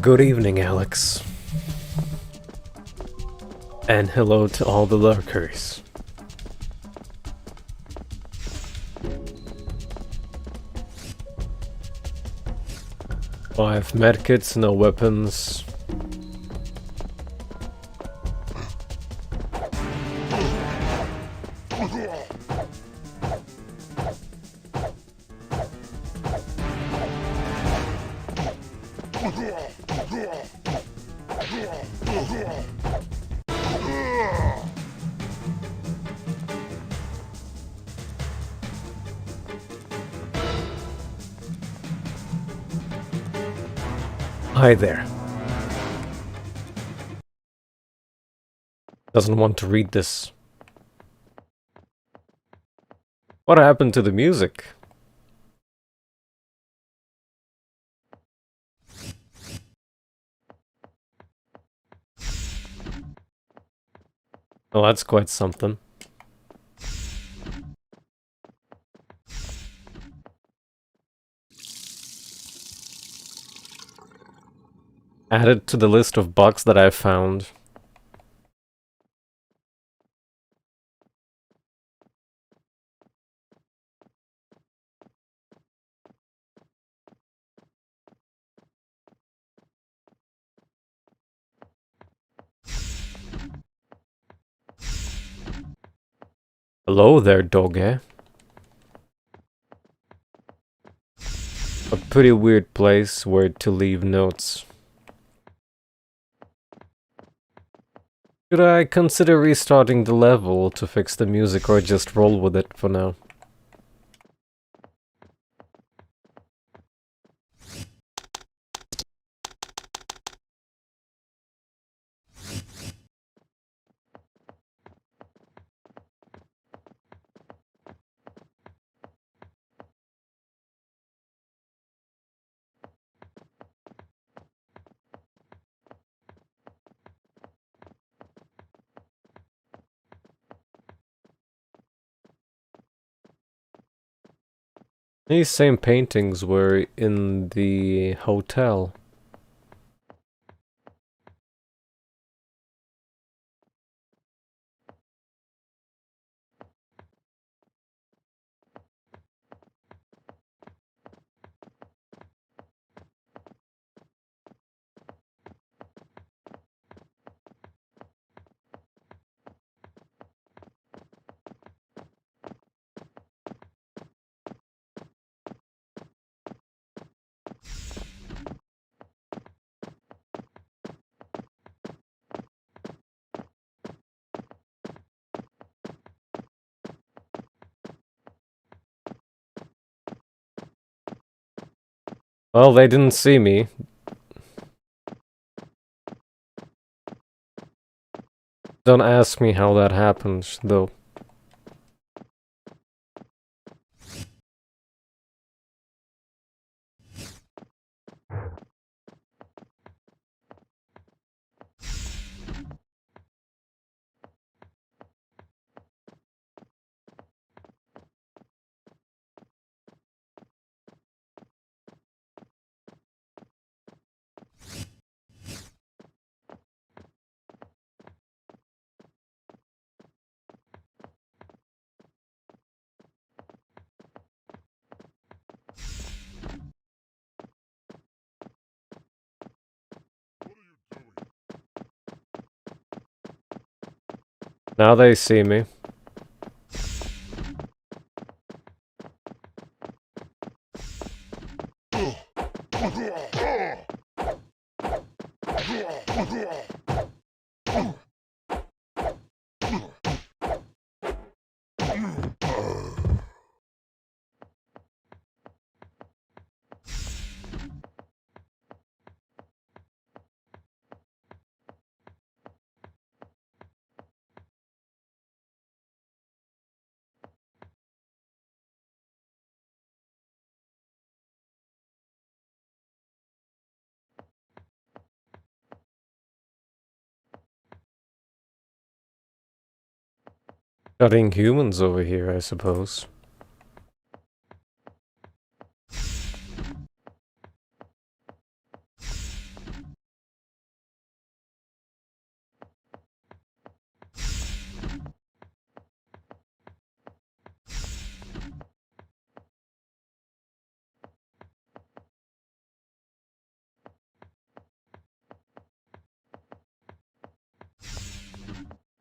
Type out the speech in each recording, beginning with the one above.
Good evening, Alex. And hello to all the lurkers. Five medkits, no weapons. Hi there. Doesn't want to read this. What happened to the music? Well, that's quite something. Added to the list of bugs that I found. Hello there, Doge. A pretty weird place where to leave notes. Should I consider restarting the level to fix the music or just roll with it for now? These same paintings were in the hotel. Well, they didn't see me. Don't ask me how that happened, though. Now they see me. Cutting humans over here, I suppose.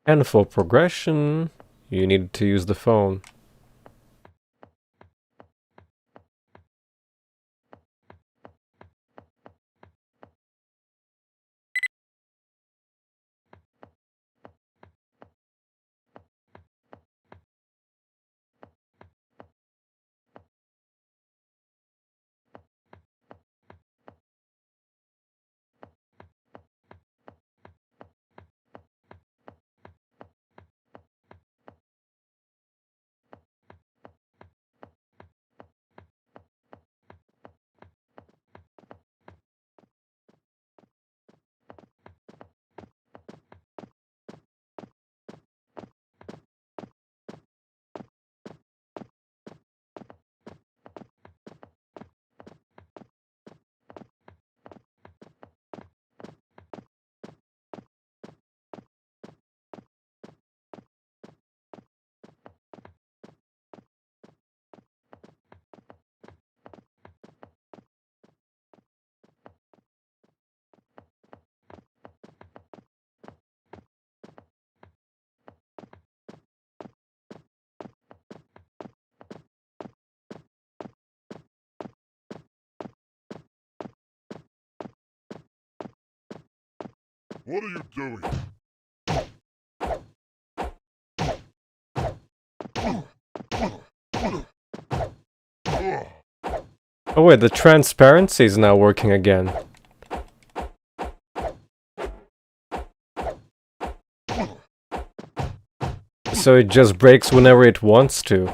And for progression, you need to use the phone. What are you doing? Oh wait, the transparency is now working again. So it just breaks whenever it wants to.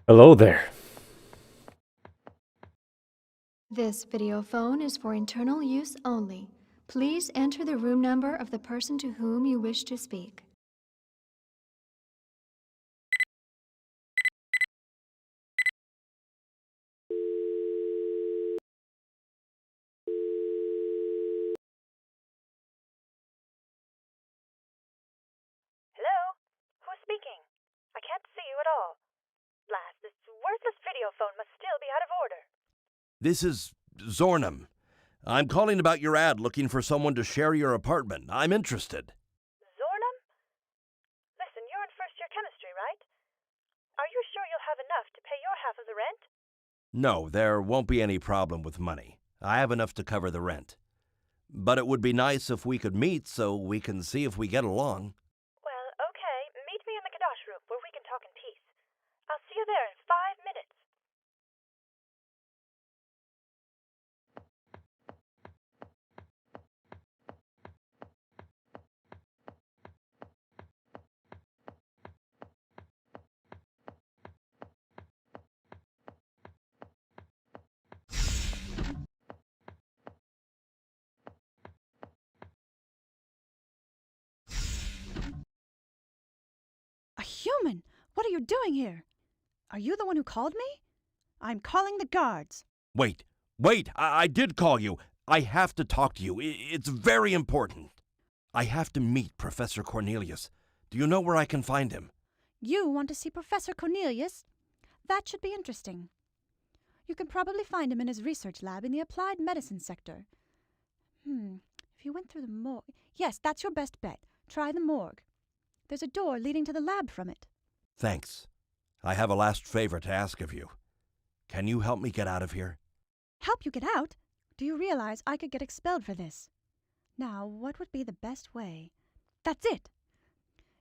Hello there. This video phone is for internal use only. Please enter the room number of the person to whom you wish to speak. Hello? Who's speaking? I can't see you at all. Blast, this worthless video phone must still be out of order. This is Zornum. I'm calling about your ad looking for someone to share your apartment. I'm interested. Zornum? Listen, you're in first year chemistry, right? Are you sure you'll have enough to pay your half of the rent? No, there won't be any problem with money. I have enough to cover the rent. But it would be nice if we could meet so we can see if we get along. Well, okay. Meet me in the Kadash room where we can talk in peace. I'll see you there in 5 minutes. A human? What are you doing here? Are you the one who called me? I'm calling the guards. Wait, Wait, I did call you. I have to talk to you. It's very important. I have to meet Professor Cornelius. Do you know where I can find him? You want to see Professor Cornelius? That should be interesting. You can probably find him in his research lab in the applied medicine sector. If you went through the morgue... Yes, that's your best bet. Try the morgue. There's a door leading to the lab from it. Thanks. I have a last favor to ask of you. Can you help me get out of here? Help you get out? Do you realize I could get expelled for this? Now, what would be the best way? That's it!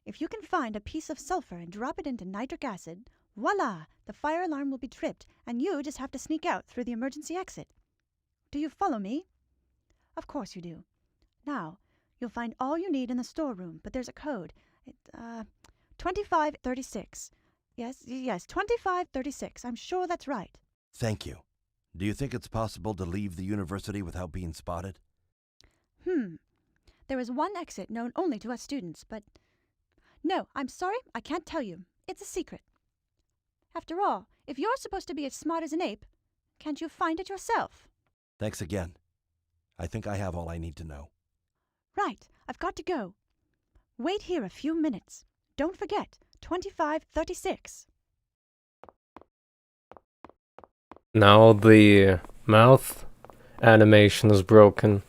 If you can find a piece of sulfur and drop it into nitric acid, voila! The fire alarm will be tripped, and you just have to sneak out through the emergency exit. Do you follow me? Of course you do. Now, you'll find all you need in the storeroom, but there's a code. 2536. Yes, 2536. I'm sure that's right. Thank you. Do you think it's possible to leave the university without being spotted? There is one exit known only to us students, but... No, I'm sorry, I can't tell you. It's a secret. After all, if you're supposed to be as smart as an ape, can't you find it yourself? Thanks again. I think I have all I need to know. Right, I've got to go. Wait here a few minutes. Don't forget, 2536. Now the mouth animation is broken.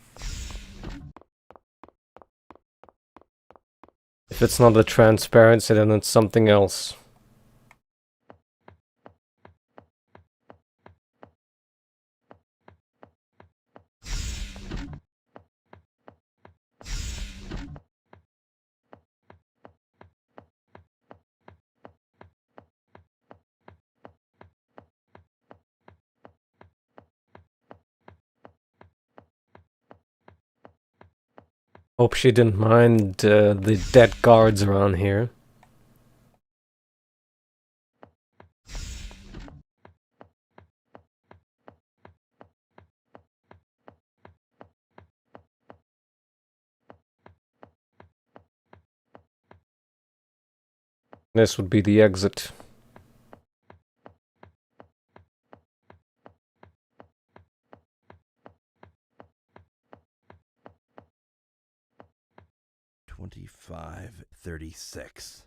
If it's not a transparency, then it's something else. Hope she didn't mind the dead guards around here. This would be the exit. 2536.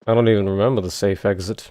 I don't even remember the safe exit.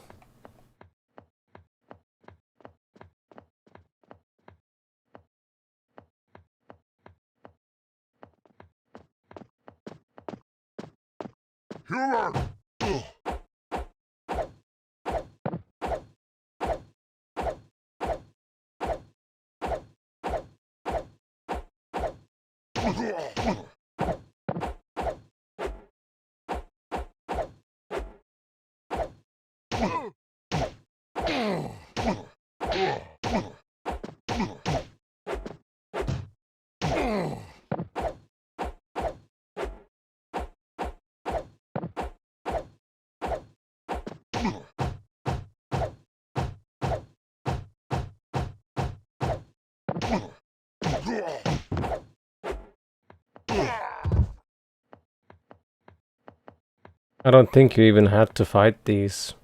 I don't think you even had to fight these.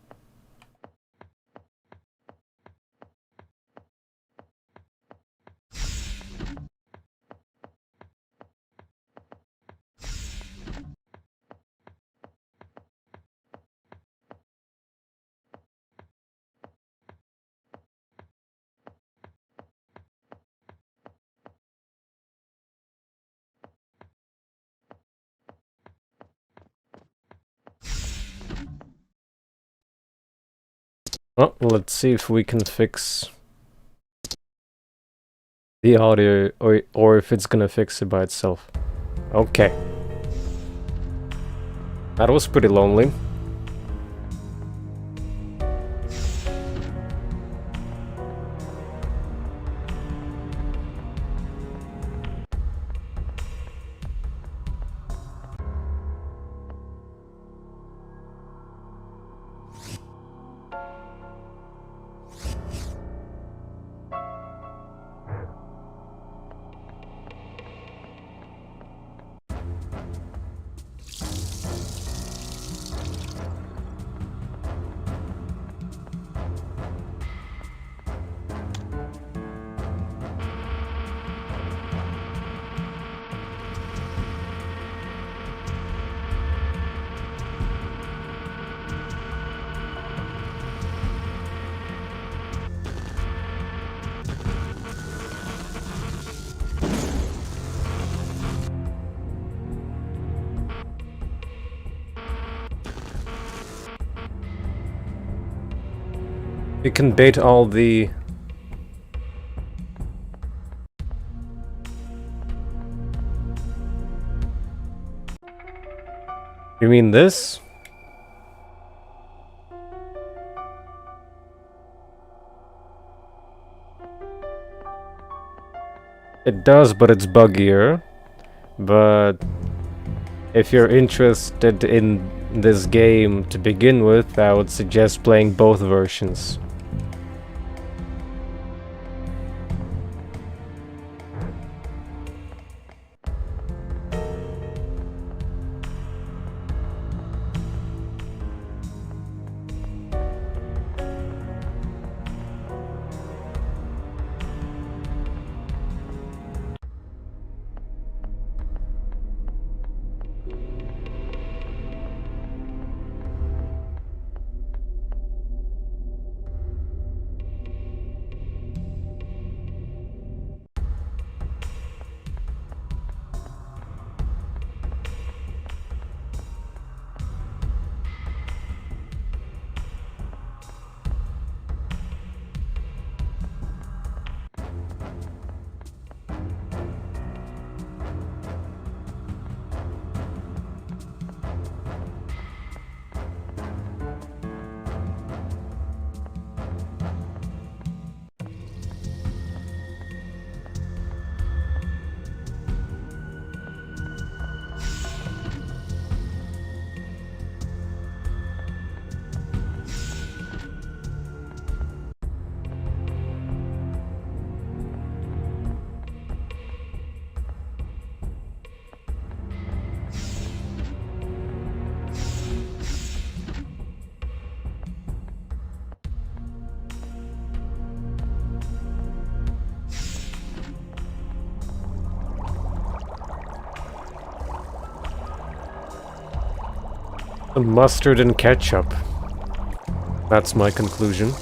Well, let's see if we can fix the audio, or if it's gonna fix it by itself. Okay. That was pretty lonely. You can bait all the... You mean this? It does, but it's buggier. But if you're interested in this game to begin with, I would suggest playing both versions. Mustard and ketchup. That's my conclusion.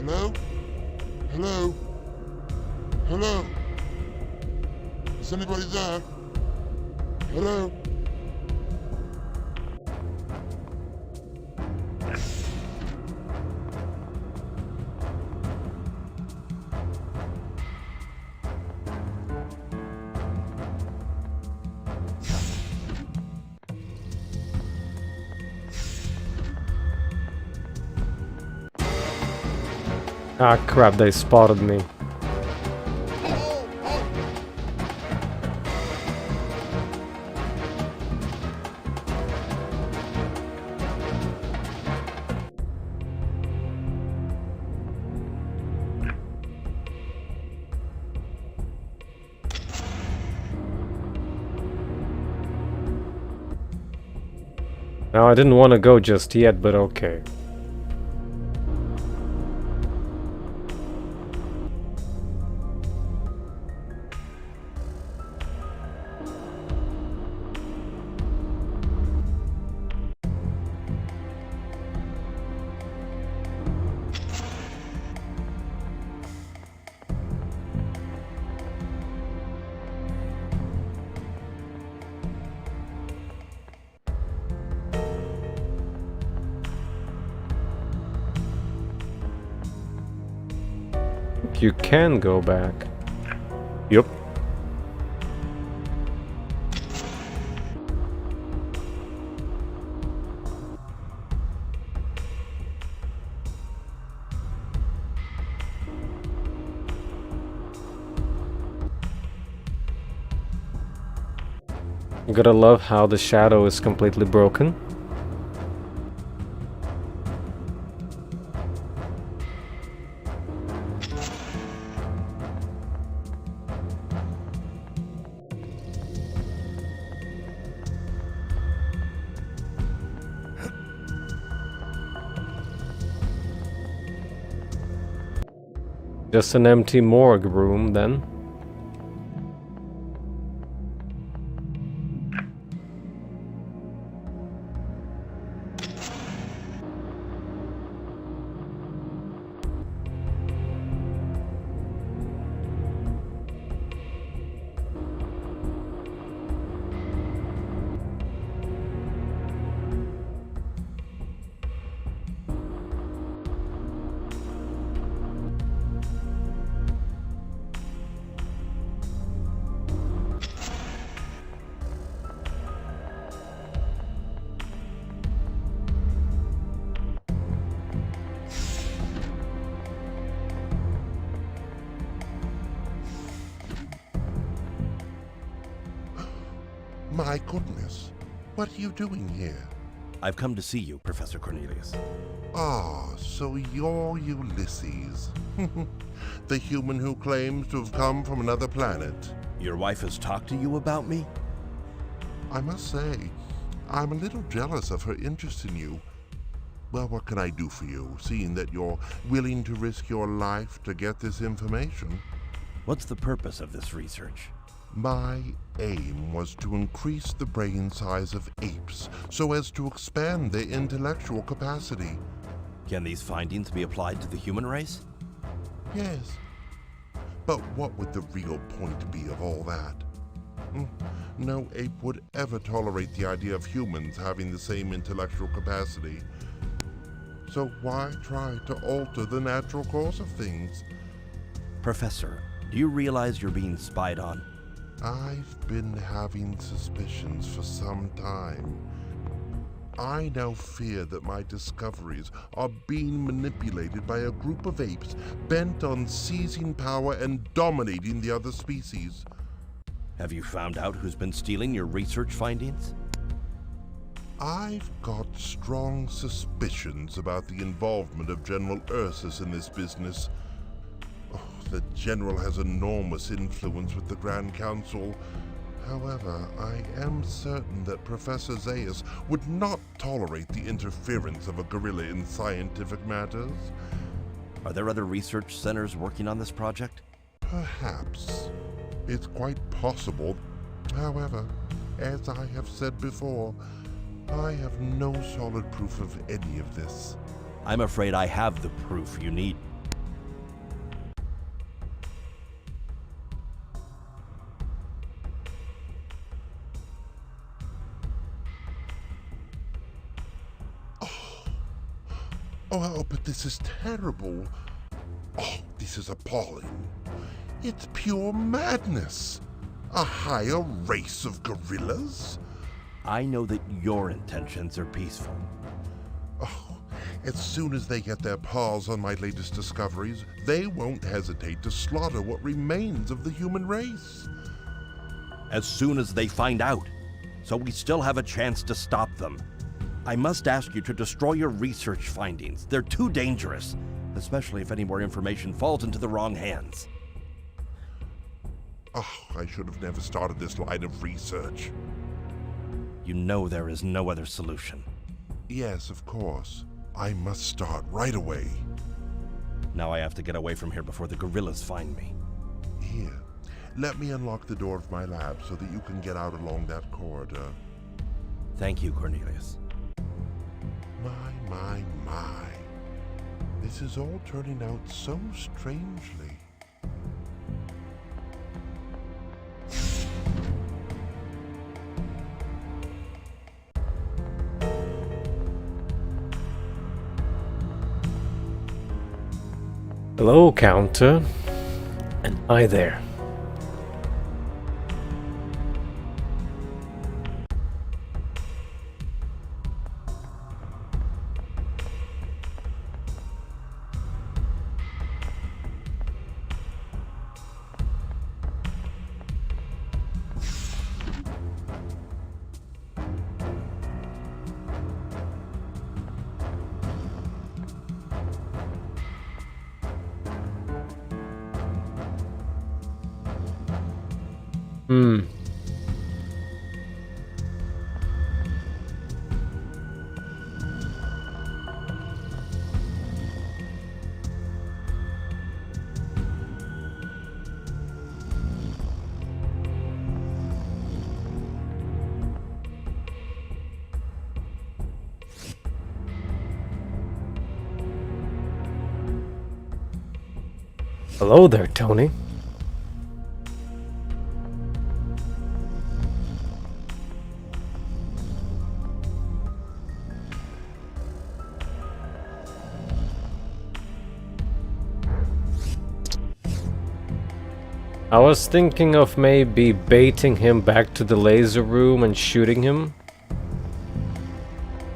Hello? Hello? Hello? Is anybody there? Hello? Ah crap, they spotted me. Now I didn't want to go just yet, but okay. You can go back. Yup. You gotta love how the shadow is completely broken. Just an empty morgue room, then. My goodness, what are you doing here? I've come to see you, Professor Cornelius. Ah, so you're Ulysses. The human who claims to have come from another planet. Your wife has talked to you about me? I must say, I'm a little jealous of her interest in you. Well, what can I do for you, seeing that you're willing to risk your life to get this information? What's the purpose of this research? My aim was to increase the brain size of apes so as to expand their intellectual capacity. Can these findings be applied to the human race? Yes. But what would the real point be of all that? No ape would ever tolerate the idea of humans having the same intellectual capacity. So why try to alter the natural course of things? Professor, do you realize you're being spied on? I've been having suspicions for some time. I now fear that my discoveries are being manipulated by a group of apes bent on seizing power and dominating the other species. Have you found out who's been stealing your research findings? I've got strong suspicions about the involvement of General Ursus in this business. The General has enormous influence with the Grand Council. However, I am certain that Professor Zaius would not tolerate the interference of a gorilla in scientific matters. Are there other research centers working on this project? Perhaps. It's quite possible. However, as I have said before, I have no solid proof of any of this. I'm afraid I have the proof you need. Oh, but this is terrible. Oh, this is appalling. It's pure madness. A higher race of gorillas? I know that your intentions are peaceful. Oh, As soon as they get their paws on my latest discoveries, they won't hesitate to slaughter what remains of the human race. As soon as they find out, so we still have a chance to stop them. I must ask you to destroy your research findings. They're too dangerous, especially if any more information falls into the wrong hands. Oh, I should have never started this line of research. You know there is no other solution. Yes, of course. I must start right away. Now I have to get away from here before the gorillas find me. Here, let me unlock the door of my lab so that you can get out along that corridor. Thank you, Cornelius. My. This is all turning out so strangely. Hello, Counter. And hi there. Hello there, Tony. I was thinking of maybe baiting him back to the laser room and shooting him.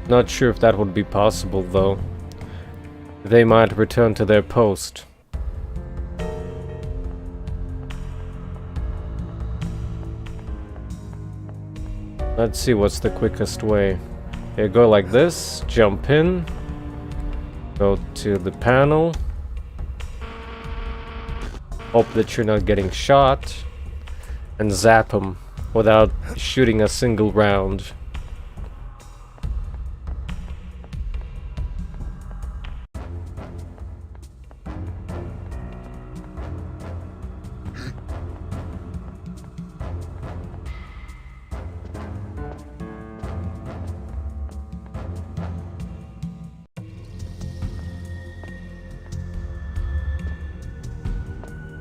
Not sure if that would be possible though. They might return to their post. Let's see what's the quickest way. Okay, go like this, jump in, go to the panel, hope that you're not getting shot, and zap him without shooting a single round.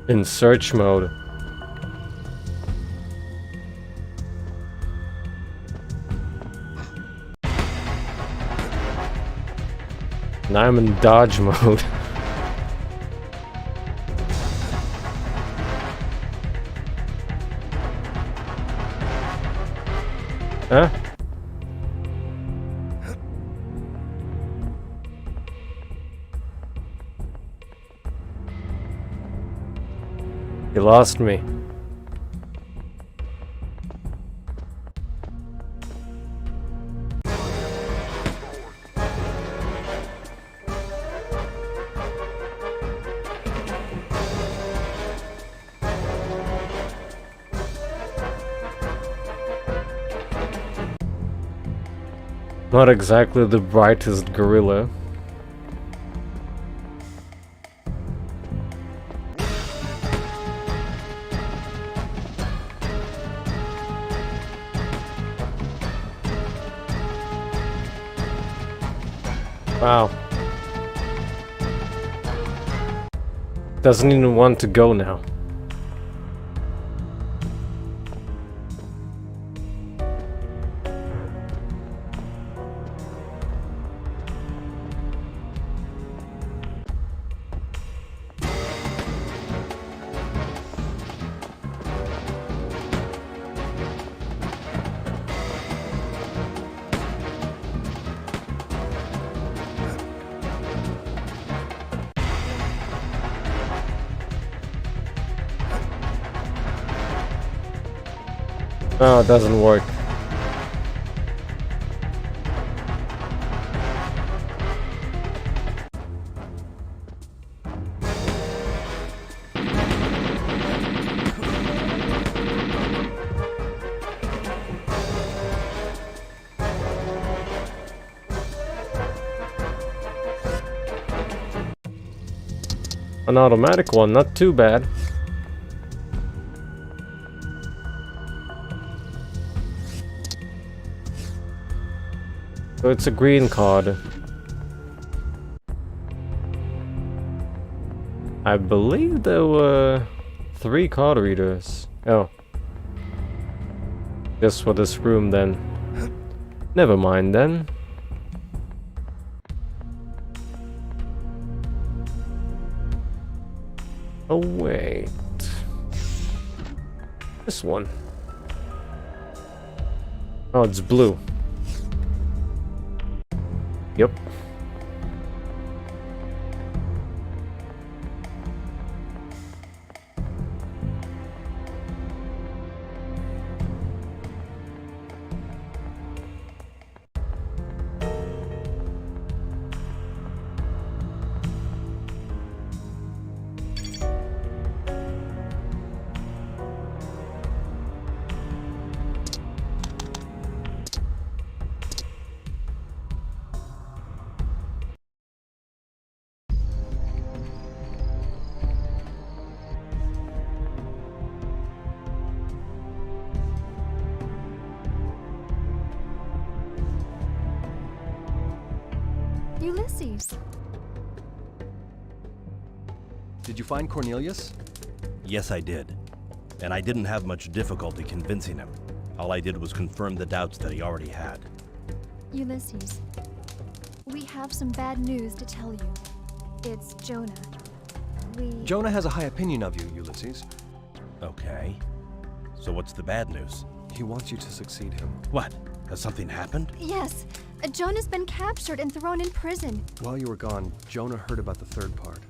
In search mode. Now I'm in dodge mode. Huh? You lost me. Not exactly the brightest gorilla. Wow. Doesn't even want to go now. Oh, it doesn't work. An automatic one, not too bad. So it's a green card. I believe there were 3 card readers. Oh. Just for this room then. Never mind then. Oh wait. This one. Oh, it's blue. Yep. Ulysses. Did you find Cornelius? Yes, I did. And I didn't have much difficulty convincing him. All I did was confirm the doubts that he already had. Ulysses. We have some bad news to tell you. It's Jonah. Jonah has a high opinion of you, Ulysses. Okay. So what's the bad news? He wants you to succeed him. What? Has something happened? Yes. Jonah's been captured and thrown in prison. While you were gone, Jonah heard about the third part,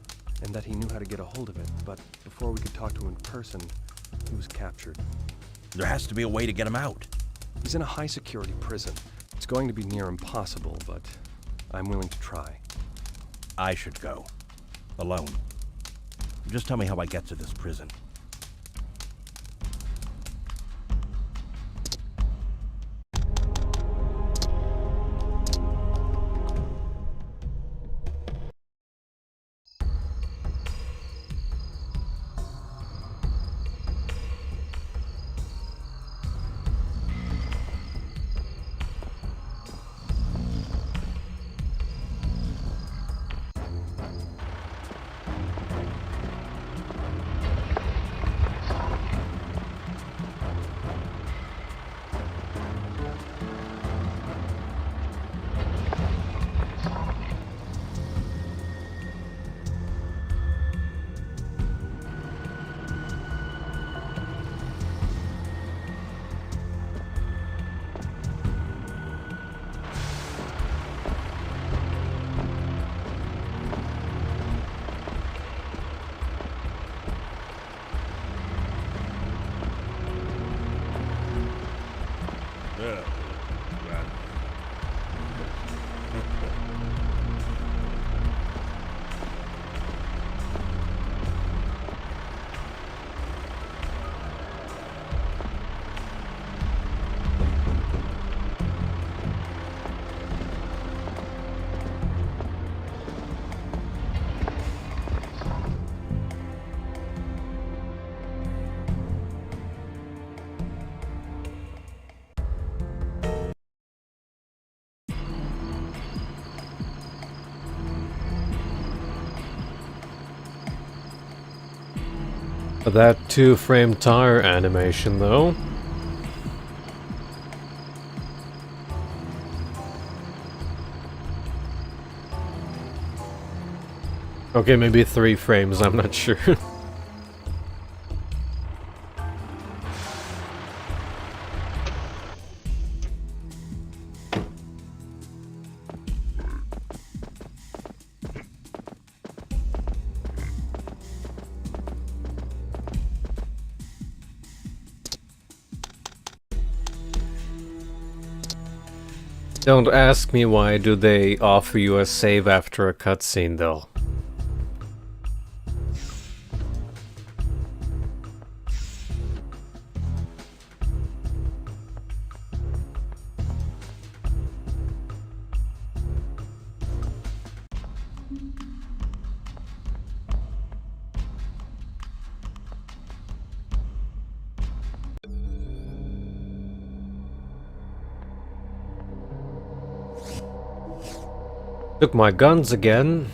and that he knew how to get a hold of it, but before we could talk to him in person, he was captured. There has to be a way to get him out. He's in a high-security prison. It's going to be near impossible, but I'm willing to try. I should go. Alone. Just tell me how I get to this prison. That 2-frame tire animation though. Okay, maybe 3 frames, I'm not sure. Don't ask me why do they offer you a save after a cutscene though. Took my guns again.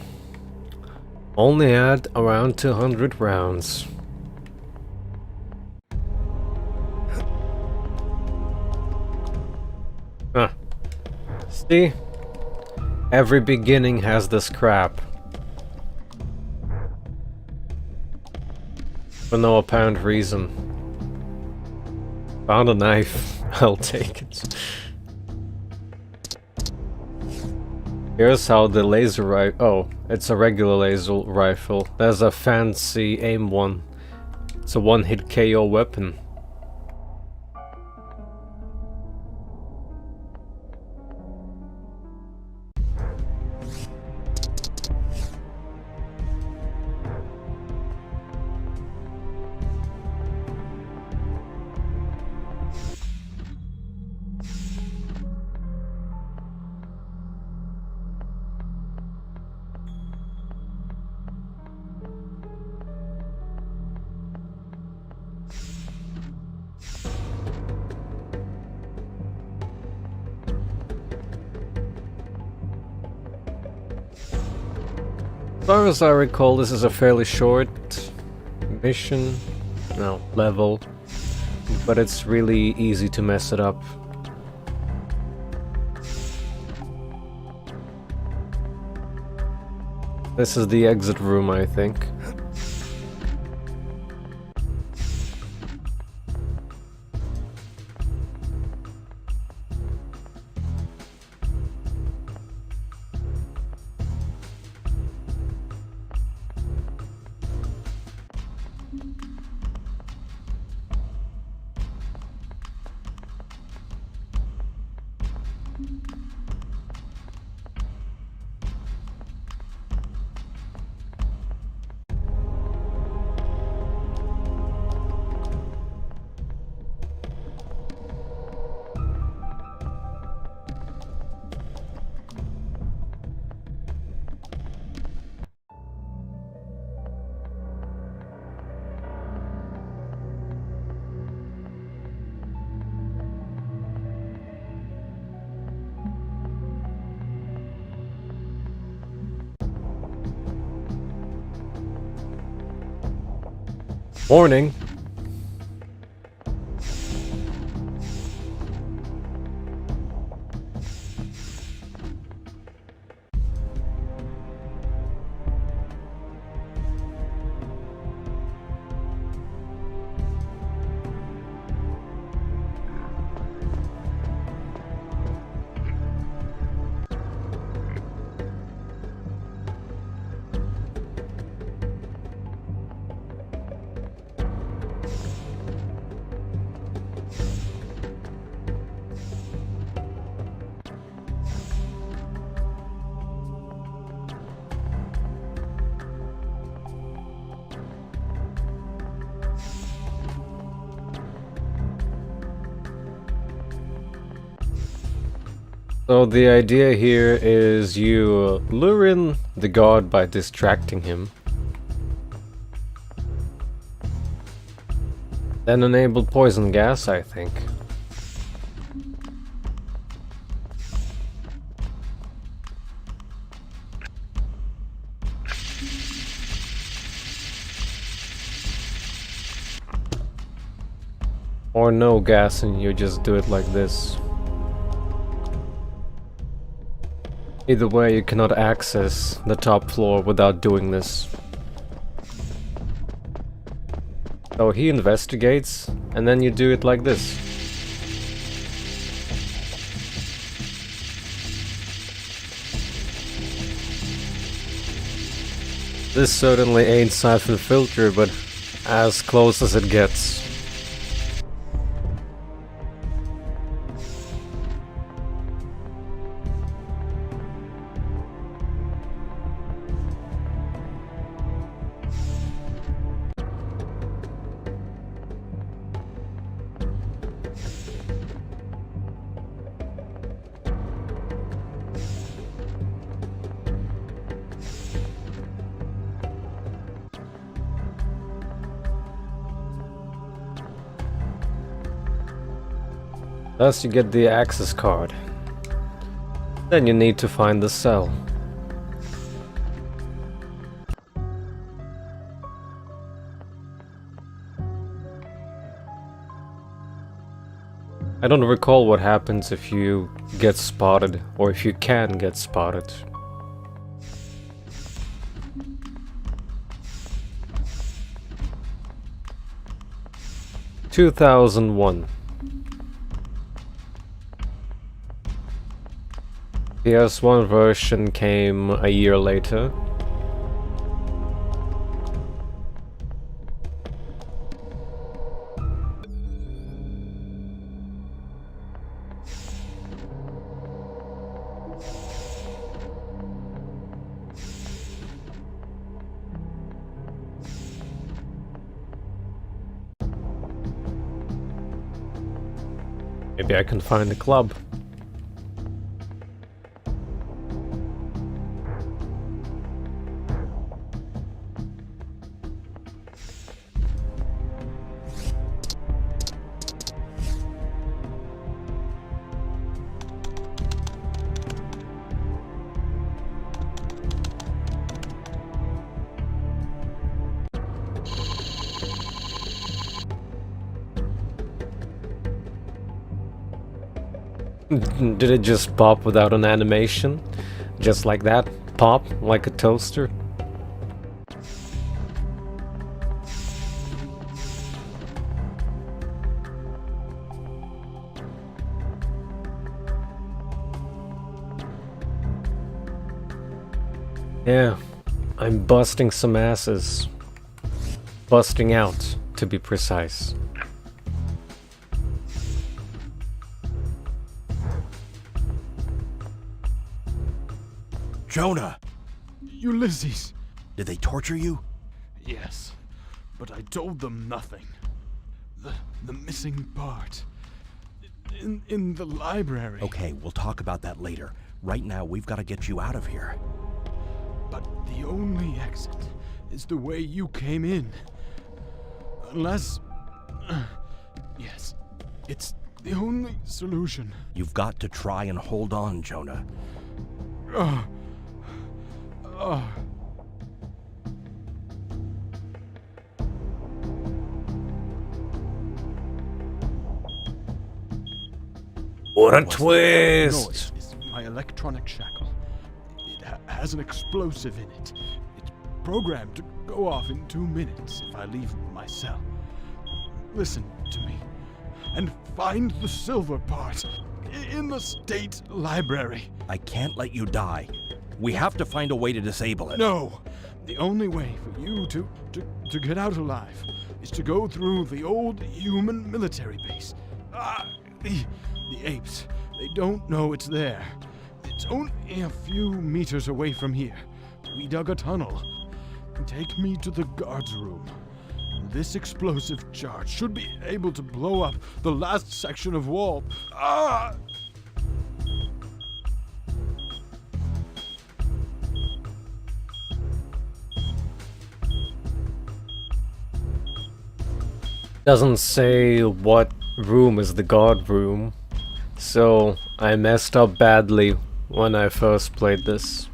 Only had around 200 rounds. Huh. See? Every beginning has this crap. For no apparent reason. Found a knife. I'll take it. Here's how the laser rifle... Oh, it's a regular laser rifle. There's a fancy aim one. It's a one-hit KO weapon. As far as I recall, this is a fairly short mission, no, level, but it's really easy to mess it up. This is the exit room, I think. Morning. So the idea here is you lure in the god by distracting him. Then enable poison gas, I think. Or no gas and you just do it like this. Either way, you cannot access the top floor without doing this. So he investigates, and then you do it like this. This certainly ain't Siphon Filter, but as close as it gets. Thus you get the access card. Then you need to find the cell. I don't recall what happens if you get spotted, or if you can get spotted. (2001). PS1 version came a year later. Maybe I can find a club. Did it just pop without an animation? Just like that? Pop? Like a toaster? Yeah, I'm busting some asses. Busting out, to be precise. Jonah! Ulysses! Did they torture you? Yes, but I told them nothing. The missing part. In the library. Okay, we'll talk about that later. Right now, we've got to get you out of here. But the only exit is the way you came in. Unless... yes, it's the only solution. You've got to try and hold on, Jonah. What a That twist! noise is my electronic shackle. It has an explosive in it. It's programmed to go off in 2 minutes if I leave my cell. Listen to me and find the silver part in the state library. I can't let you die. We have to find a way to disable it. No! The only way for you to get out alive is to go through the old human military base. The apes, they don't know it's there. It's only a few meters away from here. We dug a tunnel. Take me to the guard's room. This explosive charge should be able to blow up the last section of wall. Doesn't say what room is the guard room, so I messed up badly when I first played this.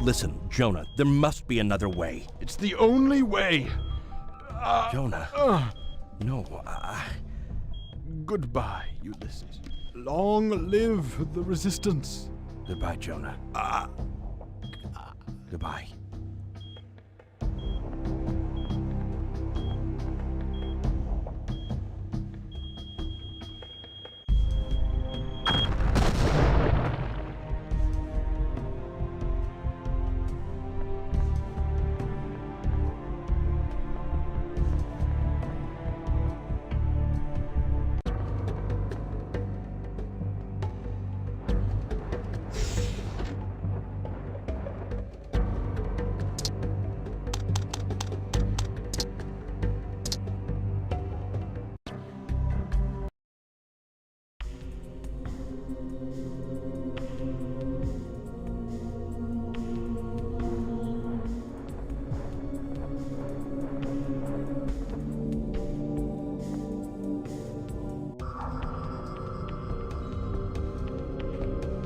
Listen, Jonah, there must be another way. It's the only way. Jonah. No, Goodbye, Ulysses. Long live the resistance. Goodbye, Jonah. Goodbye.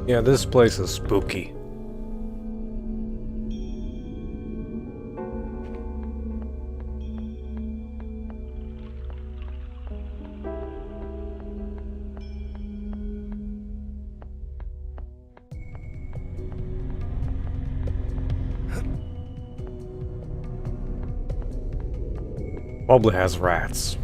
Yeah, this place is spooky. Probably has rats.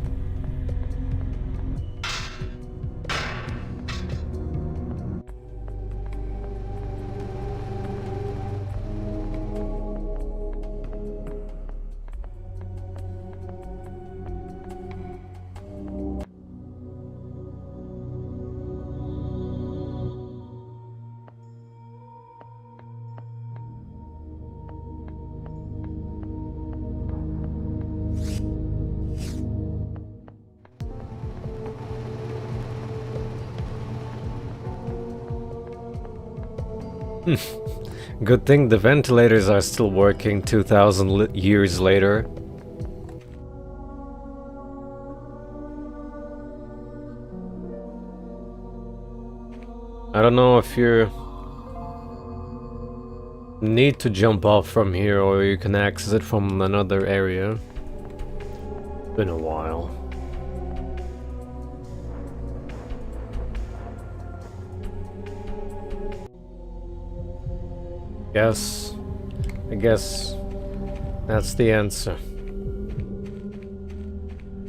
Good thing the ventilators are still working 2000 years later. I don't know if you need to jump off from here or you can access it from another area. Been a while. I guess that's the answer.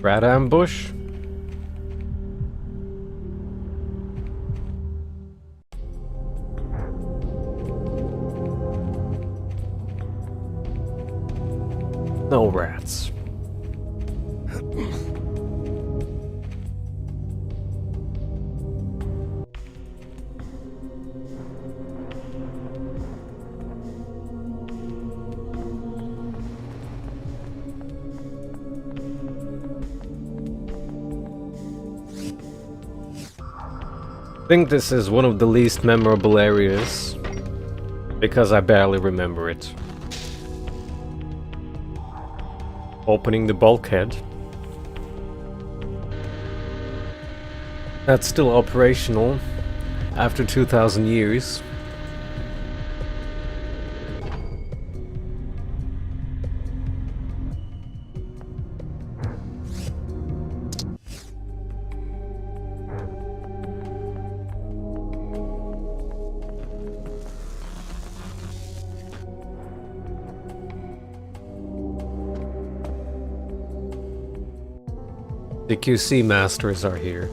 Rat ambush? No rats. I think this is one of the least memorable areas, because I barely remember it. Opening the bulkhead. That's still operational after 2000 years. The QC masters are here.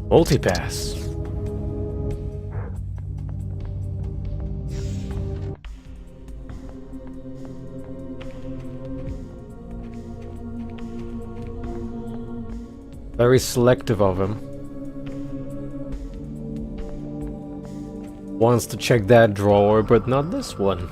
Multipass. Very selective of him. Wants to check that drawer, but not this one.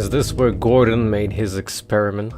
Is this where Gordon made his experiment?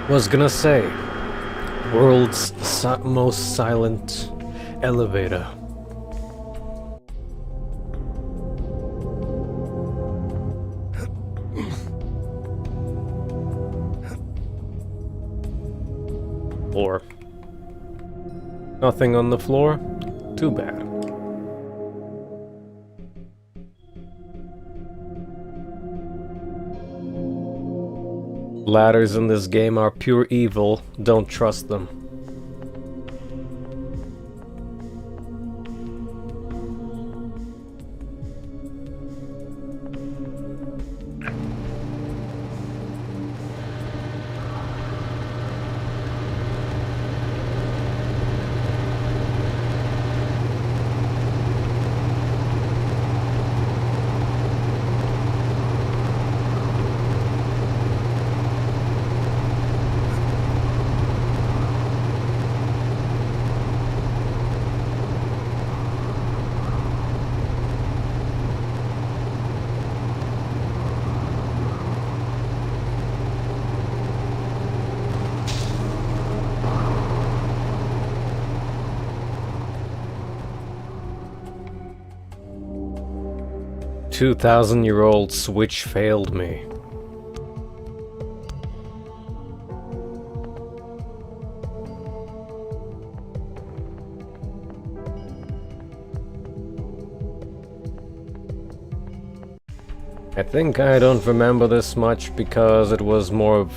Was gonna say, world's most silent elevator. Or nothing on the floor? Too bad. Ladders in this game are pure evil. Don't trust them. $2,000-year-old switch failed me. I think I don't remember this much because it was more of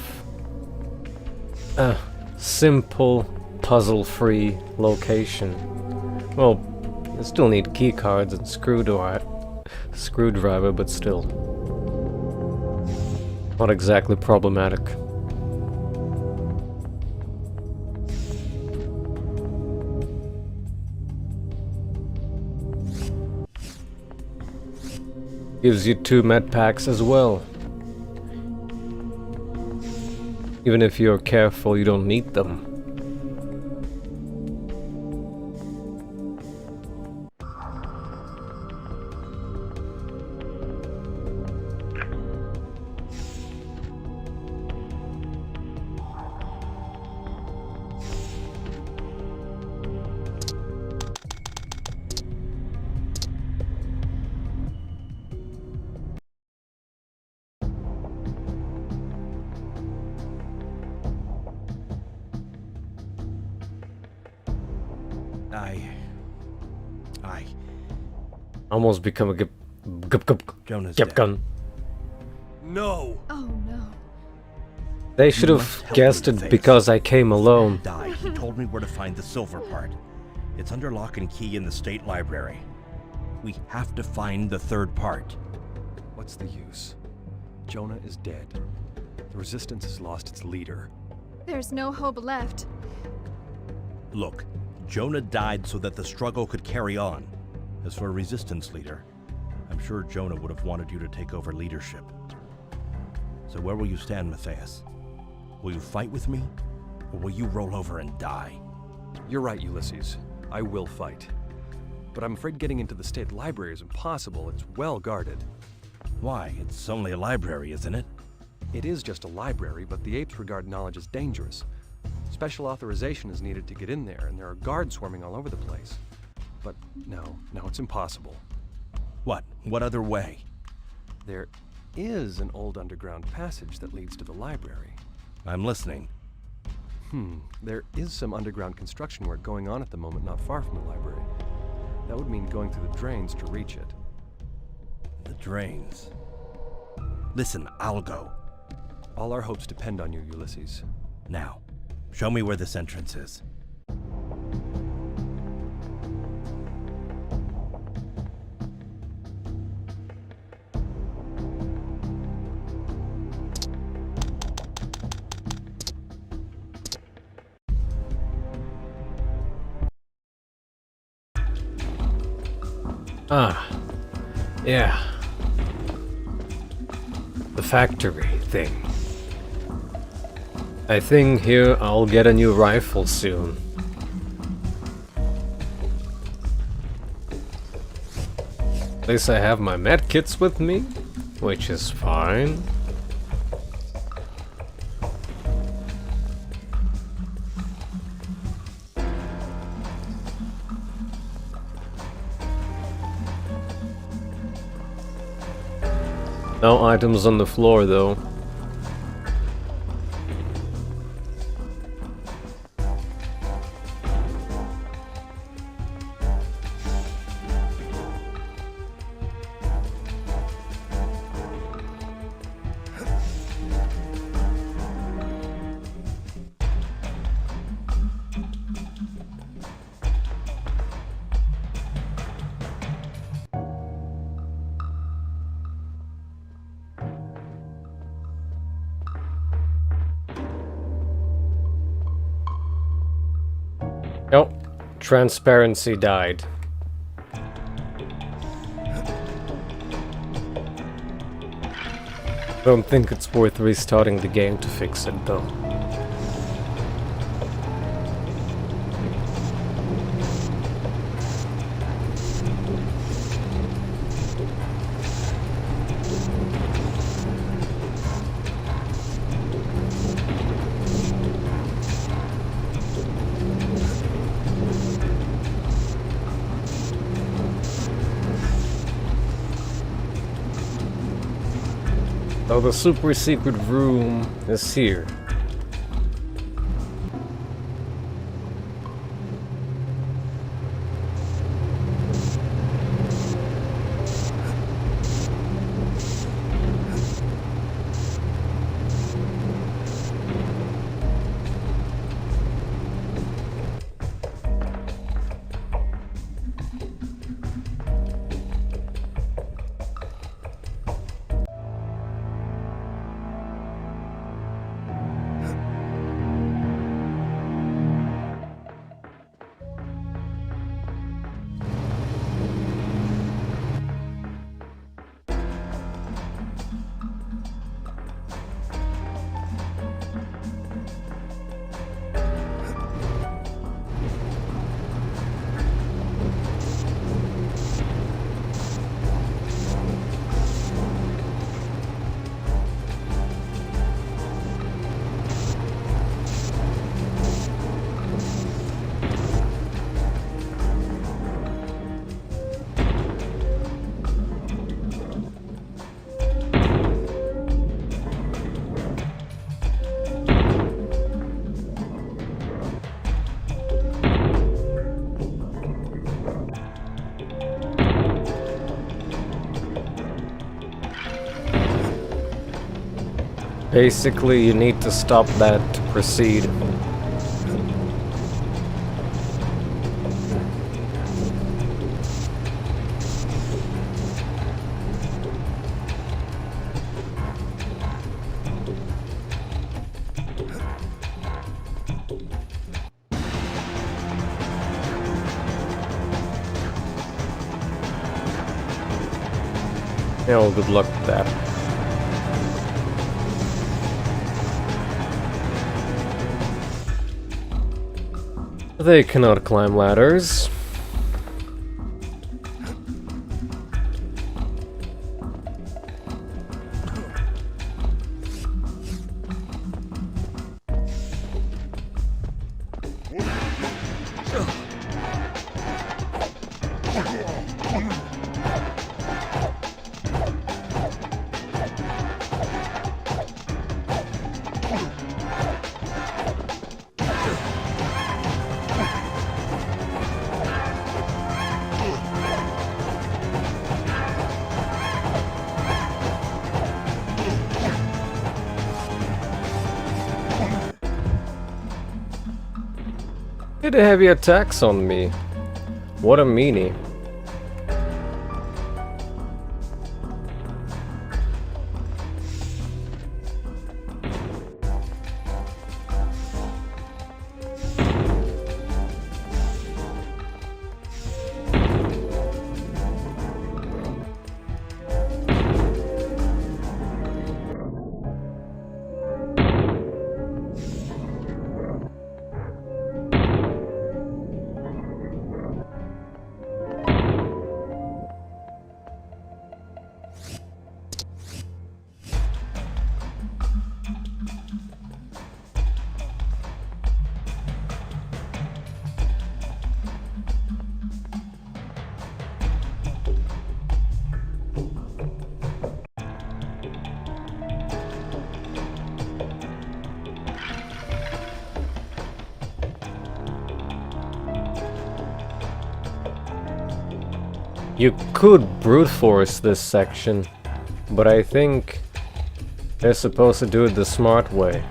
a simple, puzzle-free location. Well, you still need keycards and screwdriver, but still. Not exactly problematic. Gives you 2 med packs as well. Even if you're careful, you don't need them. I Almost become a Jonah's Yep, dead. gun. No! Oh no. They should You have must help guessed me, it Faith. because I came alone. Died. He told me where to find the silver part. It's under lock and key in the state library. We have to find the third part. What's the use? Jonah is dead. The Resistance has lost its leader. There's no hope left. Look, Jonah died so that the struggle could carry on. As for a Resistance leader, I'm sure Jonah would have wanted you to take over leadership. So where will you stand, Matthias? Will you fight with me, or will you roll over and die? You're right, Ulysses. I will fight. But I'm afraid getting into the state library is impossible. It's well guarded. Why? It's only a library, isn't it? It is just a library, but the Apes regard knowledge as dangerous. Special authorization is needed to get in there, and there are guards swarming all over the place. but no, it's impossible. What? What other way? There is an old underground passage that leads to the library. I'm listening. There is some underground construction work going on at the moment not far from the library. That would mean going through the drains to reach it. The drains. Listen, I'll go. All our hopes depend on you, Ulysses. Now, show me where this entrance is. Ah, yeah. The factory thing. I think here I'll get a new rifle soon. At least I have my medkits with me, which is fine. No items on the floor, though. Oh, transparency died. Don't think it's worth restarting the game to fix it, though. So the super secret room is here. Basically, you need to stop that to proceed. Yeah, well, good luck with that. They cannot climb ladders. Did heavy attacks on me. What a meanie. You could brute force this section, but I think they're supposed to do it the smart way.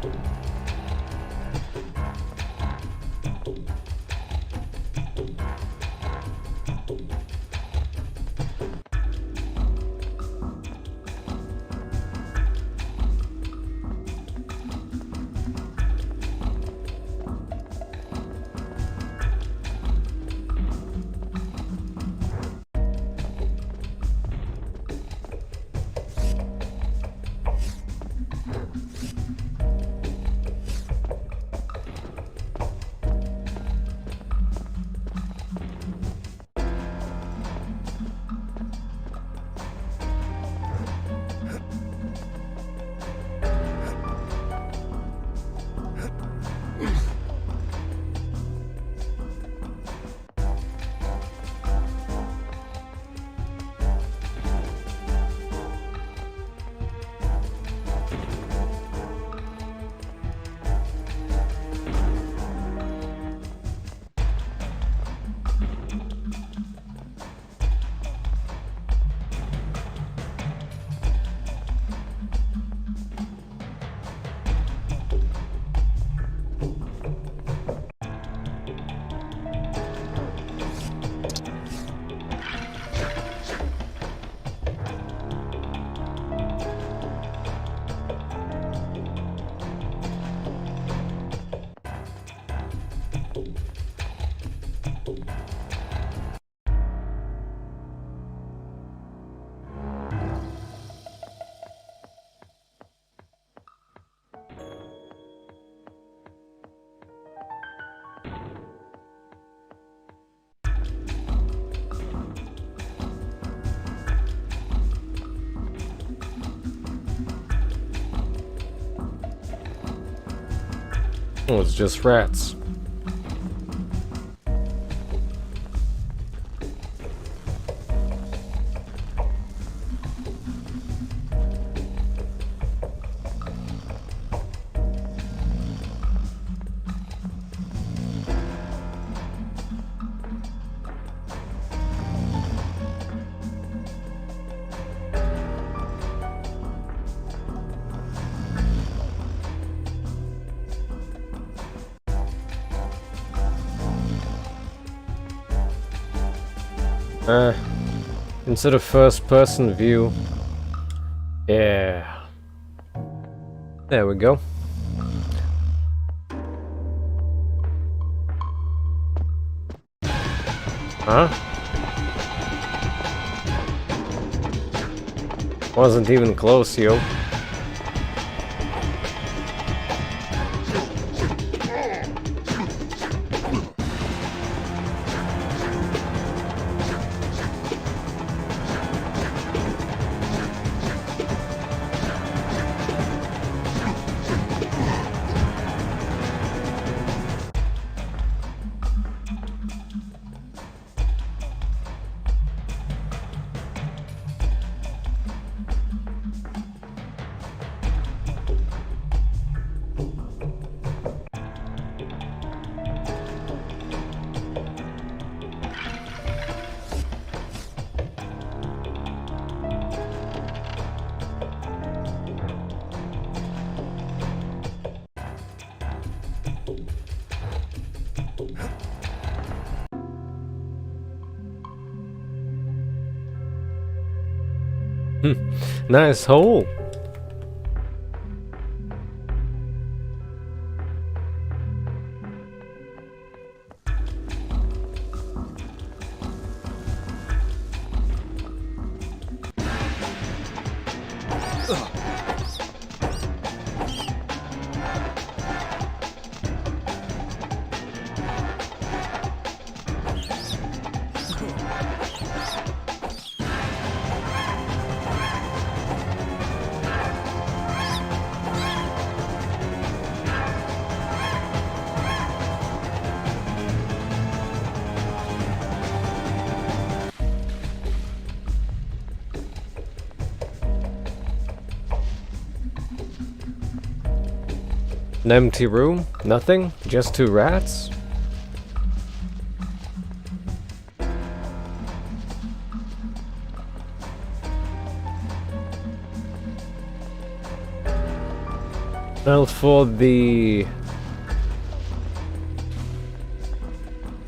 Oh, it's just rats. Instead of first-person view. Yeah. There we go. Huh? Wasn't even close, yo. Nice hole. An empty room? Nothing? Just two rats? Well, for the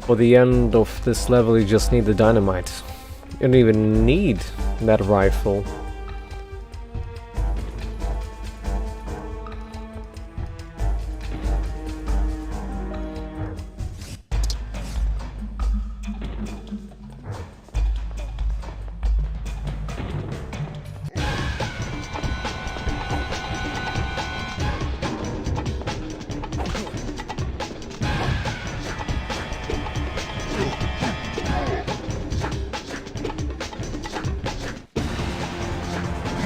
end of this level, you just need the dynamite. You don't even need that rifle.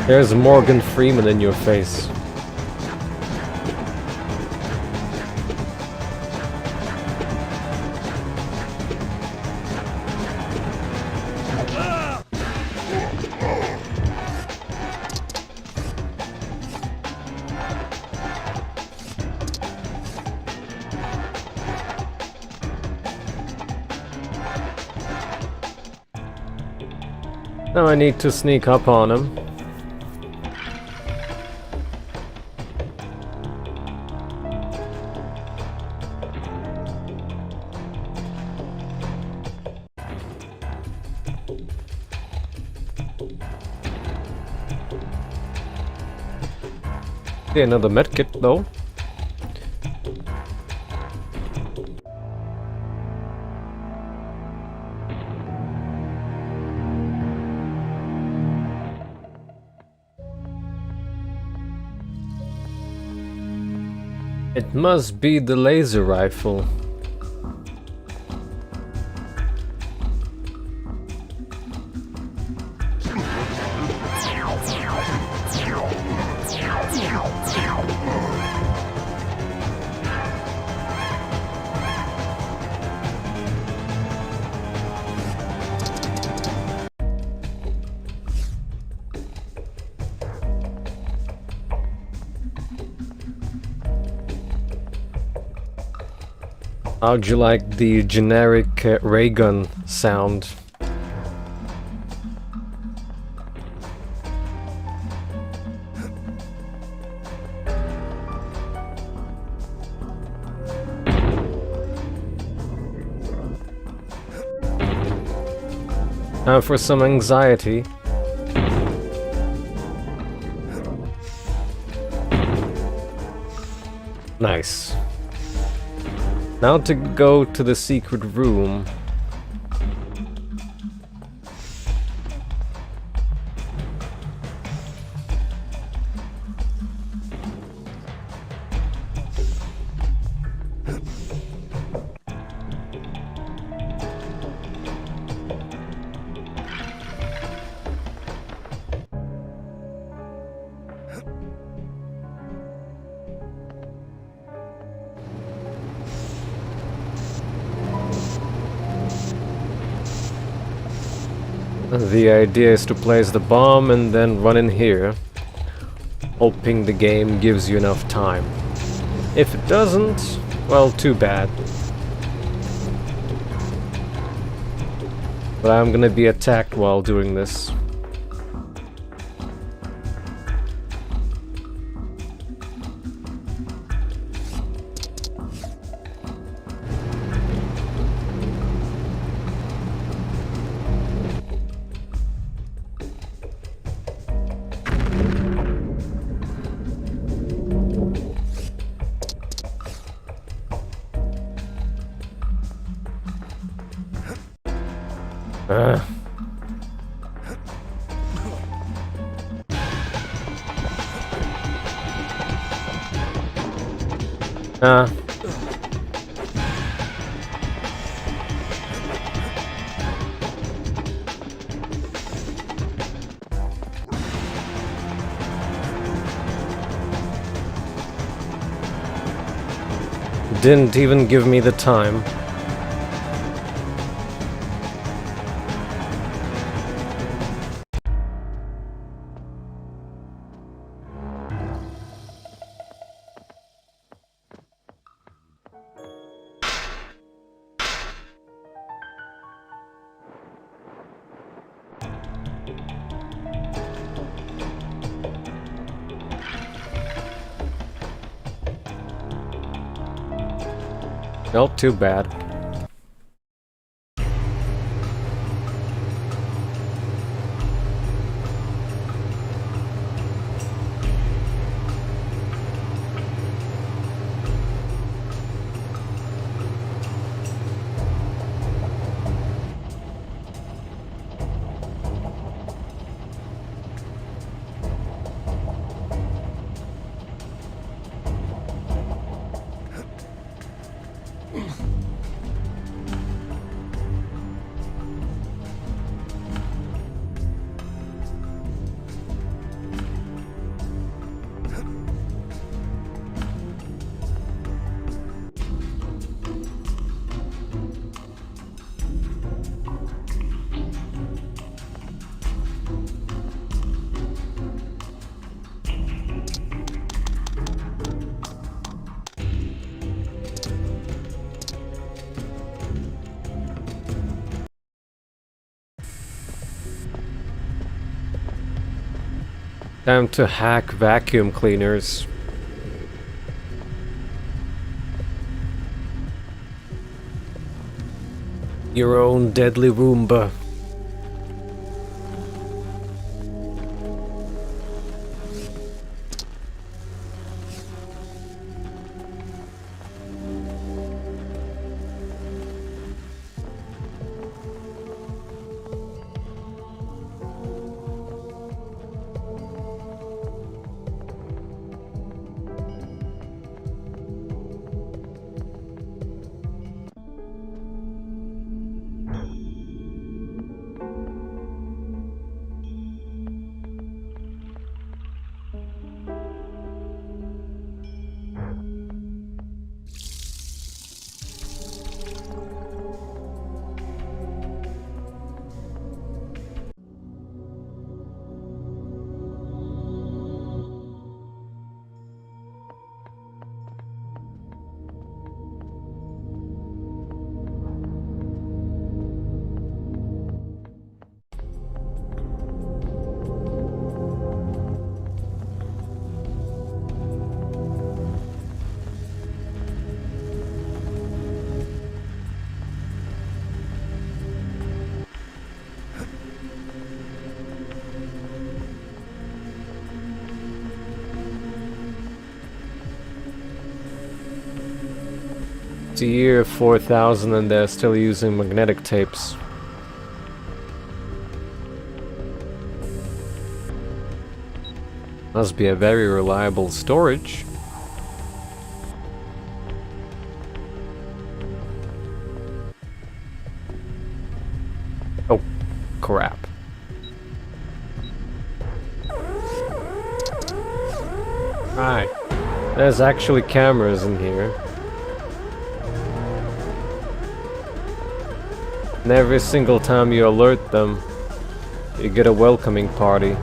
There's Morgan Freeman in your face. Now I need to sneak up on him. Another medkit though. It must be the laser rifle. How'd you like the generic ray gun sound? Now for some anxiety. Nice. Now to go to the secret room. The idea is to place the bomb and then run in here, hoping the game gives you enough time. If it doesn't, well, too bad. But I'm gonna be attacked while doing this. Ah. Didn't even give me the time. Not too bad. Time to hack vacuum cleaners. Your own deadly Roomba. It's the year 4000 and they're still using magnetic tapes. Must be a very reliable storage. Oh, crap. Right. There's actually cameras in here. And every single time you alert them, you get a welcoming party.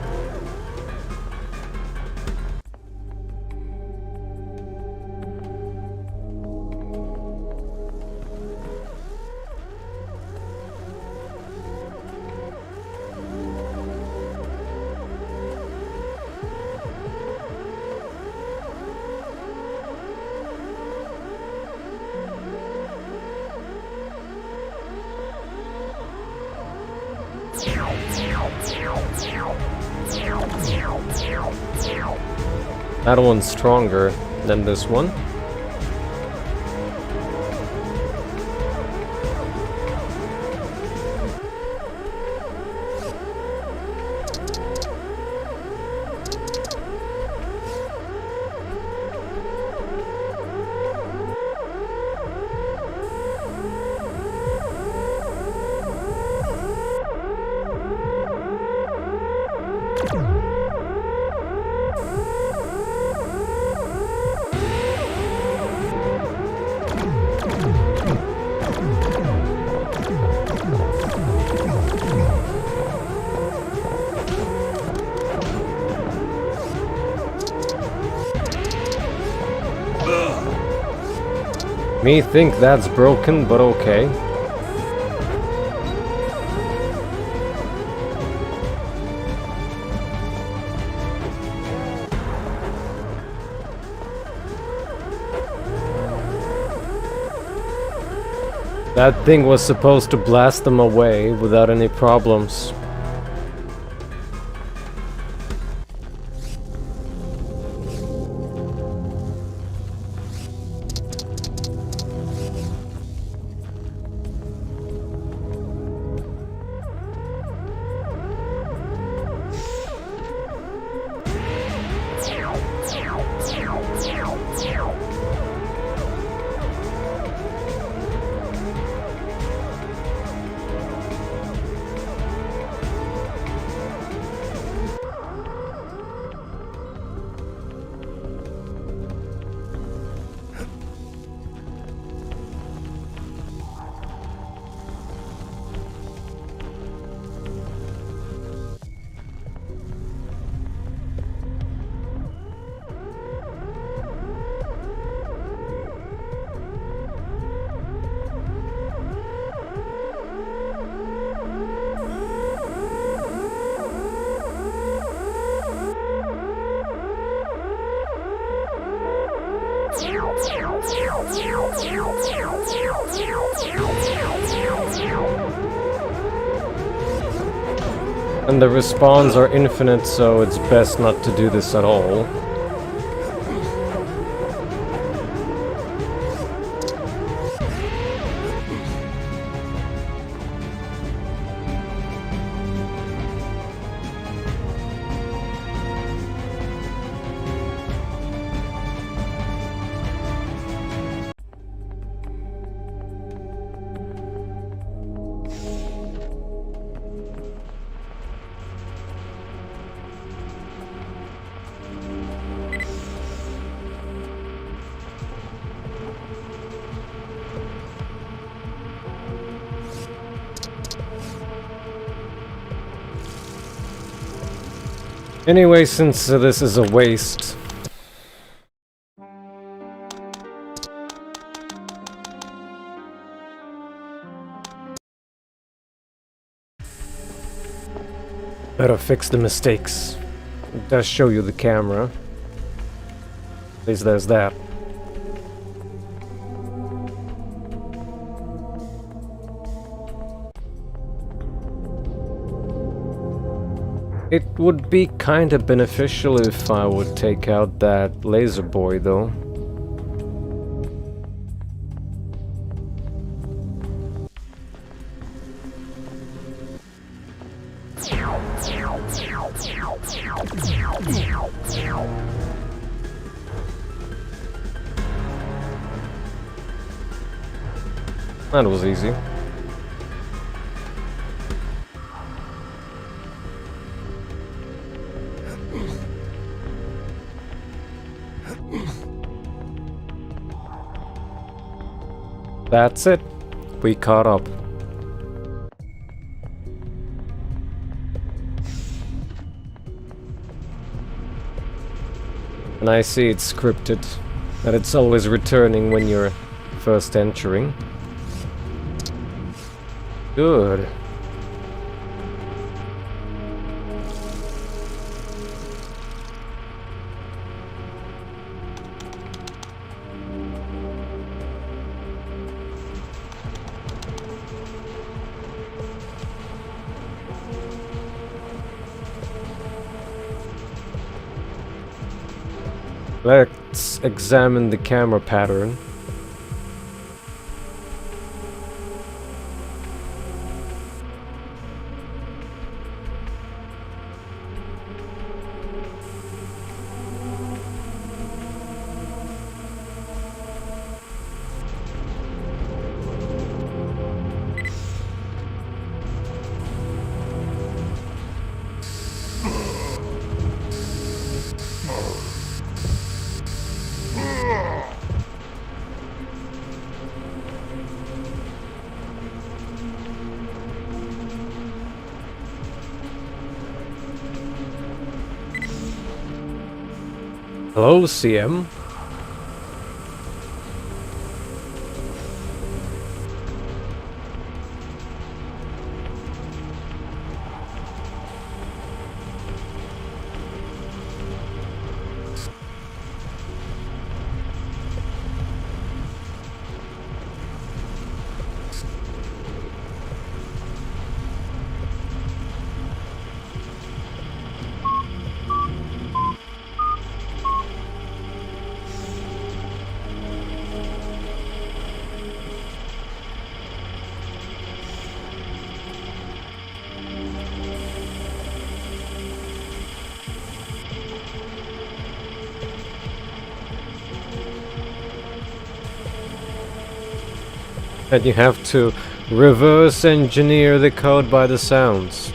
That one's stronger than this one. Me think that's broken, but okay. That thing was supposed to blast them away without any problems. And the respawns are infinite, so it's best not to do this at all. Anyway, since this is a waste... better fix the mistakes. It does show you the camera. At least there's that. It would be kinda beneficial if I would take out that laser boy, though. That was easy. That's it. We caught up. And I see it's scripted, that it's always returning when you're first entering. Good. Let's examine the camera pattern. Hello, CM. And you have to reverse engineer the code by the sounds.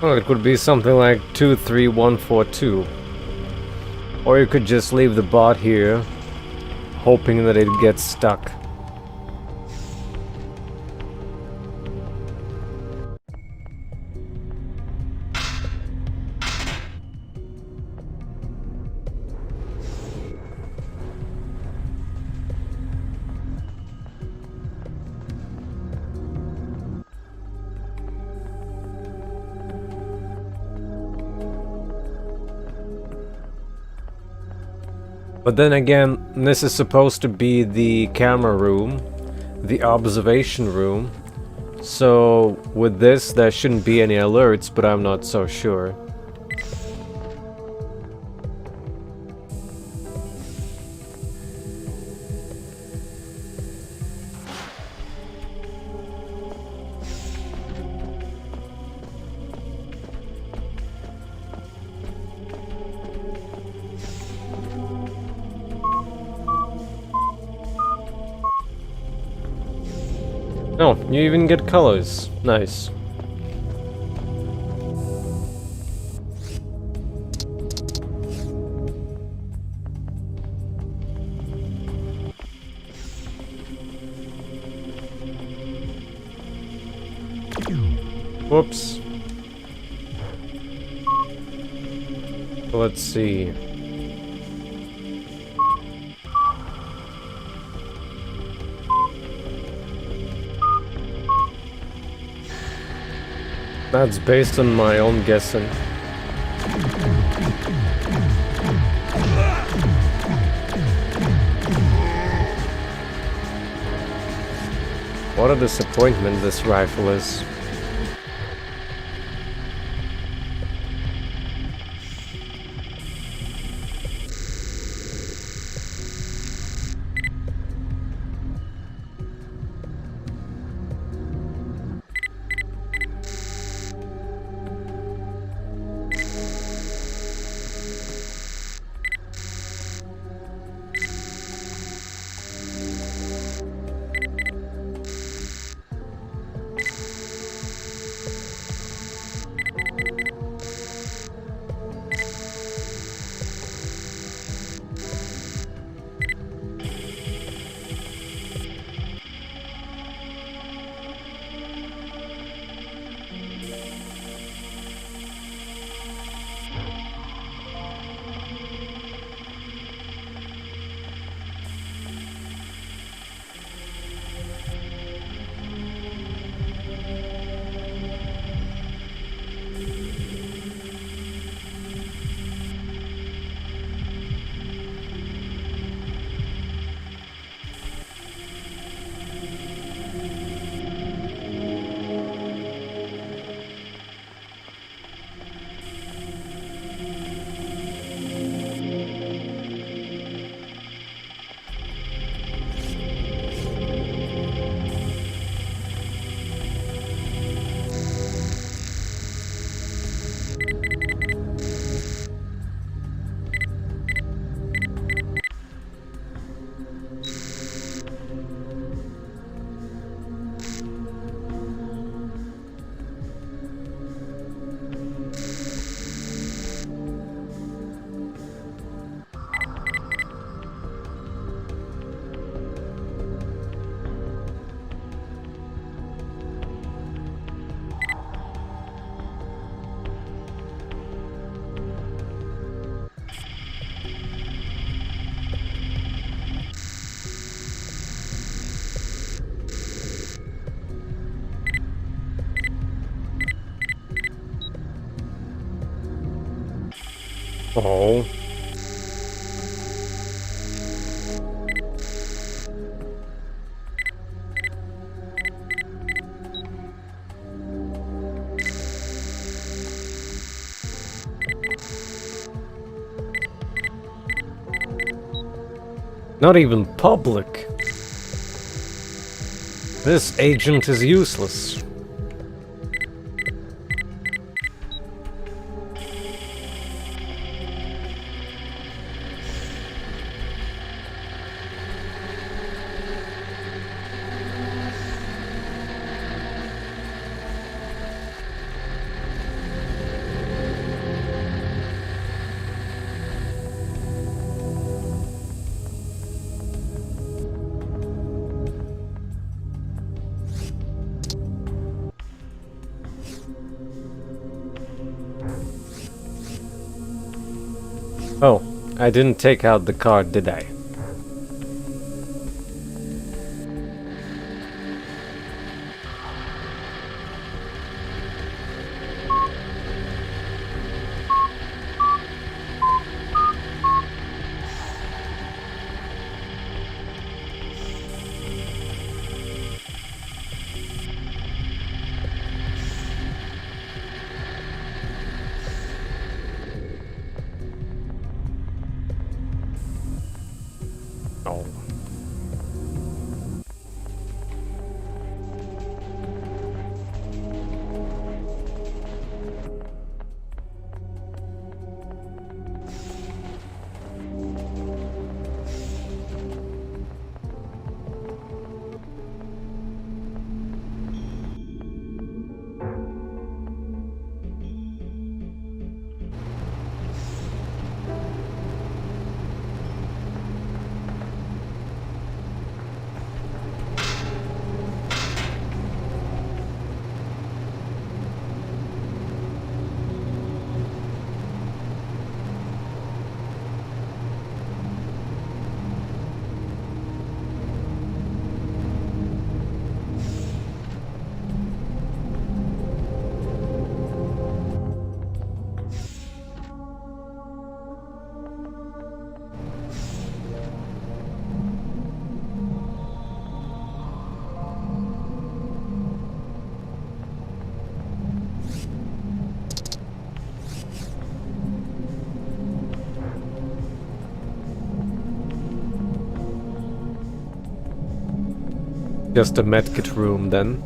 Well, it could be something like 23142. Or you could just leave the bot here, hoping that it gets stuck. But then again, this is supposed to be the camera room, the observation room. So with this, there shouldn't be any alerts, but I'm not so sure. Oh, you even get colors. Nice. Whoops. Let's see. That's based on my own guessing. What a disappointment this rifle is. Oh. Not even public. This agent is useless. Oh, I didn't take out the card, did I? Oh. Just a medkit room then.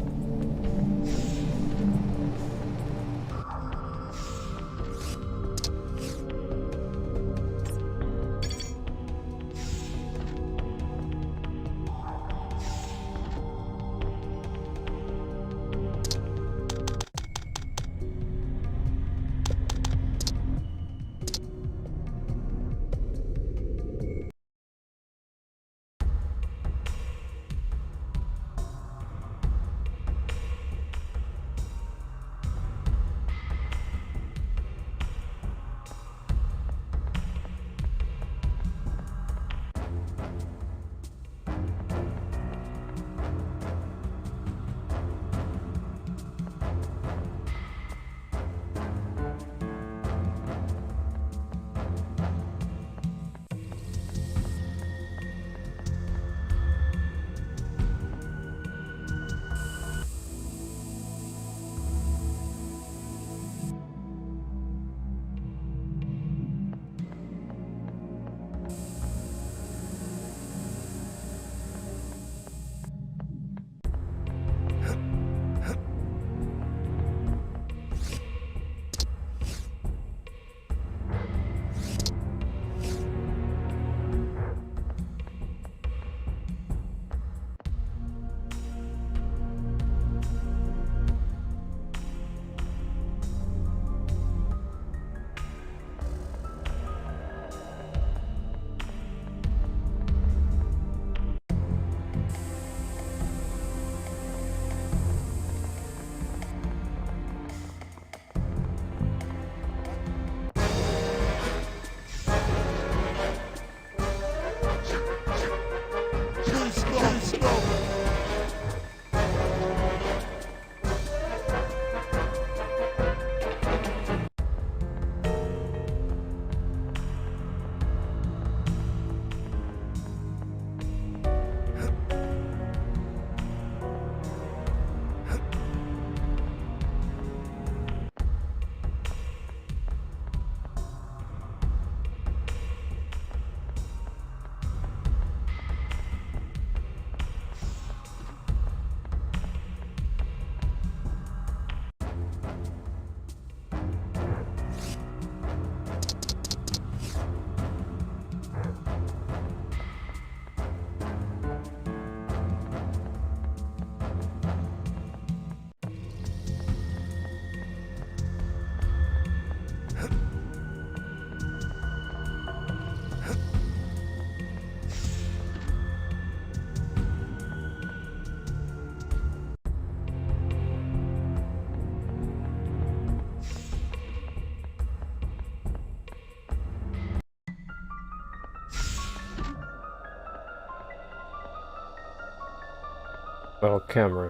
Oh, camera.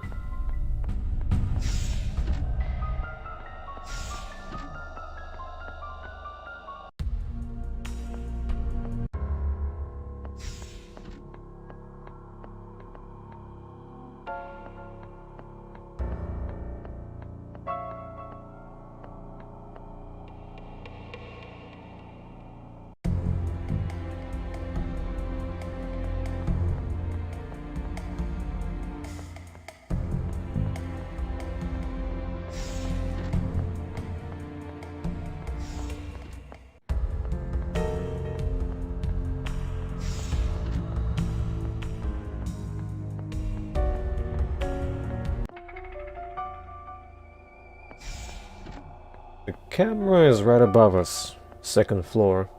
The camera is right above us, second floor.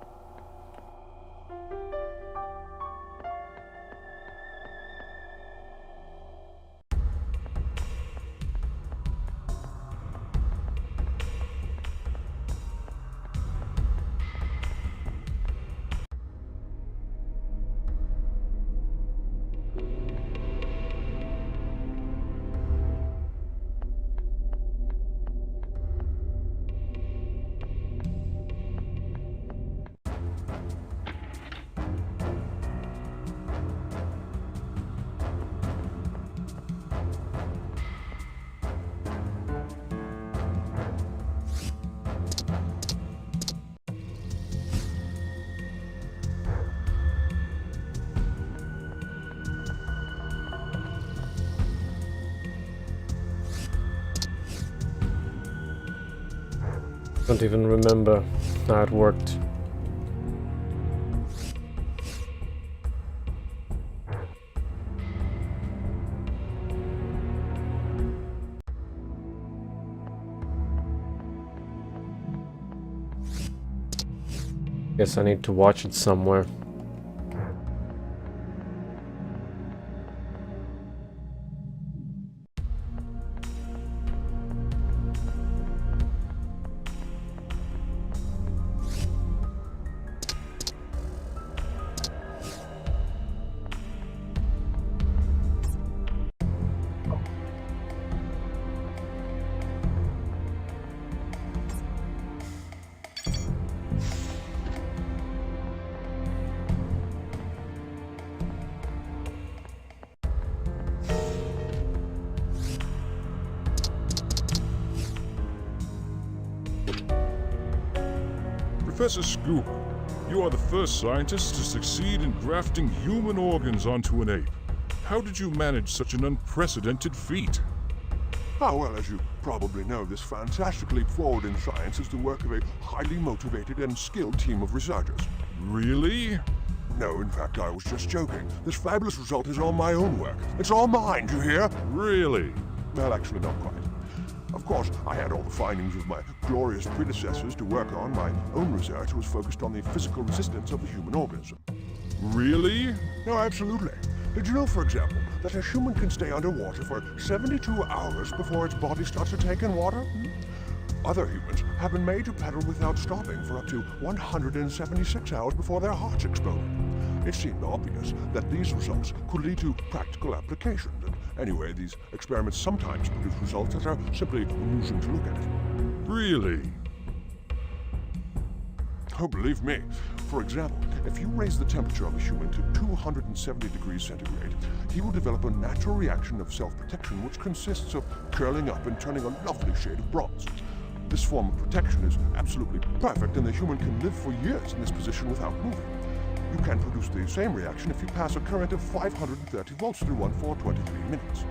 Don't even remember how it worked. Guess I need to watch it somewhere. Professor Scoop, you are the first scientist to succeed in grafting human organs onto an ape. How did you manage such an unprecedented feat? Well, as you probably know, this fantastic leap forward in science is the work of a highly motivated and skilled team of researchers. Really? No, in fact, I was just joking. This fabulous result is all my own work. It's all mine, do you hear? Really? Well, actually, not quite. Of course, I had all the findings of my glorious predecessors to work on. My own research was focused on the physical resistance of the human organism. Really? No, absolutely. Did you know, for example, that a human can stay underwater for 72 hours before its body starts to take in water? Other humans have been made to paddle without stopping for up to 176 hours before their hearts explode. It seemed obvious that these results could lead to practical applications, and anyway, these experiments sometimes produce results that are simply amusing to look at. Really? Oh, believe me. For example, if you raise the temperature of a human to 270 degrees centigrade, he will develop a natural reaction of self-protection which consists of curling up and turning a lovely shade of bronze. This form of protection is absolutely perfect, and the human can live for years in this position without moving. You can produce the same reaction if you pass a current of 530 volts through one for 23 minutes.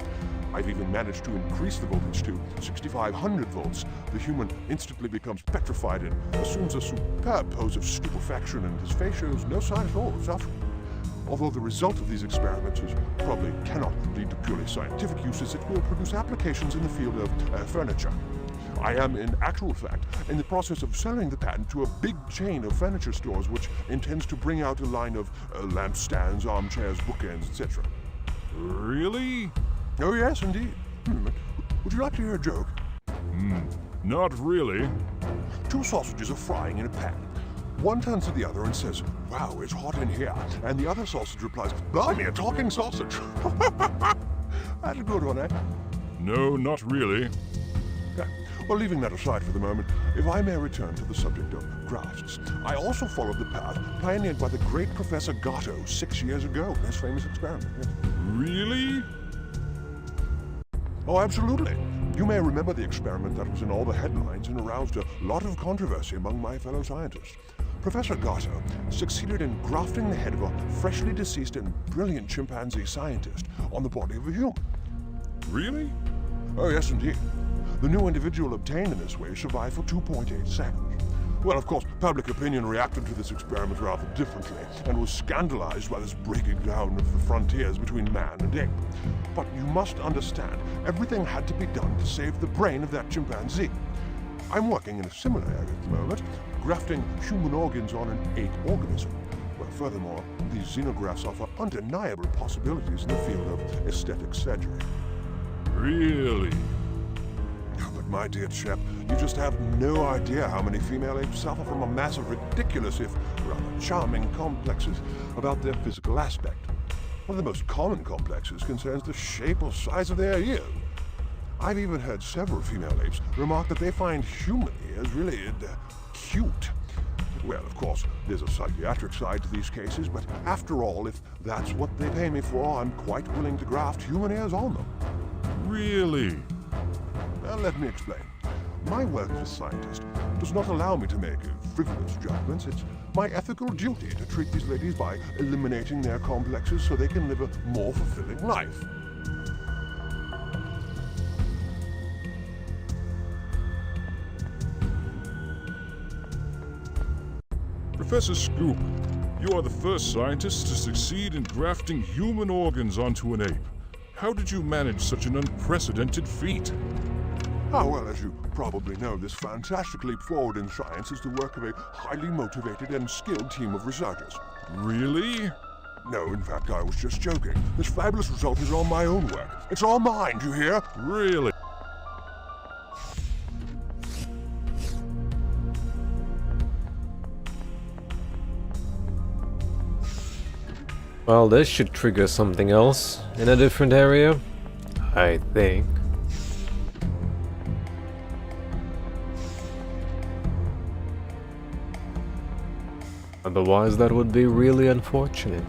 I've even managed to increase the voltage to 6,500 volts. The human instantly becomes petrified and assumes a superb pose of stupefaction, and his face shows no sign at all of suffering. Although the result of these experiments probably cannot lead to purely scientific uses, it will produce applications in the field of furniture. I am, in actual fact, in the process of selling the patent to a big chain of furniture stores which intends to bring out a line of lampstands, armchairs, bookends, etc. Really? Oh yes, indeed. Would you like to hear a joke? Not really. Two sausages are frying in a pan. One turns to the other and says, "Wow, it's hot in here." And the other sausage replies, "Blimey, a talking sausage." That's a good one, eh? No, not really. Yeah. Well, leaving that aside for the moment, if I may return to the subject of grafts, I also followed the path pioneered by the great Professor Gatto 6 years ago in his famous experiment. Yes. Really? Oh, absolutely. You may remember the experiment that was in all the headlines and aroused a lot of controversy among my fellow scientists. Professor Gatto succeeded in grafting the head of a freshly deceased and brilliant chimpanzee scientist on the body of a human. Really? Oh, yes, indeed. The new individual obtained in this way survived for 2.8 seconds. Well, of course, public opinion reacted to this experiment rather differently and was scandalized by this breaking down of the frontiers between man and ape. But you must understand, everything had to be done to save the brain of that chimpanzee. I'm working in a similar area at the moment, grafting human organs on an ape organism. Well, furthermore, these xenografts offer undeniable possibilities in the field of aesthetic surgery. Really? But my dear chap, you just have no idea how many female apes suffer from a mass of ridiculous, if rather charming, complexes about their physical aspect. One of the most common complexes concerns the shape or size of their ears. I've even heard several female apes remark that they find human ears really cute. Well, of course, there's a psychiatric side to these cases, but after all, if that's what they pay me for, I'm quite willing to graft human ears on them. Really? Well, let me explain. My work as a scientist does not allow me to make frivolous judgments. It's my ethical duty to treat these ladies by eliminating their complexes so they can live a more fulfilling life. Professor Scoop, you are the first scientist to succeed in grafting human organs onto an ape. How did you manage such an unprecedented feat? Ah, well, as you probably know, this fantastic leap forward in science is the work of a highly motivated and skilled team of researchers. Really? No, in fact, I was just joking. This fabulous result is all my own work. It's all mine, do you hear? Really? Well, this should trigger something else in a different area, I think. Otherwise, that would be really unfortunate.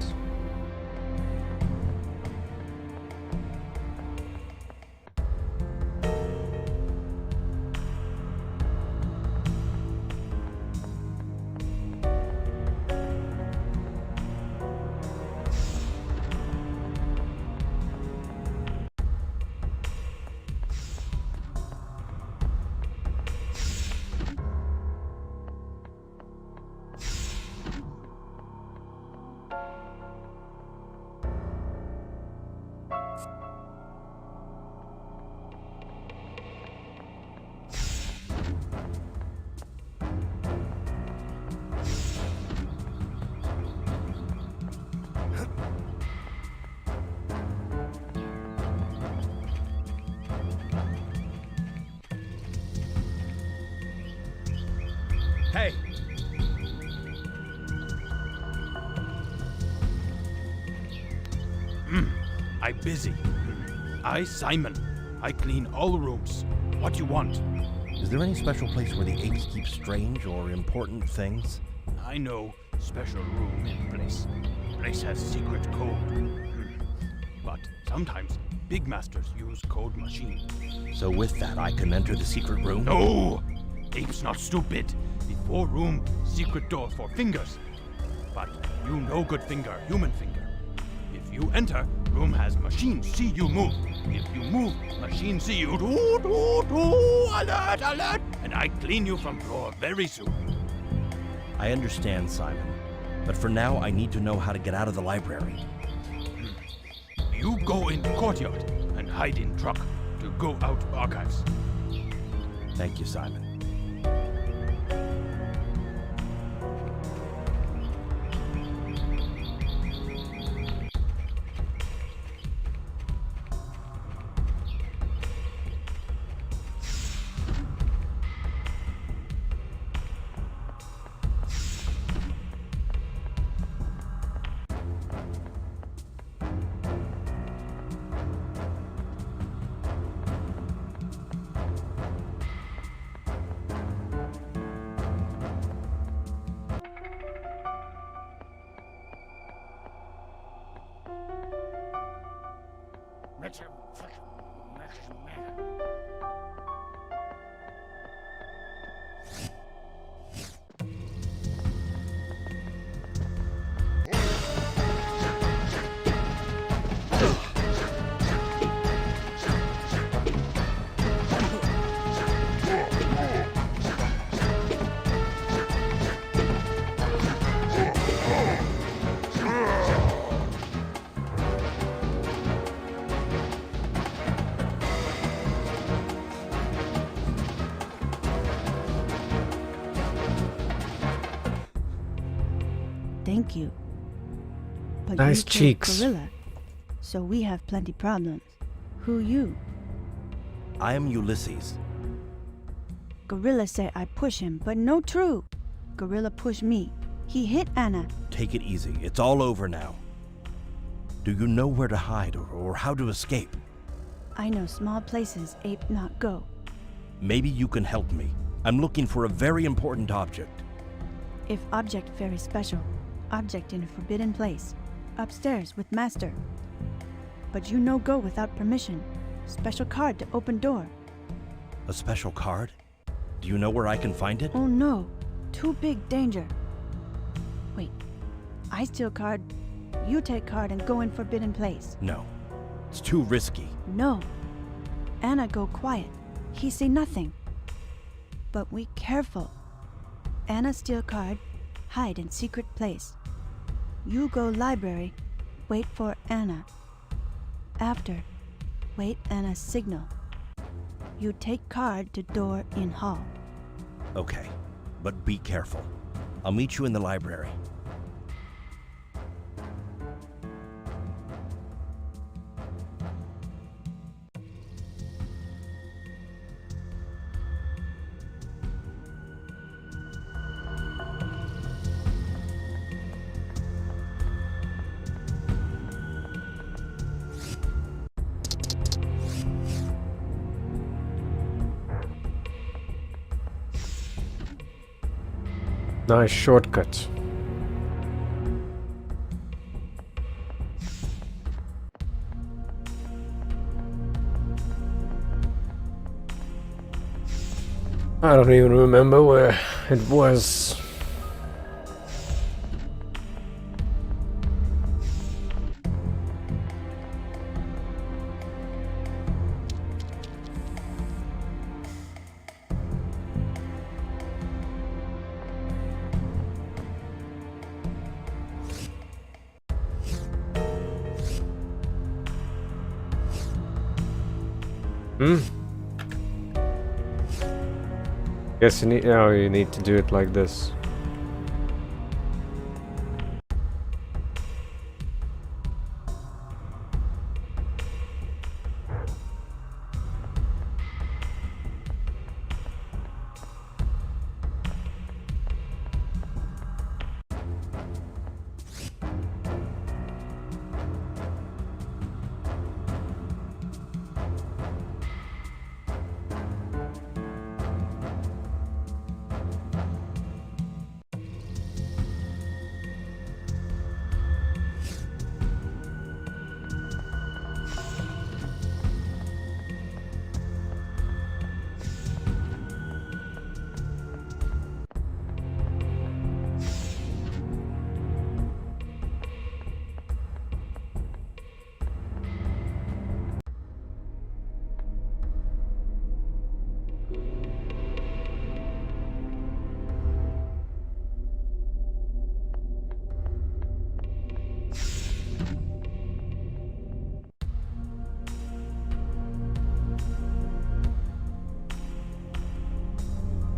Hey! I'm busy. I, Simon. I clean all rooms. What you want? Is there any special place where the apes keep strange or important things? I know. Special room in place. Place has secret code. But sometimes big masters use code machine. So with that, I can enter the secret room? No! Apes not stupid. Before room, secret door for fingers. But you no good finger, human finger. If you enter, room has machine see you move. If you move, machine see you. Doo, doo, doo, alert, alert! And I clean you from floor very soon. I understand, Simon. But for now, I need to know how to get out of the library. You go in the courtyard and hide in truck to go out archives. Thank you, Simon. Thank you. But Nice you killed cheeks. Gorilla, so we have plenty problems. Who you? I am Ulysses. Gorilla say I push him, but no true. Gorilla push me. He hit Anna. Take it easy. It's all over now. Do you know where to hide or how to escape? I know small places ape not go. Maybe you can help me. I'm looking for a very important object. If object very special, object in a forbidden place, upstairs with master. But you no go without permission. Special card to open door. A special card? Do you know where I can find it? Oh no, too big danger. Wait, I steal card, you take card and go in forbidden place. No, it's too risky. No, Anna go quiet. He say nothing. But we careful. Anna steal card, hide in secret place. You go library, wait for Anna. After, wait Anna's signal. You take card to door in hall. Okay, but be careful. I'll meet you in the library. Nice shortcut. I don't even remember where it was. Guess you need. Oh, you need to do it like this.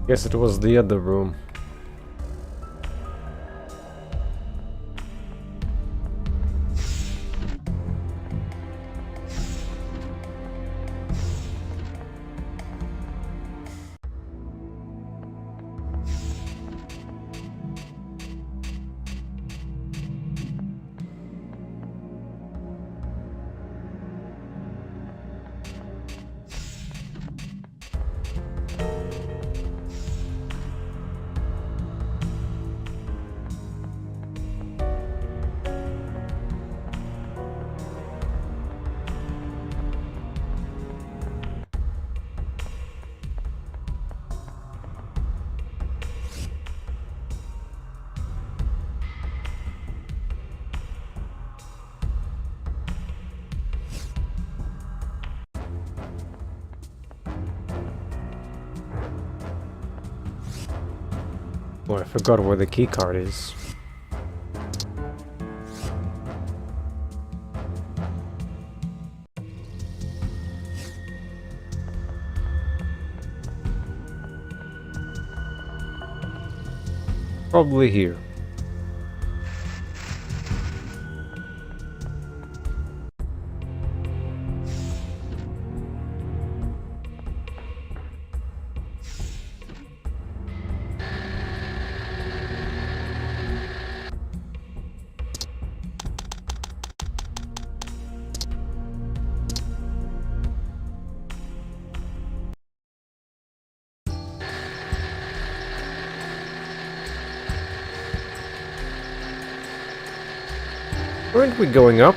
Guess it was the other room. Oh, I forgot where the key card is. Probably here. Weren't we going up?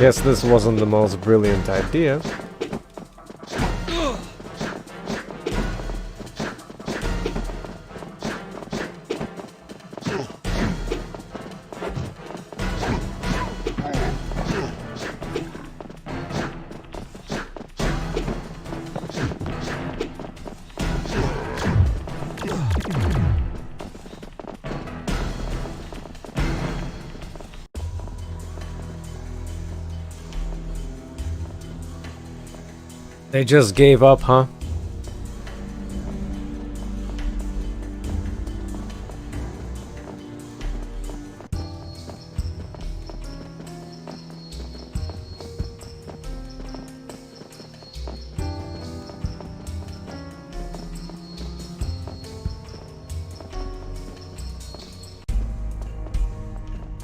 Guess this wasn't the most brilliant idea. They just gave up, huh?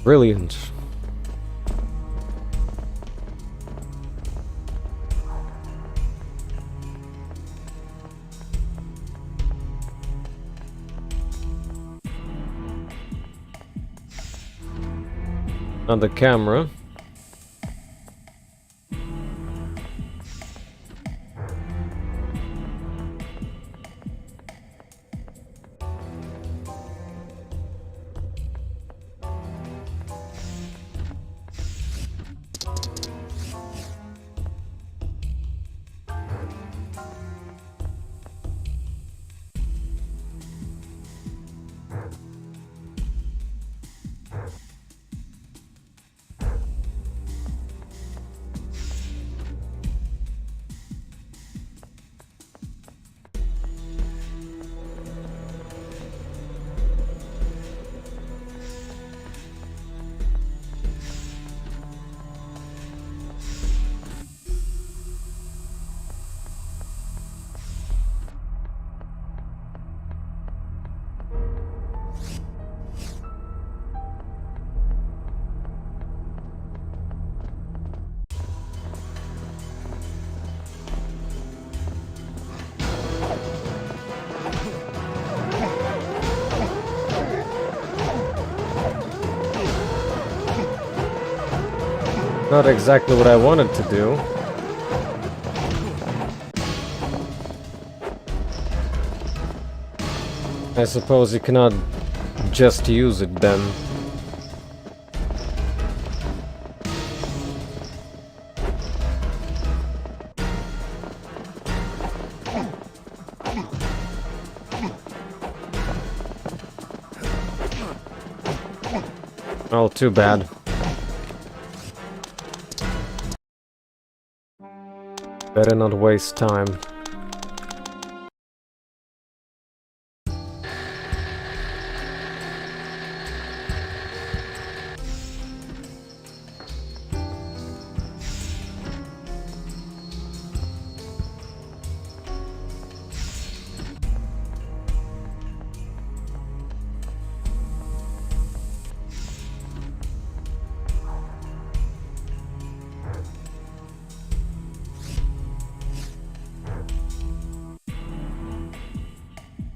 Brilliant. On the camera. Not exactly what I wanted to do. I suppose you cannot just use it then. Oh, too bad. Better not waste time.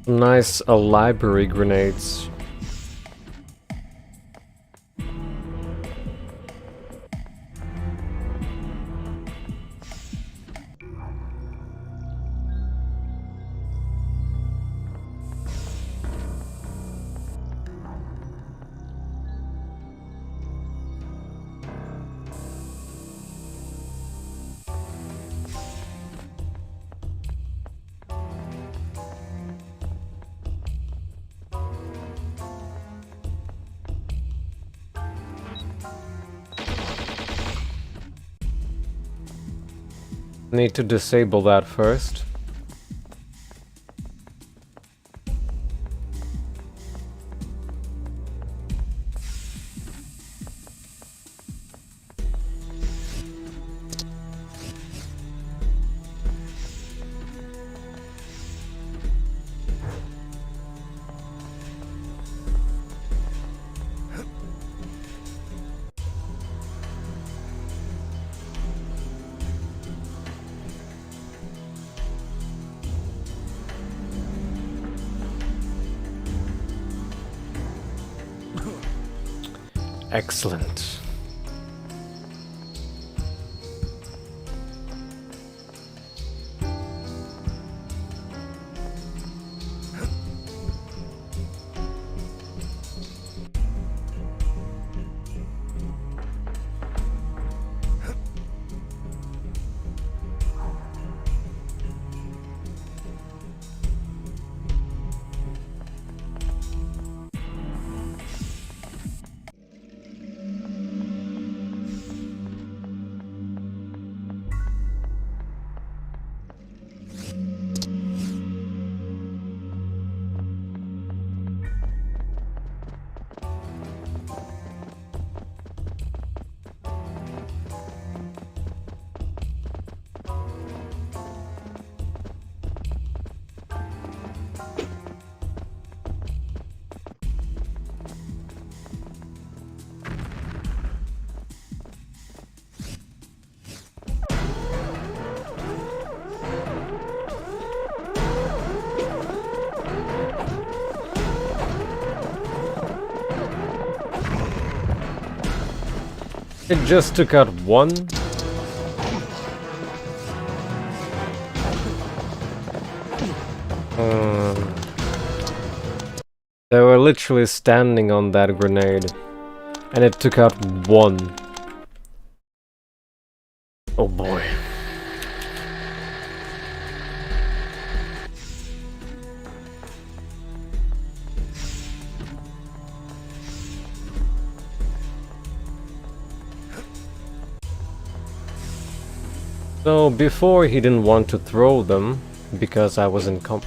Nice library grenades. Need to disable that first. Excellent. It just took out one. They were literally standing on that grenade, and it took out one. Oh boy. So before he didn't want to throw them because I was in combat.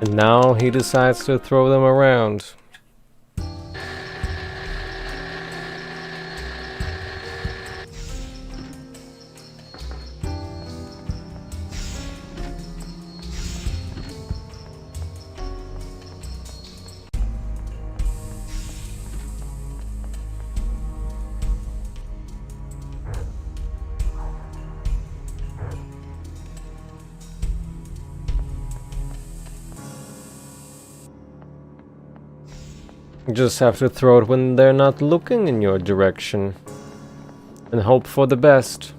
And now he decides to throw them around. You just have to throw it when they're not looking in your direction. And hope for the best.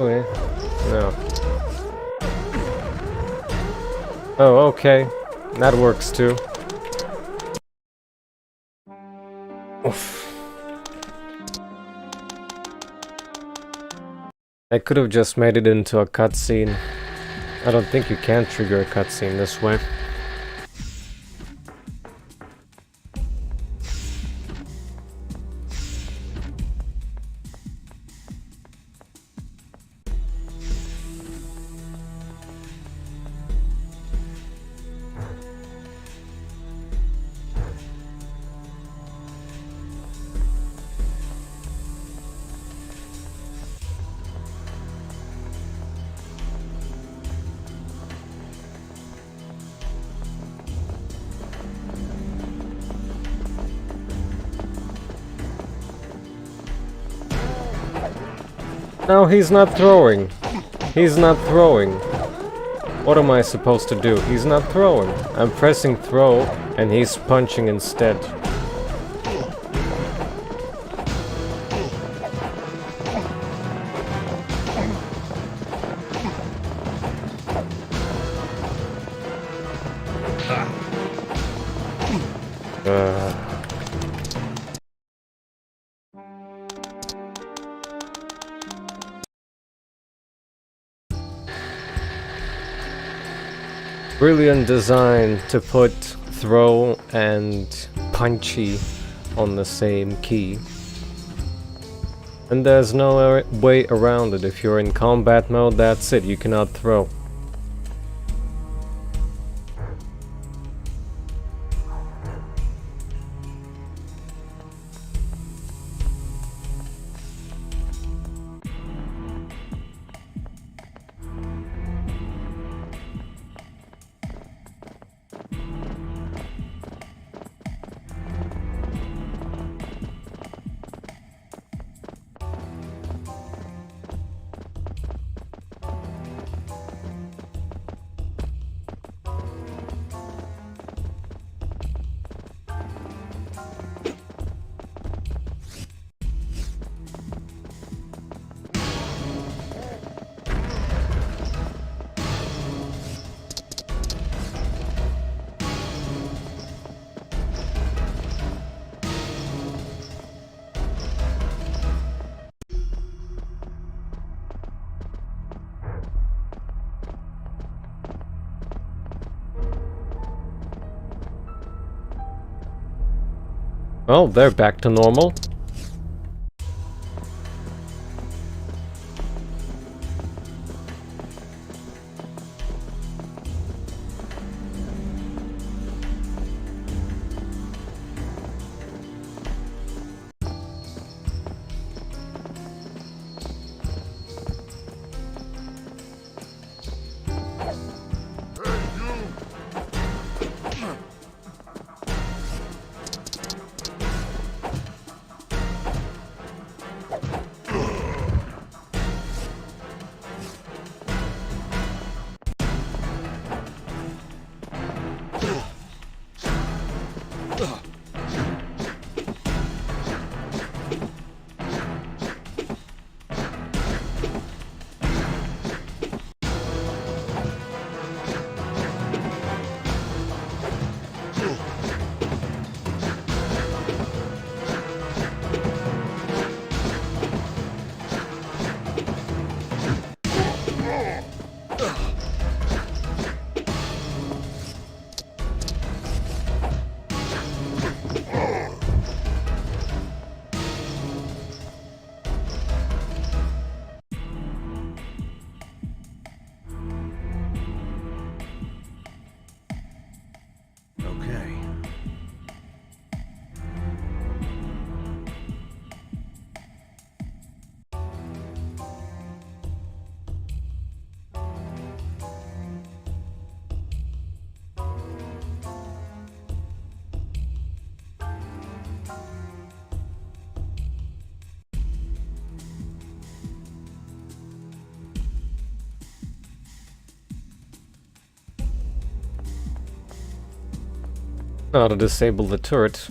Okay. No. Oh, okay. That works too. Oof. I could have just made it into a cutscene. I don't think you can trigger a cutscene this way. No, he's not throwing. He's not throwing. What am I supposed to do? He's not throwing. I'm pressing throw, and he's punching instead. Brilliant design to put throw and punchy on the same key. And there's no way around it. If you're in combat mode, that's it. You cannot throw. Oh, they're back to normal. Now to disable the turret.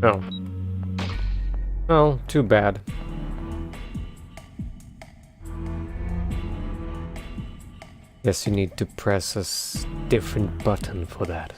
Oh. Well, too bad. Guess you need to press a different button for that.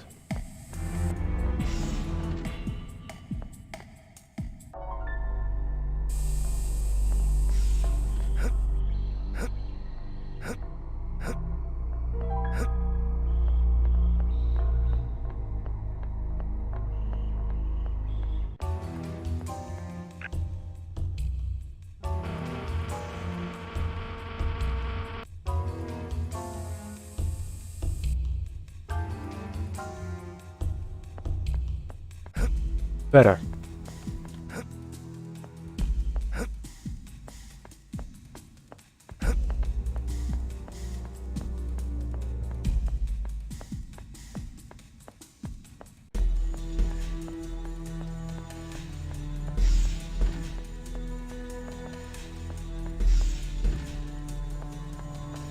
Better.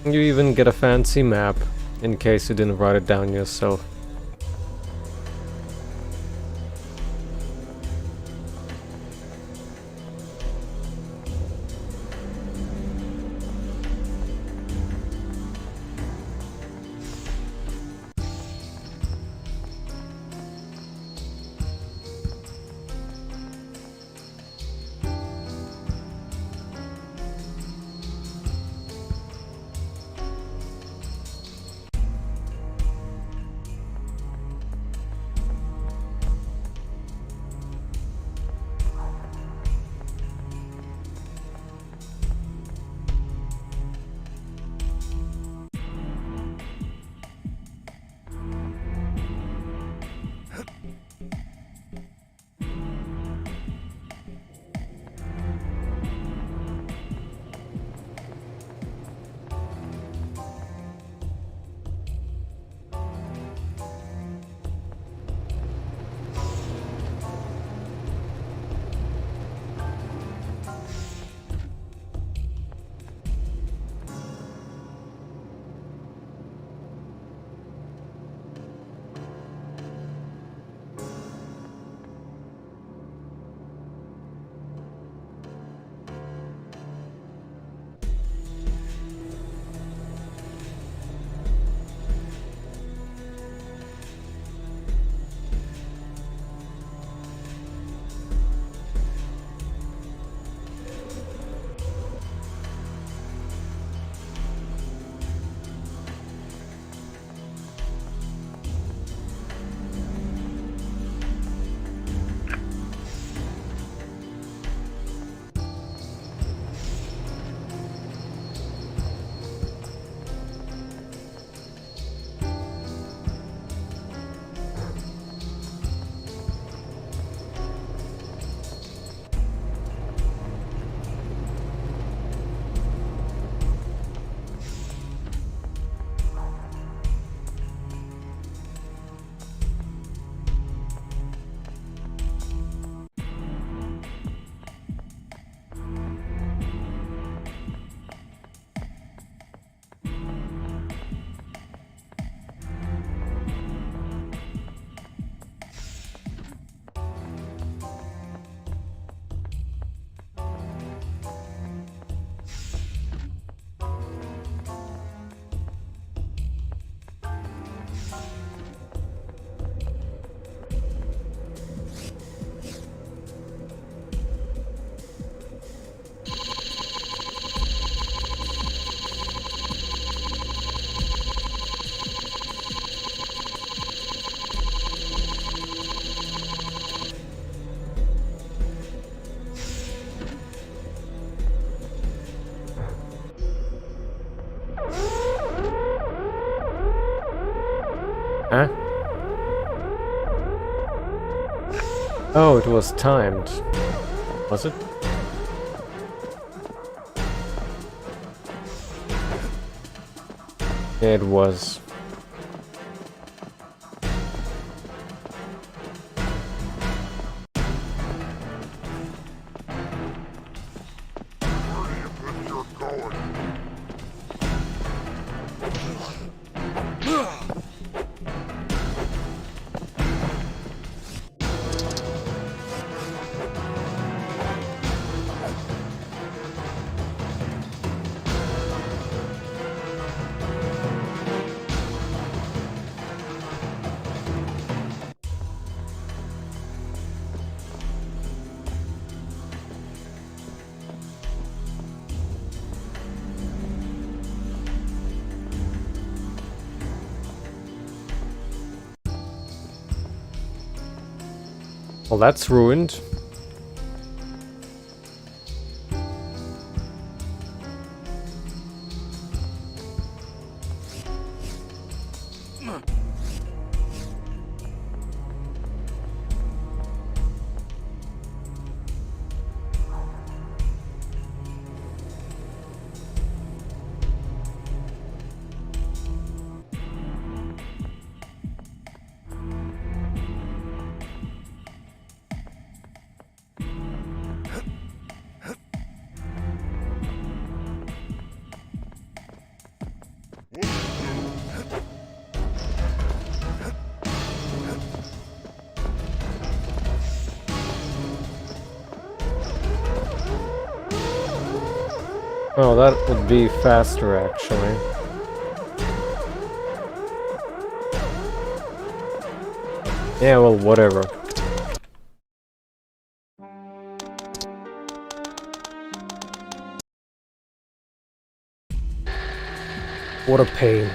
You even get a fancy map, in case you didn't write it down yourself. Huh? Oh, it was timed. Was it? It was. Well, that's ruined. Oh, that would be faster, actually. Yeah, well, whatever. What a pain.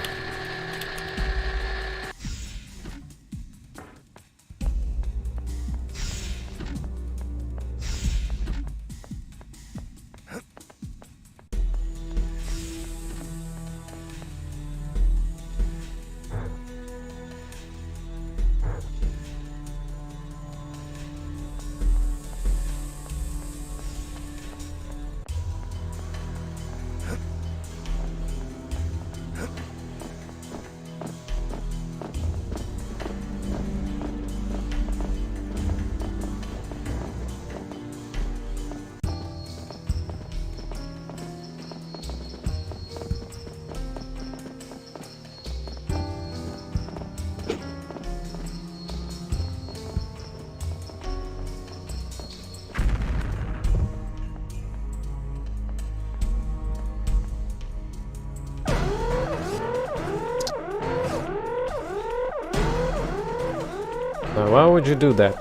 Now, why would you do that?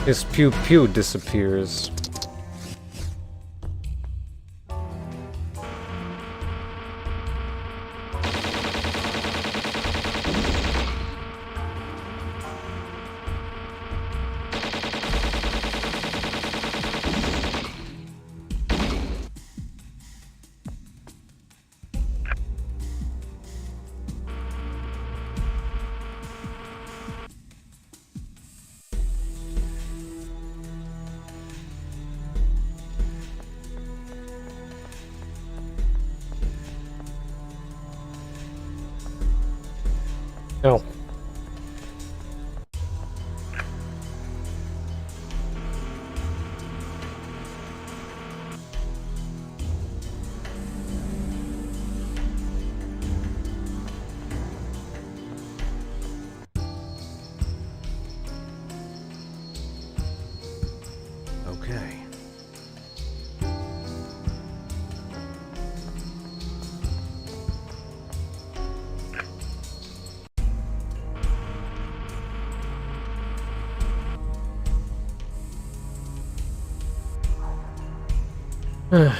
His pew pew disappears. No. Now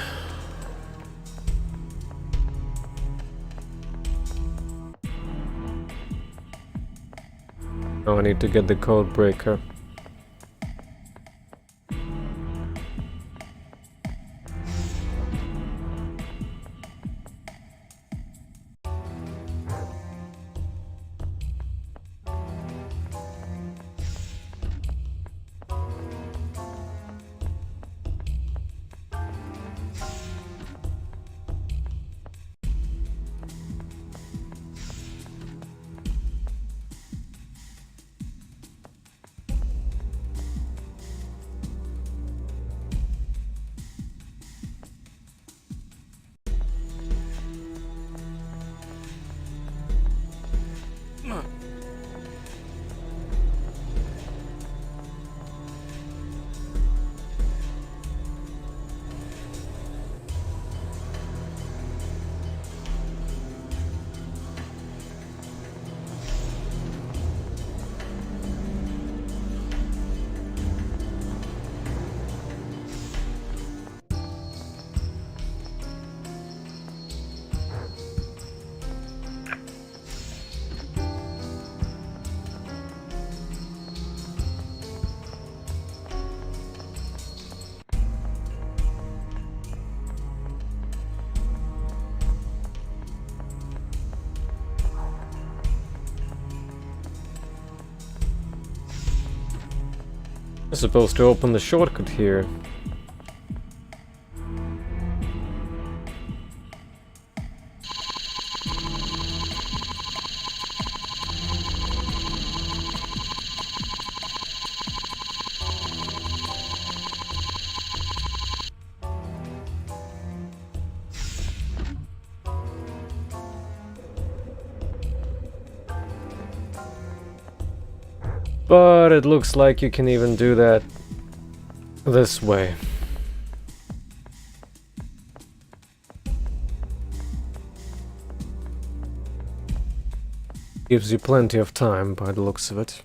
I need to get the code breaker. I'm supposed to open the shortcut here. But it looks like you can even do that this way. Gives you plenty of time by the looks of it.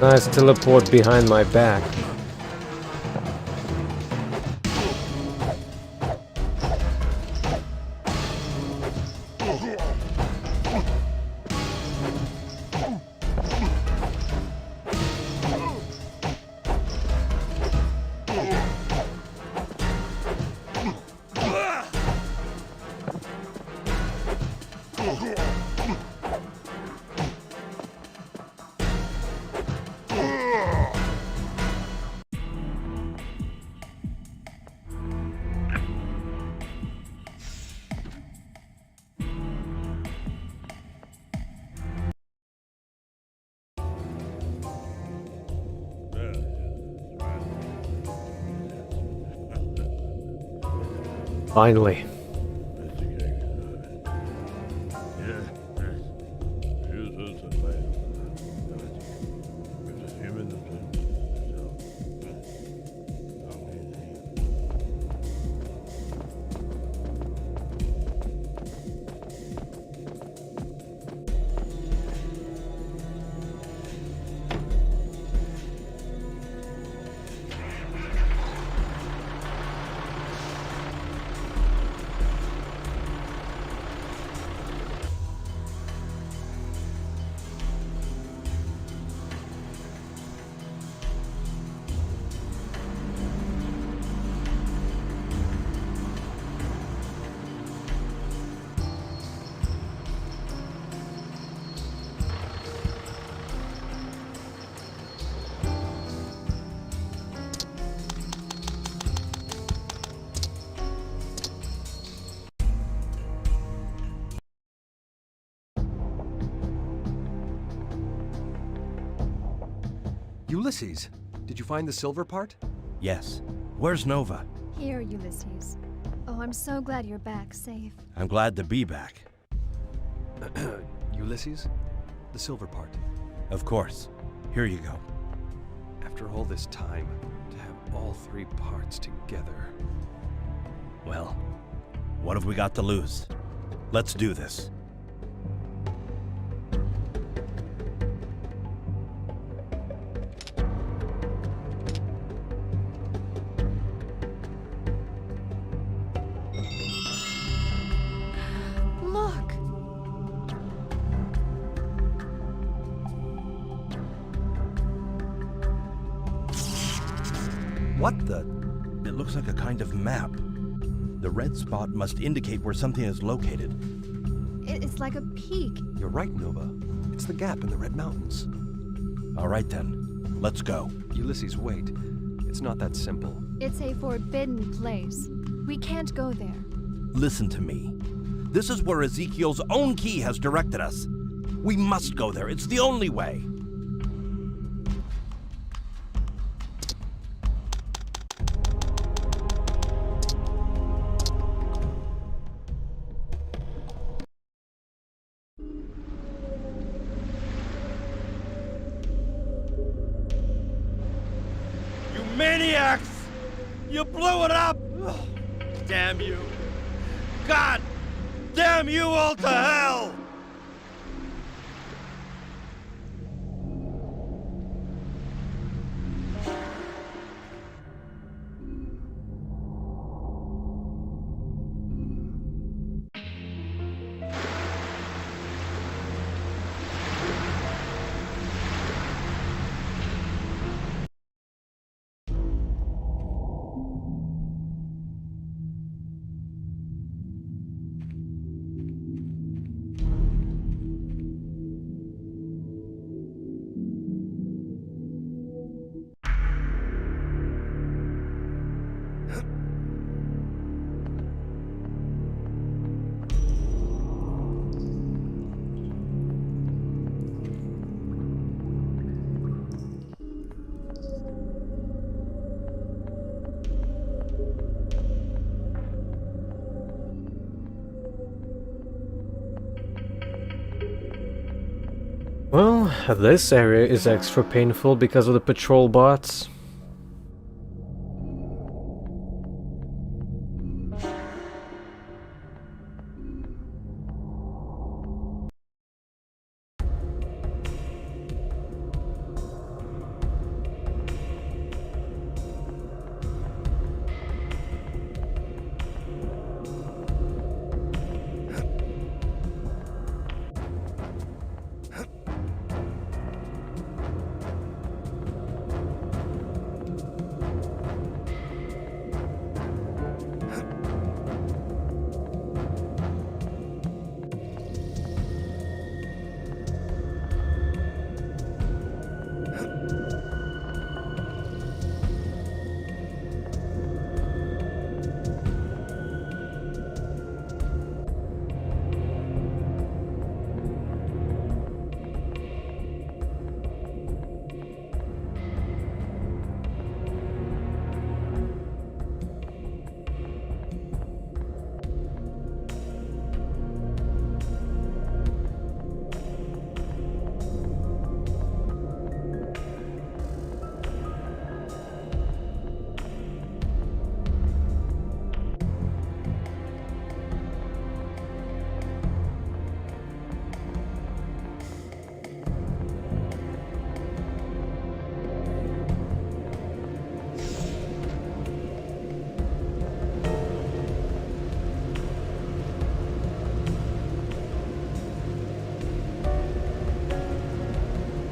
Nice teleport behind my back. Finally. Ulysses, did you find the silver part? Yes. Where's Nova? Here, Ulysses. Oh, I'm so glad you're back, safe. I'm glad to be back. Ulysses, the silver part. Of course. Here you go. After all this time, to have all 3 parts together. Well, what have we got to lose? Let's do this. Look! What the? It looks like a kind of map. The red spot must indicate where something is located. It's like a peak. You're right, Nova. It's the gap in the Red Mountains. All right then, let's go. Ulysses, wait. It's not that simple. It's a forbidden place. We can't go there. Listen to me. This is where Ezekiel's own key has directed us. We must go there. It's the only way. You maniacs! You blew it up! Ugh, damn you! God! Damn you all to hell! Well, this area is extra painful because of the patrol bots.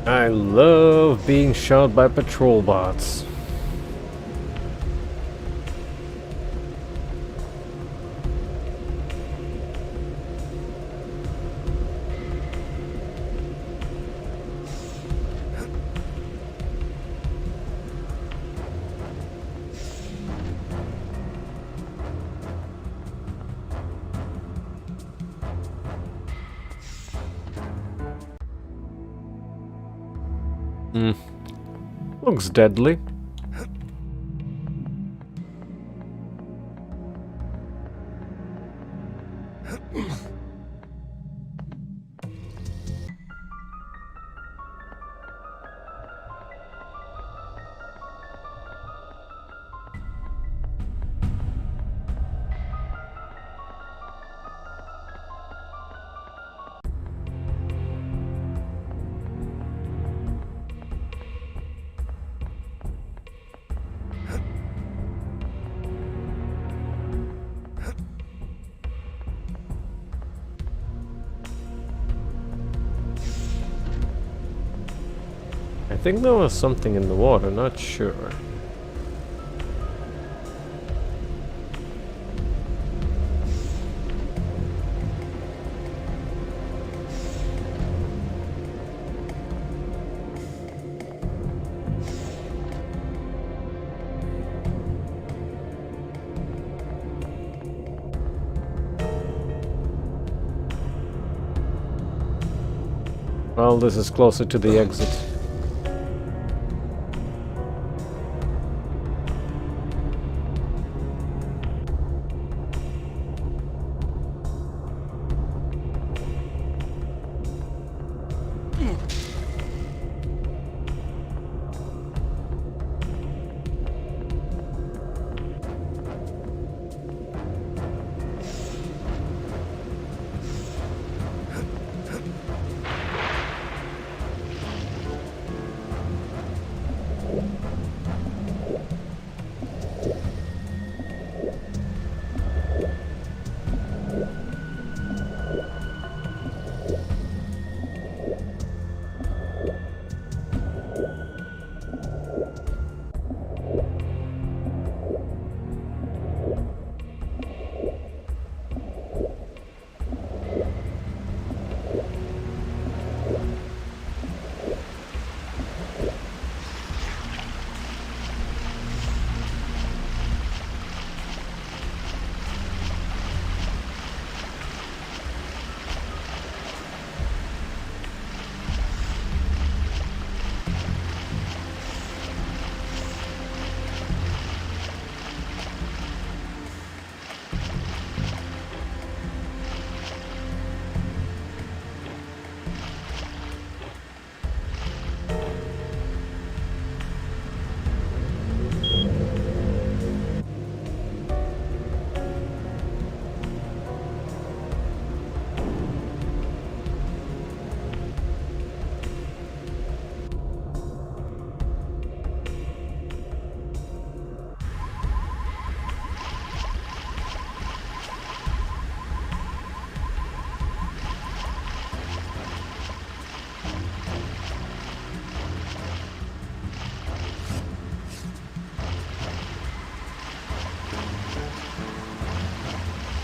I love being shot by patrol bots. Looks deadly. I think there was something in the water, not sure. Well, this is closer to the exit.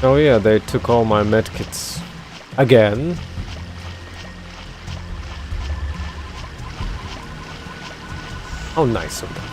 Oh yeah, they took all my medkits. Again. How nice of them.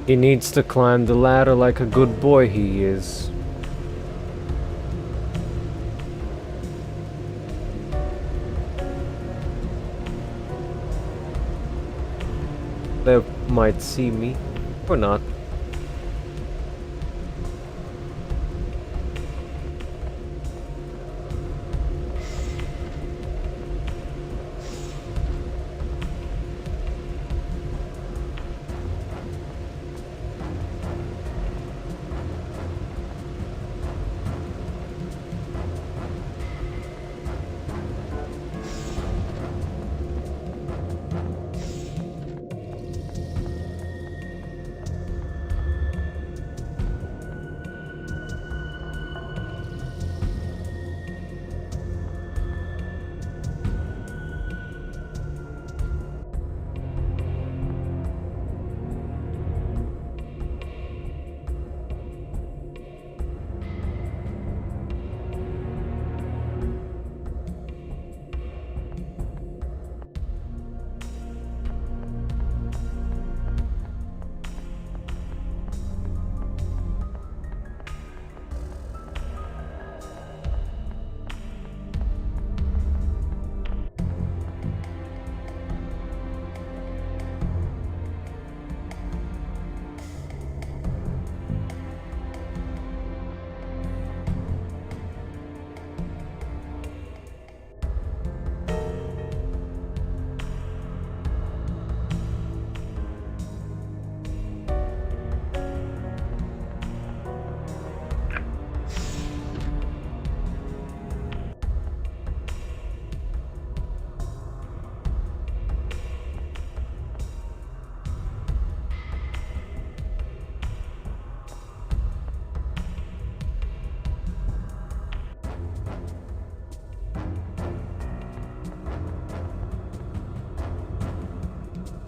He needs to climb the ladder like a good boy he is. They might see me, or not.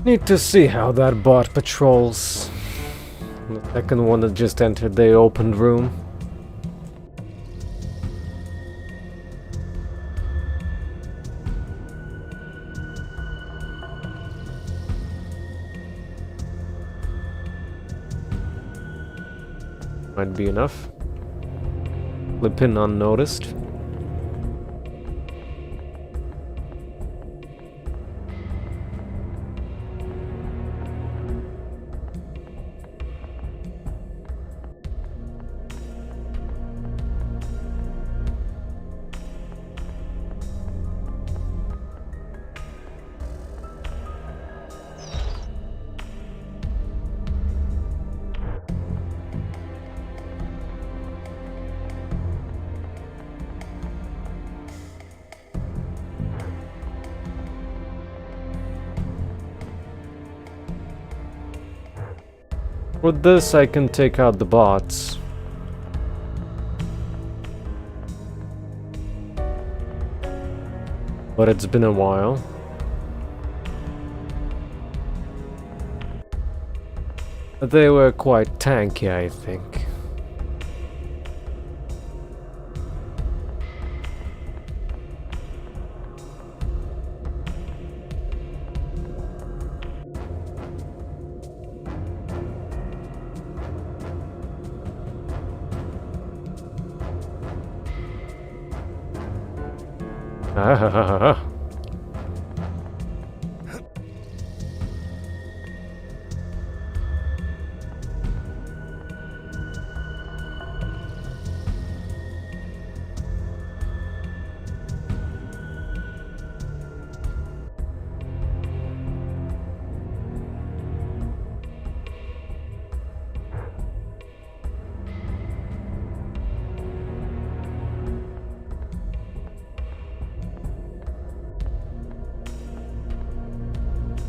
Need to see how that bot patrols. The second one that just entered the open room. Might be enough. Slip in unnoticed. With this, I can take out the bots. But it's been a while. They were quite tanky, I think. Ah.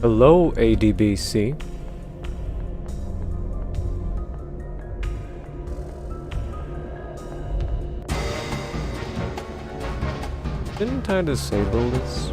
Hello, ADBC. Didn't I disable this?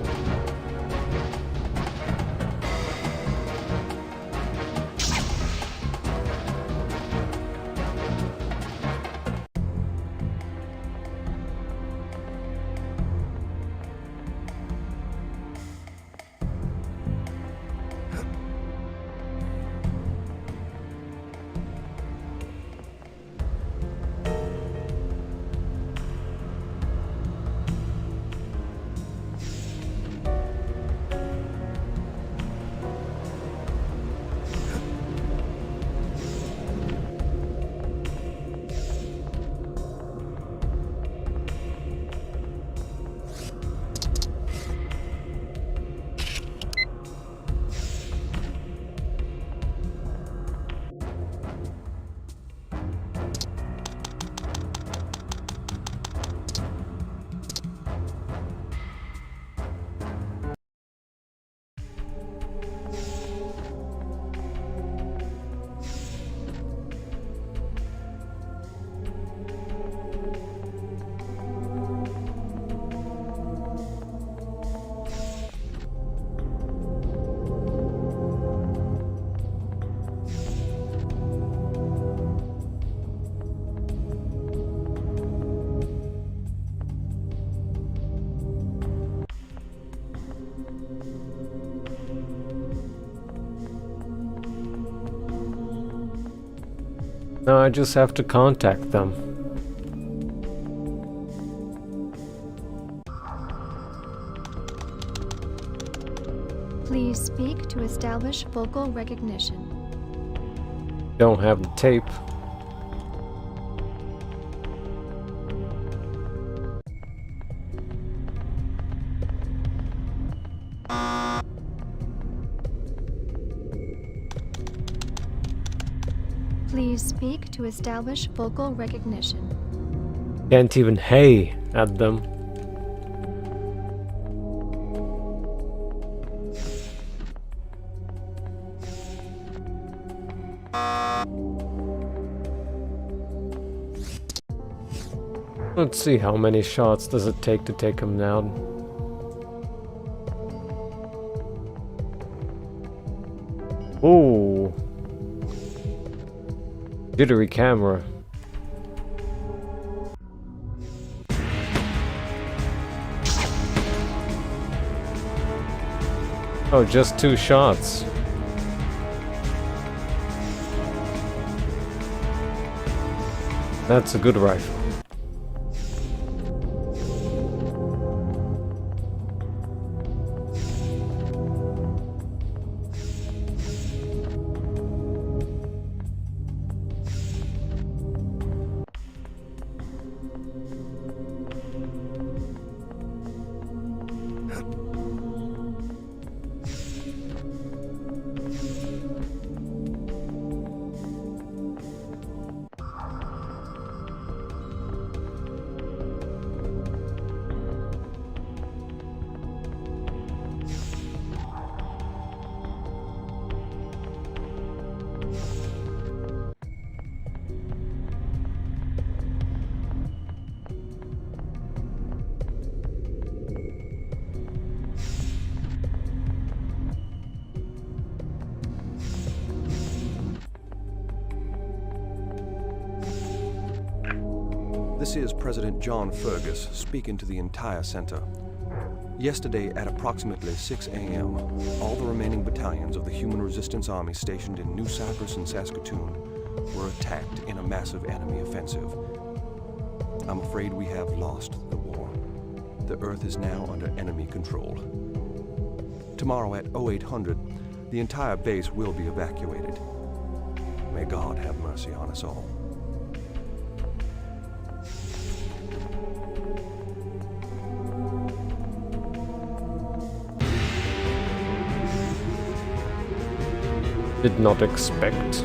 Now I just have to contact them. Please speak to establish vocal recognition. Don't have the tape. Please speak to establish vocal recognition. Can't even hey at them. Let's see, how many shots does it take to take him down? Ooh. Jittery camera. Oh, just 2 shots. That's a good rifle. This is President John Fergus speaking to the entire center. Yesterday at approximately 6 a.m., all the remaining battalions of the Human Resistance Army stationed in New Cyprus and Saskatoon were attacked in a massive enemy offensive. I'm afraid we have lost the war. The Earth is now under enemy control. Tomorrow at 0800, the entire base will be evacuated. May God have mercy on us all. Did not expect.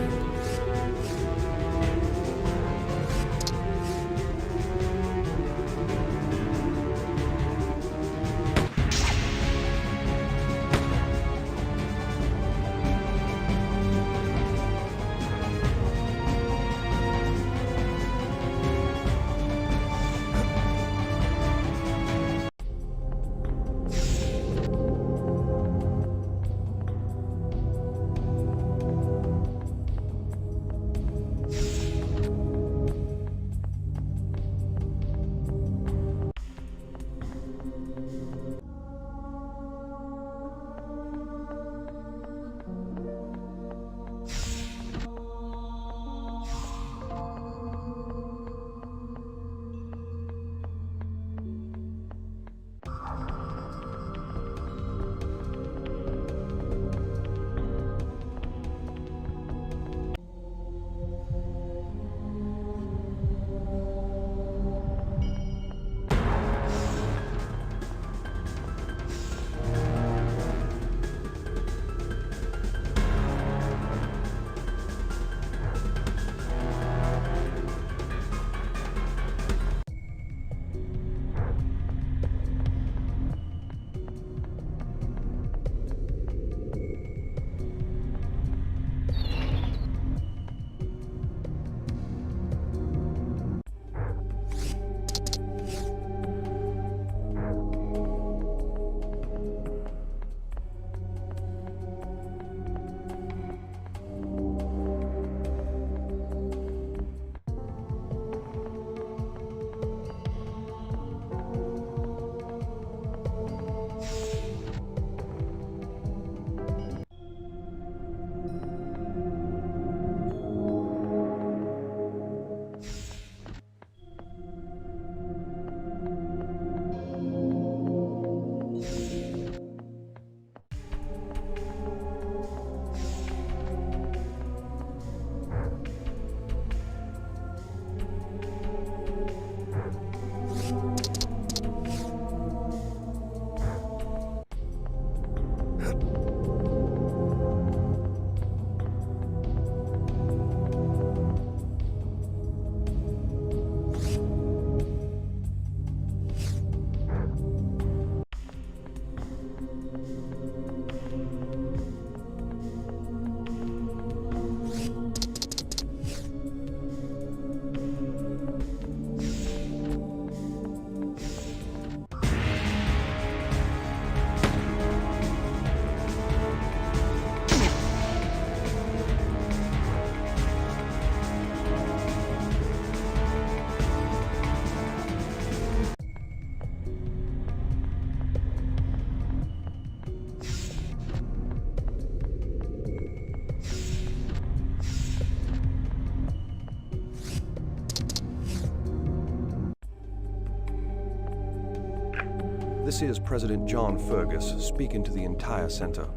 This is President John Fergus speaking to the entire center.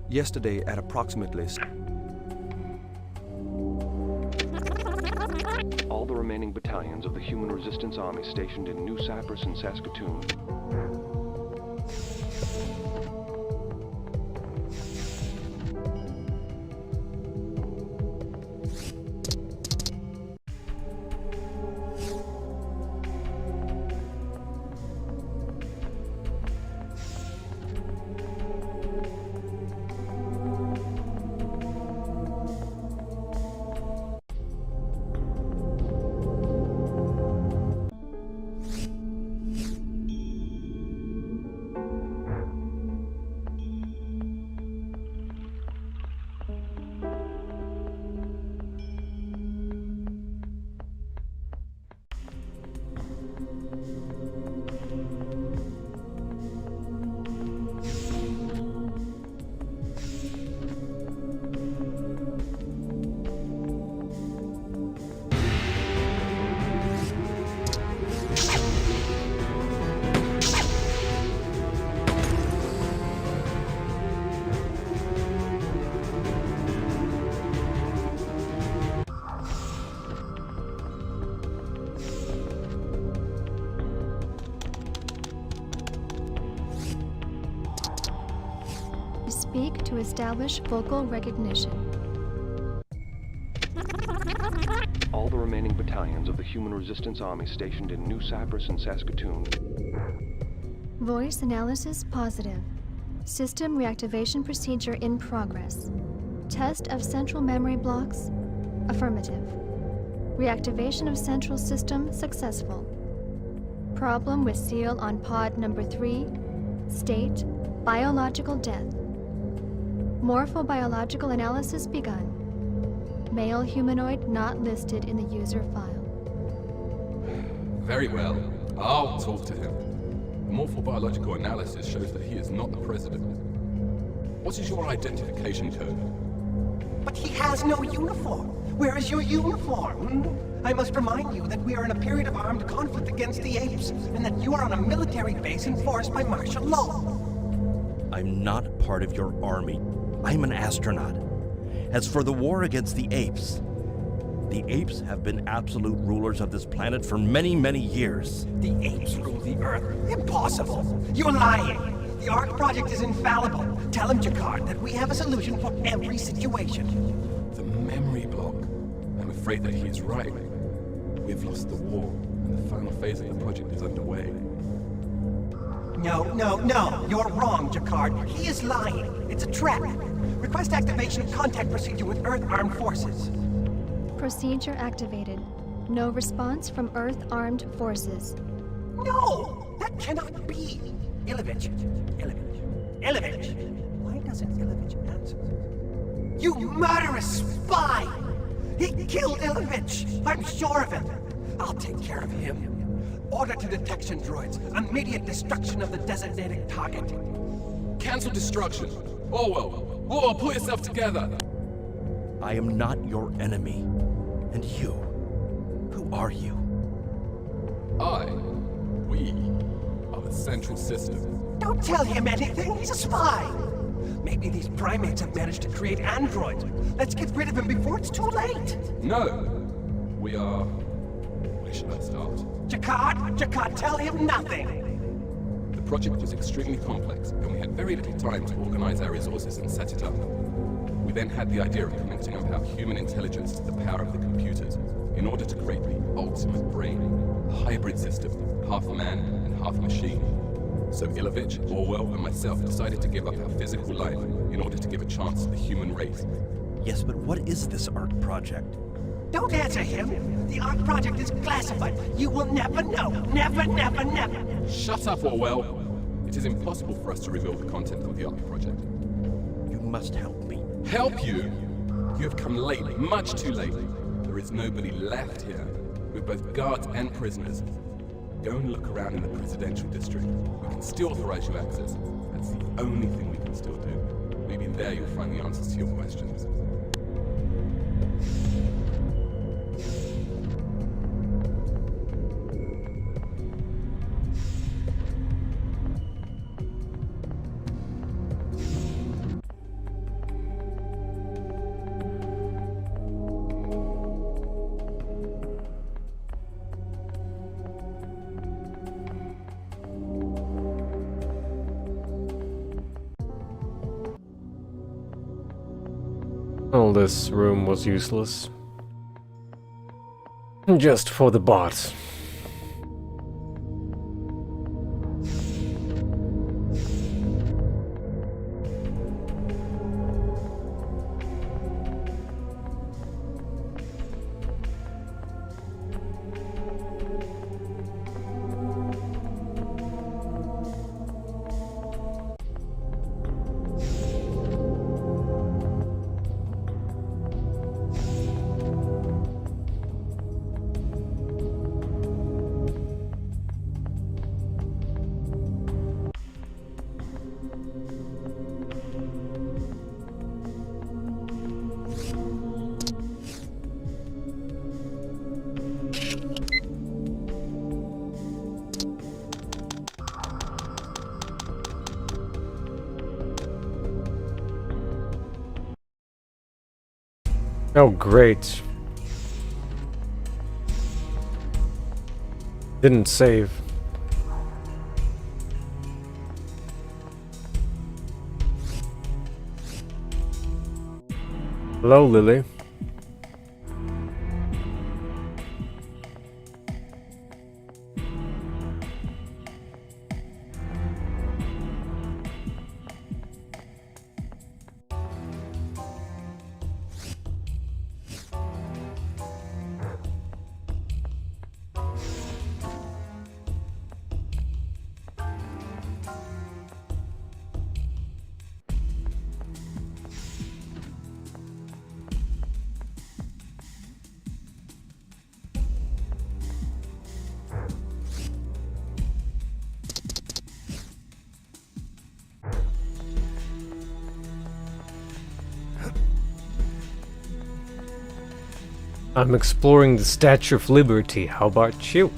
Yesterday at approximately... All the remaining battalions of the Human Resistance Army stationed in New Cyprus and Saskatoon. Speak to establish vocal recognition. All the remaining battalions of the Human Resistance Army stationed in New Cyprus and Saskatoon. Voice analysis positive. System reactivation procedure in progress. Test of central memory blocks. Affirmative. Reactivation of central system successful. Problem with seal on pod number 3. State, biological death. Morphobiological analysis begun. Male humanoid not listed in the user file. Very well. I'll talk to him. Morphobiological analysis shows that he is not the president. What is your identification code? But he has no uniform. Where is your uniform? I must remind you that we are in a period of armed conflict against the Apes, and that you are on a military base enforced by martial law. I'm not part of your army. I'm an astronaut. As for the war against the Apes have been absolute rulers of this planet for many, many years. The Apes rule the Earth? Impossible! You're lying! The ARC project is infallible. Tell him, Jacquard, that we have a solution for every situation. The memory block. I'm afraid that he's right. We've lost the war, and the final phase of the project is underway. No, you're wrong, Jacquard. He is lying. It's a trap. Request activation of contact procedure with Earth Armed Forces. Procedure activated. No response from Earth Armed Forces. No! That cannot be! Ilovich. Why doesn't Ilovich answer? You murderous spy! He killed Ilovich! I'm sure of it! I'll take care of him. Order to detection droids. Immediate destruction of the designated target. Cancel destruction. Orwell, pull yourself together. I am not your enemy. And you? Who are you? We are the Central System. Don't tell him anything. He's a spy. Maybe these primates have managed to create androids. Let's get rid of him before it's too late. No. Where should I start? Jacquard, tell him nothing! The project was extremely complex, and we had very little time to organize our resources and set it up. We then had the idea of connecting up our human intelligence to the power of the computers in order to create the ultimate brain, a hybrid system, half man and half machine. So Ilovich, Orwell, and myself decided to give up our physical life in order to give a chance to the human race. Yes, but what is this ARC project? Don't answer him! The ARC project is classified! You will never know! Never! Shut up, Orwell! It is impossible for us to reveal the content of the ARC project. You must help me. Help you? You have come late, much too late. There is nobody left here. We're both guards and prisoners. Go and look around in the presidential district. We can still authorize you access. That's the only thing we can still do. Maybe there you'll find the answers to your questions. Well, this room was useless. Just for the bot. Oh, great. Didn't save. Hello, Lily. I'm exploring the Statue of Liberty. How about you?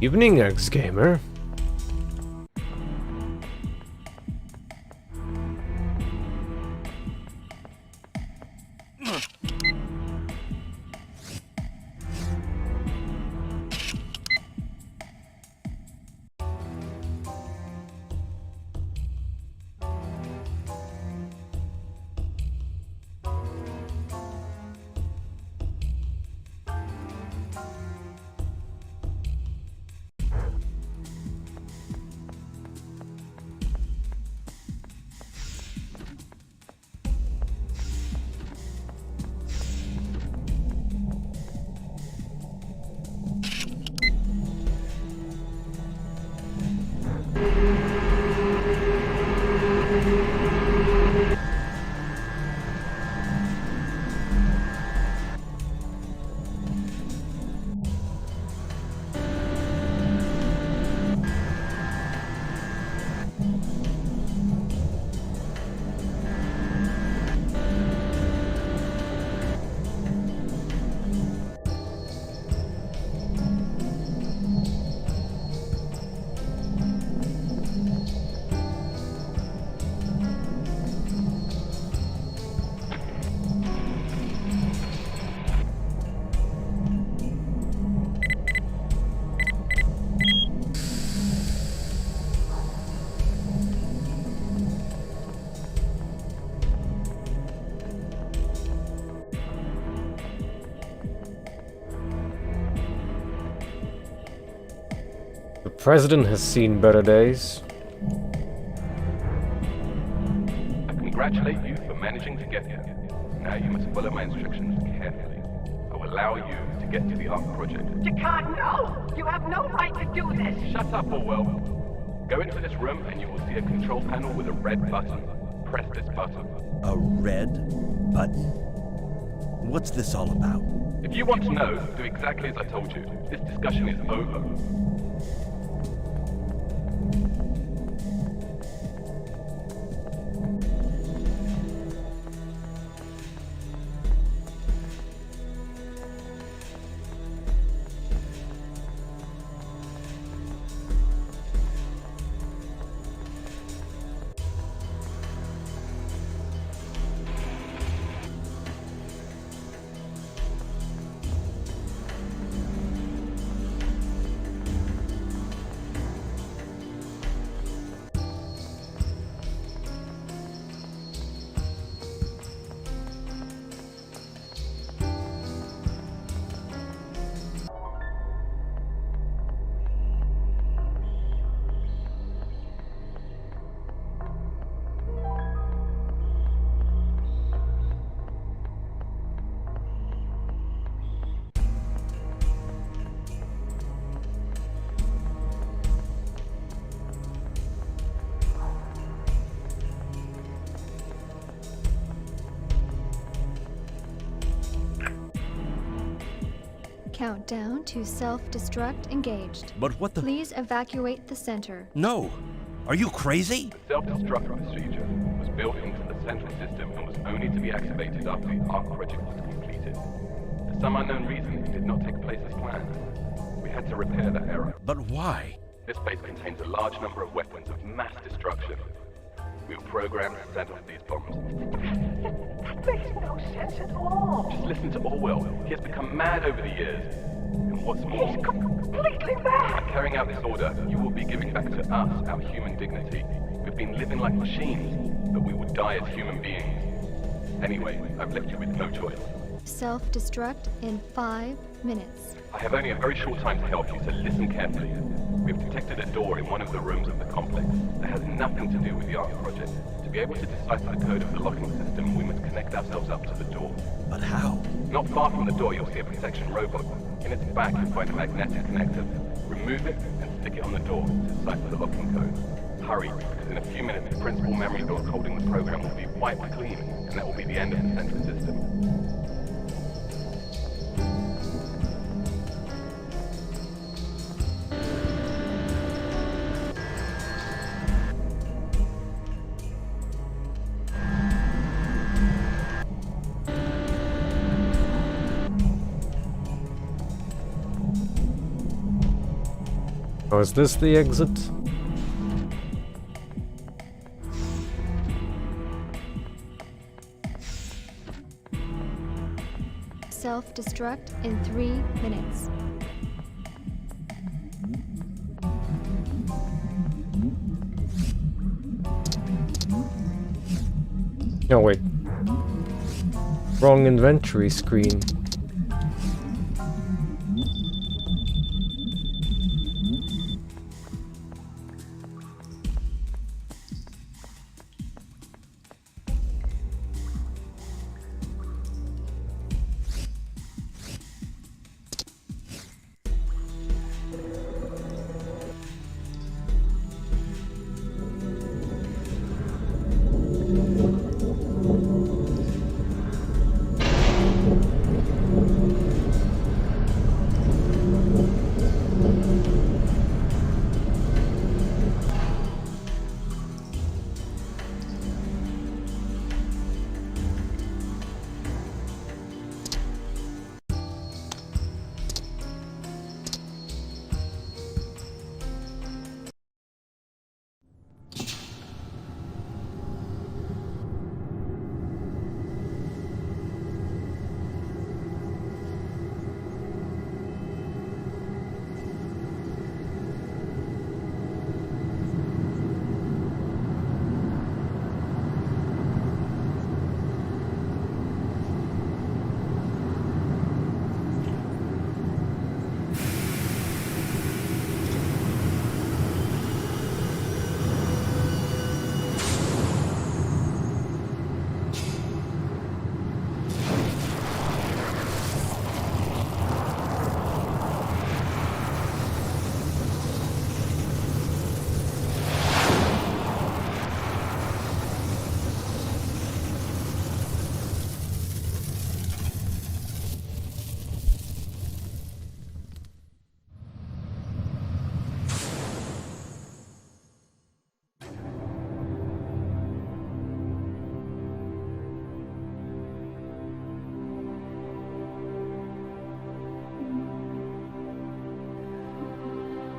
Evening, ex-gamer. The president has seen better days. I congratulate you for managing to get here. Now you must follow my instructions carefully. I will allow you to get to the Ark project. You can't, no! You have no right to do this! Shut up, Orwell. Go into this room and you will see a control panel with a red button. Press this button. A red button? What's this all about? If you want to know, do exactly as I told you. This discussion is over. Countdown to self-destruct engaged. But what the— Please evacuate the center. No! Are you crazy? The self-destruct procedure was built into the central system and was only to be activated after the Ark project was completed. For some unknown reason, it did not take place as planned. We had to repair that error. But why? This base contains a large number of weapons of mass destruction. We were programmed to set off these bombs. That makes no sense at all. Just listen to Orwell. He has become mad over the years. And what's more, He's completely mad. by carrying out this order, you will be giving back to us our human dignity. We've been living like machines, but we will die as human beings. Anyway, I've left you with no choice. Self-destruct in 5 minutes. I have only a very short time to help you, so listen carefully. We've detected a door in one of the rooms of the complex that has nothing to do with the Ark project. To be able to decipher the code of the locking system, we must connect ourselves up to the door. But how? Not far from the door, you'll see a protection robot. In its back, you'll find a magnetic connector. Remove it and stick it on the door to decipher the locking code. Hurry, because in a few minutes, the principal memory block holding the program will be wiped clean, and that will be the end of the central system. Oh, is this the exit? Self-destruct in 3 minutes. No, wait. Wrong inventory screen.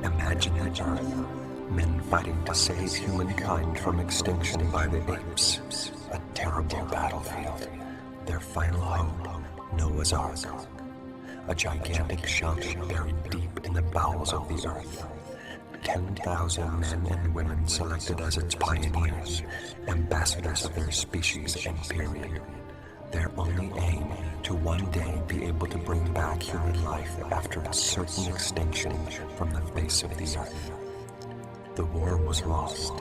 Imagine the Earth, men fighting to save humankind from extinction by the apes. A terrible battlefield. Their final hope, Noah's Ark. A gigantic shelter buried deep in the bowels of the earth. 10,000 men and women selected as its pioneers, ambassadors of their species and period. Their only aim, to one day be able to bring back human life after a certain extinction from the face of the earth. The war was lost.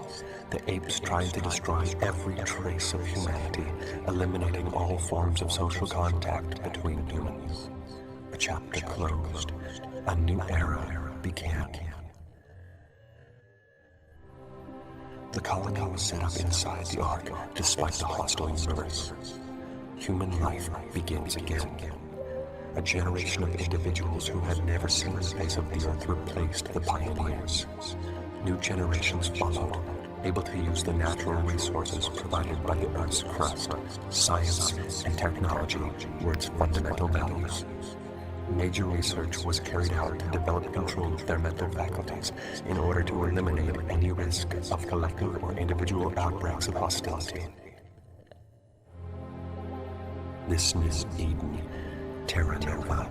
The apes tried to destroy every trace of humanity, eliminating all forms of social contact between humans. A chapter closed. A new era began. The colony was set up inside the Ark, despite the hostile universe. Human life begins again. A generation of individuals who had never seen the face of the Earth replaced the pioneers. New generations followed, able to use the natural resources provided by the Earth's crust. Science and technology were its fundamental values. Major research was carried out to develop control of their mental faculties in order to eliminate any risk of collective or individual outbreaks of hostility. This is Eden, Terra Nova.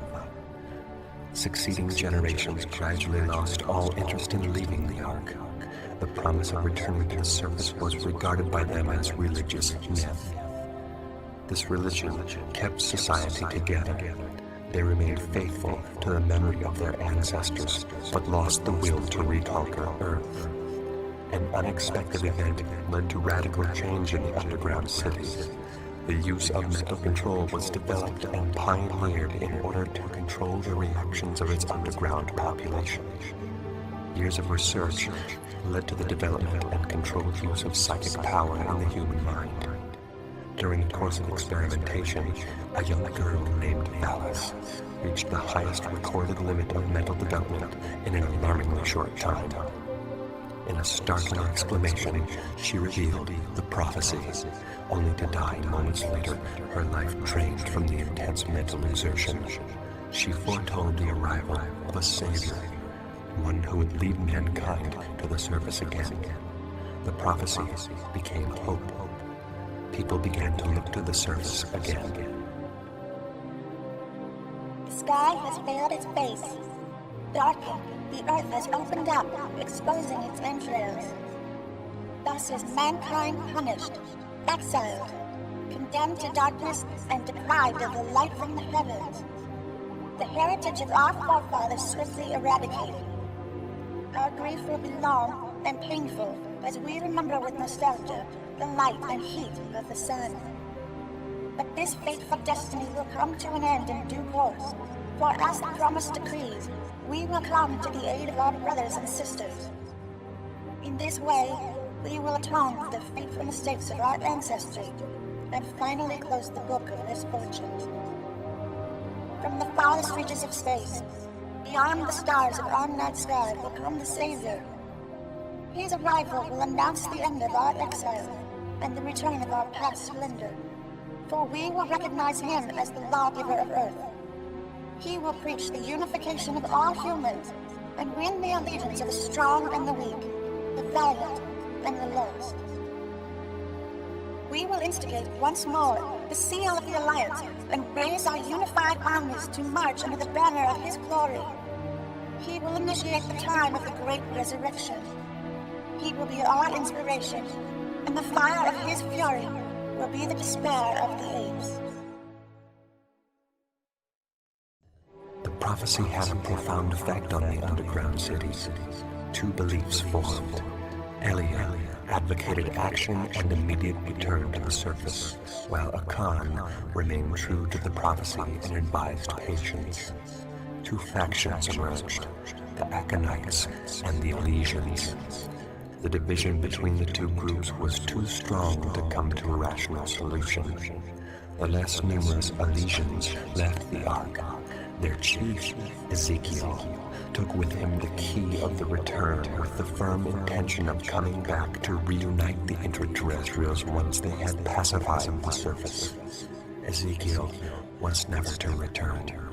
Succeeding generations gradually lost all interest in leaving the Ark. The promise of returning to the surface was regarded by them as religious myth. This religion kept society together. They remained faithful to the memory of their ancestors, but lost the will to reconquer Earth. An unexpected event led to radical change in the underground city. The use of mental control was developed and pioneered in order to control the reactions of its underground population. Years of research led to the development and controlled use of psychic power in the human mind. During the course of experimentation, a young girl named Alice reached the highest recorded limit of mental development in an alarmingly short time. In a startling exclamation, she revealed the prophecy, only to die moments later, her life drained from the intense mental exertion. She foretold the arrival of a savior, one who would lead mankind to the surface again. The prophecy became hope. People began to look to the surface again. The sky has veiled its face. Darkened, the earth has opened up, exposing its entrails. Thus is mankind punished, exiled, condemned to darkness, and deprived of the light from the heavens. The heritage of our forefathers swiftly eradicated. Our grief will be long and painful as we remember with nostalgia the light and heat of the sun. But this fateful destiny will come to an end in due course, for as the promise decrees, we will come to the aid of our brothers and sisters. In this way, we will atone for the fateful mistakes of our ancestry and finally close the book of misfortunes. From the farthest reaches of space, beyond the stars of our night sky, will come the Savior. His arrival will announce the end of our exile and the return of our past splendor, for we will recognize him as the lawgiver of Earth. He will preach the unification of all humans and win the allegiance of the strong and the weak, the valiant and the lost. We will instigate once more the seal of the Alliance and raise our unified armies to march under the banner of his glory. He will initiate the time of the great resurrection. He will be our inspiration, and the fire of his fury will be the despair of the apes. The prophecy had a profound effect on the underground cities. Two beliefs formed. Elia advocated action and immediate return to the surface, while Akan remained true to the prophecy and advised patience. Two factions emerged, the Akanites and the Elysians. The division between the two groups was too strong to come to a rational solution. The less numerous Elysians left the Ark. Their chief, Ezekiel, took with him the key of the return with the firm intention of coming back to reunite the intraterrestrials once they had pacified the surface. Ezekiel was never to return.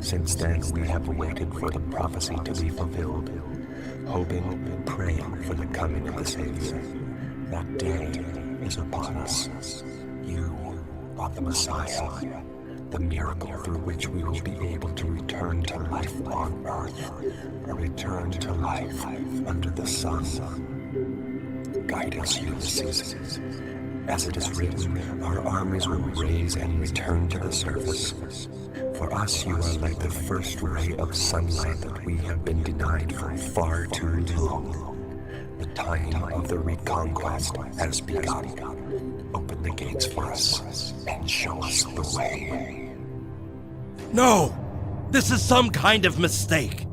Since then, we have waited for the prophecy to be fulfilled, hoping and praying for the coming of the Savior. That day is upon us. You are the Messiah, the miracle through which we will be able to return to life on earth, a return to life under the sun. Guide us, Ulysses. As it is written, our armies will raise and return to the surface. For us, you are like the first ray of sunlight that we have been denied for far too long. The time of the reconquest has begun. Open the gates for us and show us the way. No! This is some kind of mistake.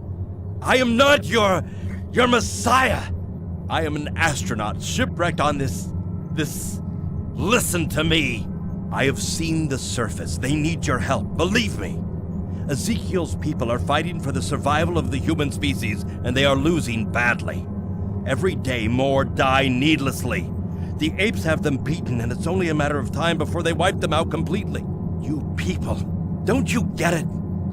I am not your Messiah. I am an astronaut shipwrecked on this... Listen to me. I have seen the surface. They need your help. Believe me. Ezekiel's people are fighting for the survival of the human species, and they are losing badly. Every day, more die needlessly. The apes have them beaten, and it's only a matter of time before they wipe them out completely. You people, don't you get it?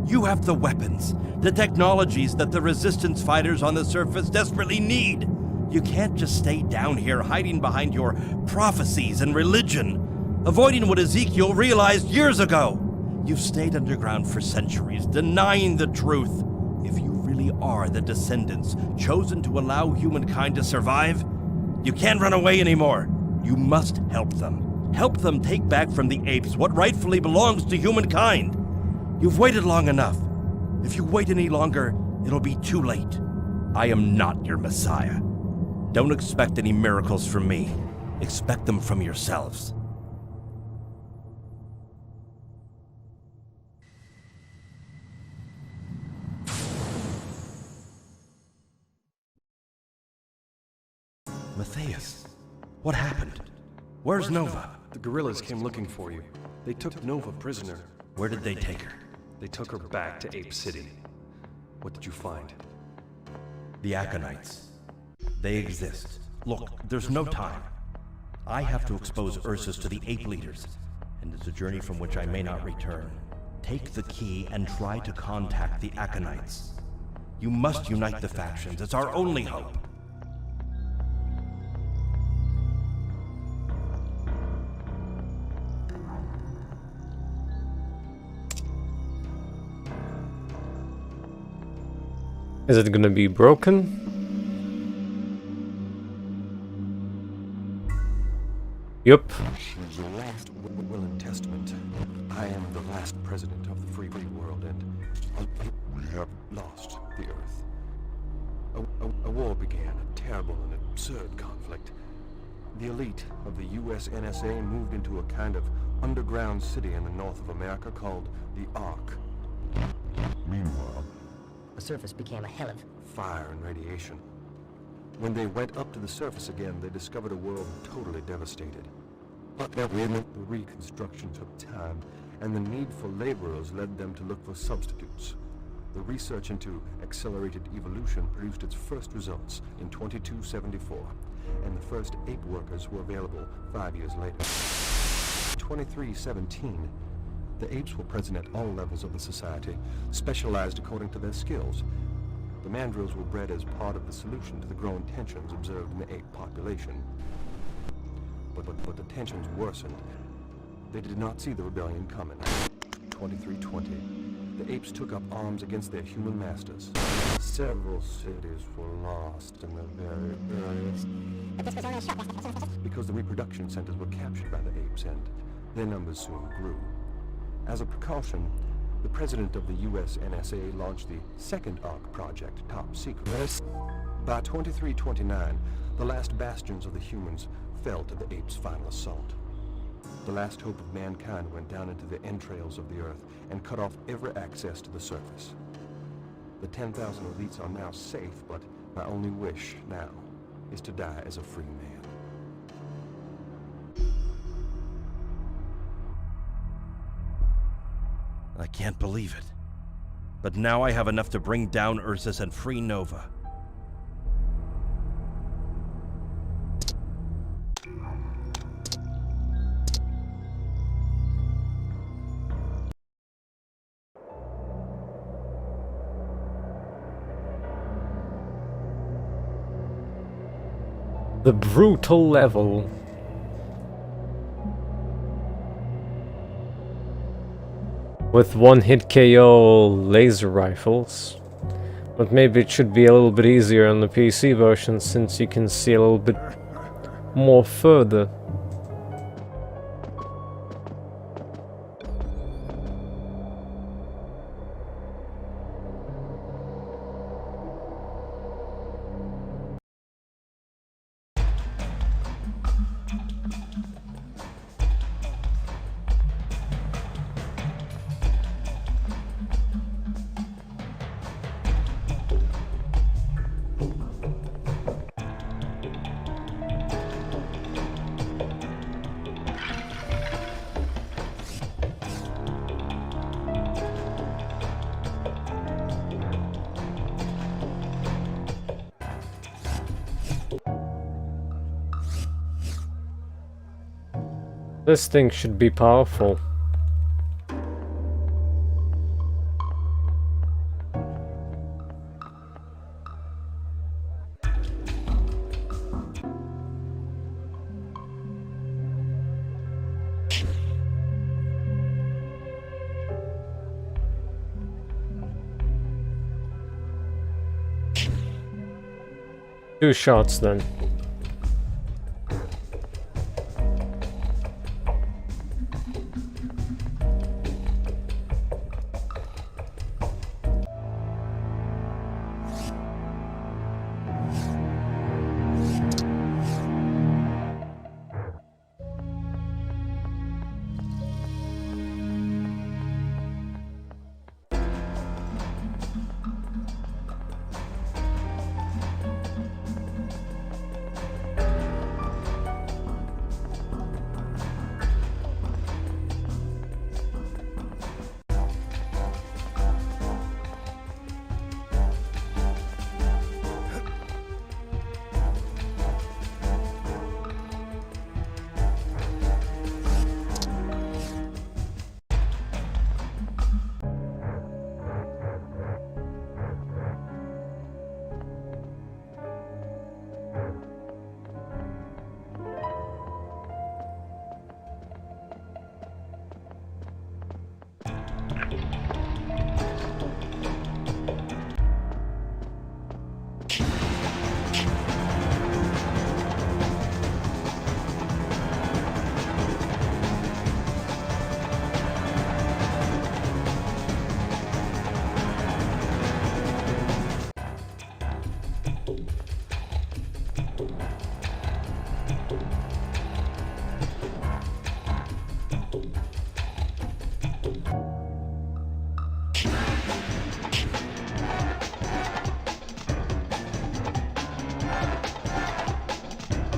You have the weapons, the technologies that the resistance fighters on the surface desperately need. You can't just stay down here hiding behind your prophecies and religion, avoiding what Ezekiel realized years ago. You've stayed underground for centuries, denying the truth. If you really are the descendants chosen to allow humankind to survive, you can't run away anymore. You must help them. Help them take back from the apes what rightfully belongs to humankind. You've waited long enough. If you wait any longer, it'll be too late. I am not your Messiah. Don't expect any miracles from me. Expect them from yourselves. Matthias, what happened? Where's Nova? The guerrillas came looking for you. They took Nova prisoner. Where did they take her? They took her back to Ape City. What did you find? The Aconites. They exist. Look, there's no time. I have to expose Ursus to the ape leaders, and it's a journey from which I may not return. Take the key and try to contact the Aconites. You must unite the factions. It's our only hope. Is it gonna be broken? Yup. The last will and testament. I am the last president of the free world, and we have lost the Earth. A war began, a terrible and absurd conflict. The elite of the US NSA moved into a kind of underground city in the north of America called the Ark. Meanwhile, the surface became a hell of fire and radiation. When they went up to the surface again, they discovered a world totally devastated. But the reconstruction took time, and the need for laborers led them to look for substitutes. The research into accelerated evolution produced its first results in 2274, and the first ape workers were available 5 years later. 2317, the apes were present at all levels of the society, specialized according to their skills. The mandrills were bred as part of the solution to the growing tensions observed in the ape population. But the tensions worsened. They did not see the rebellion coming. 2320. The apes took up arms against their human masters. Several cities were lost in the very earliest. Because the reproduction centers were captured by the apes, and their numbers soon grew. As a precaution, the president of the US NSA launched the second Ark project, top secret. By 2329, the last bastions of the humans fell to the apes' final assault. The last hope of mankind went down into the entrails of the Earth and cut off every access to the surface. The 10,000 elites are now safe, but my only wish now is to die as a free man. I can't believe it. But now I have enough to bring down Ursus and free Nova. The brutal level. With one-hit KO laser rifles. But maybe it should be a little bit easier on the PC version since you can see a little bit more further. This thing should be powerful. Two shots then.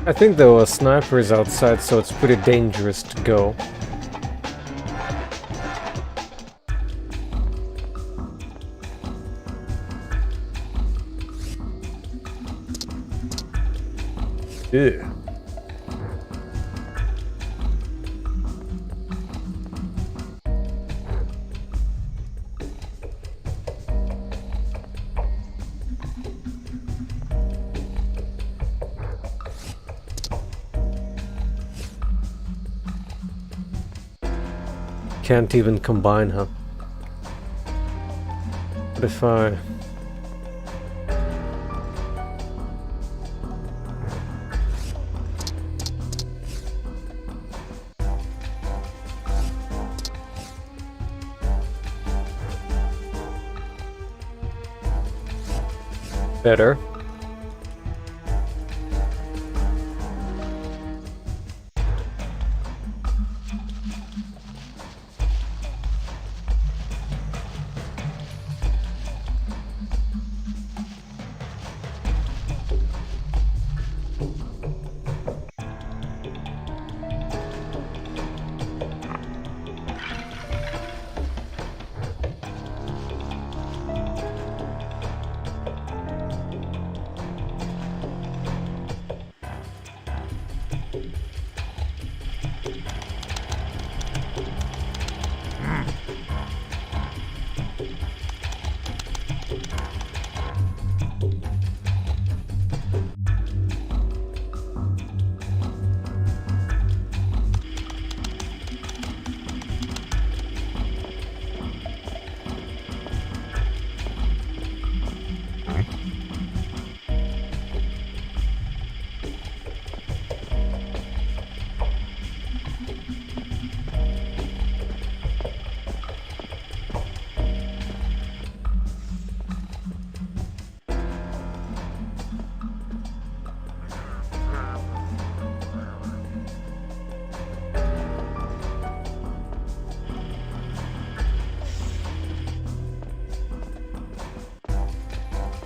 I think there were snipers outside, so it's pretty dangerous to go. Yeah. Can't even combine her. What if I... Better.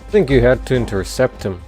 I think you had to intercept him.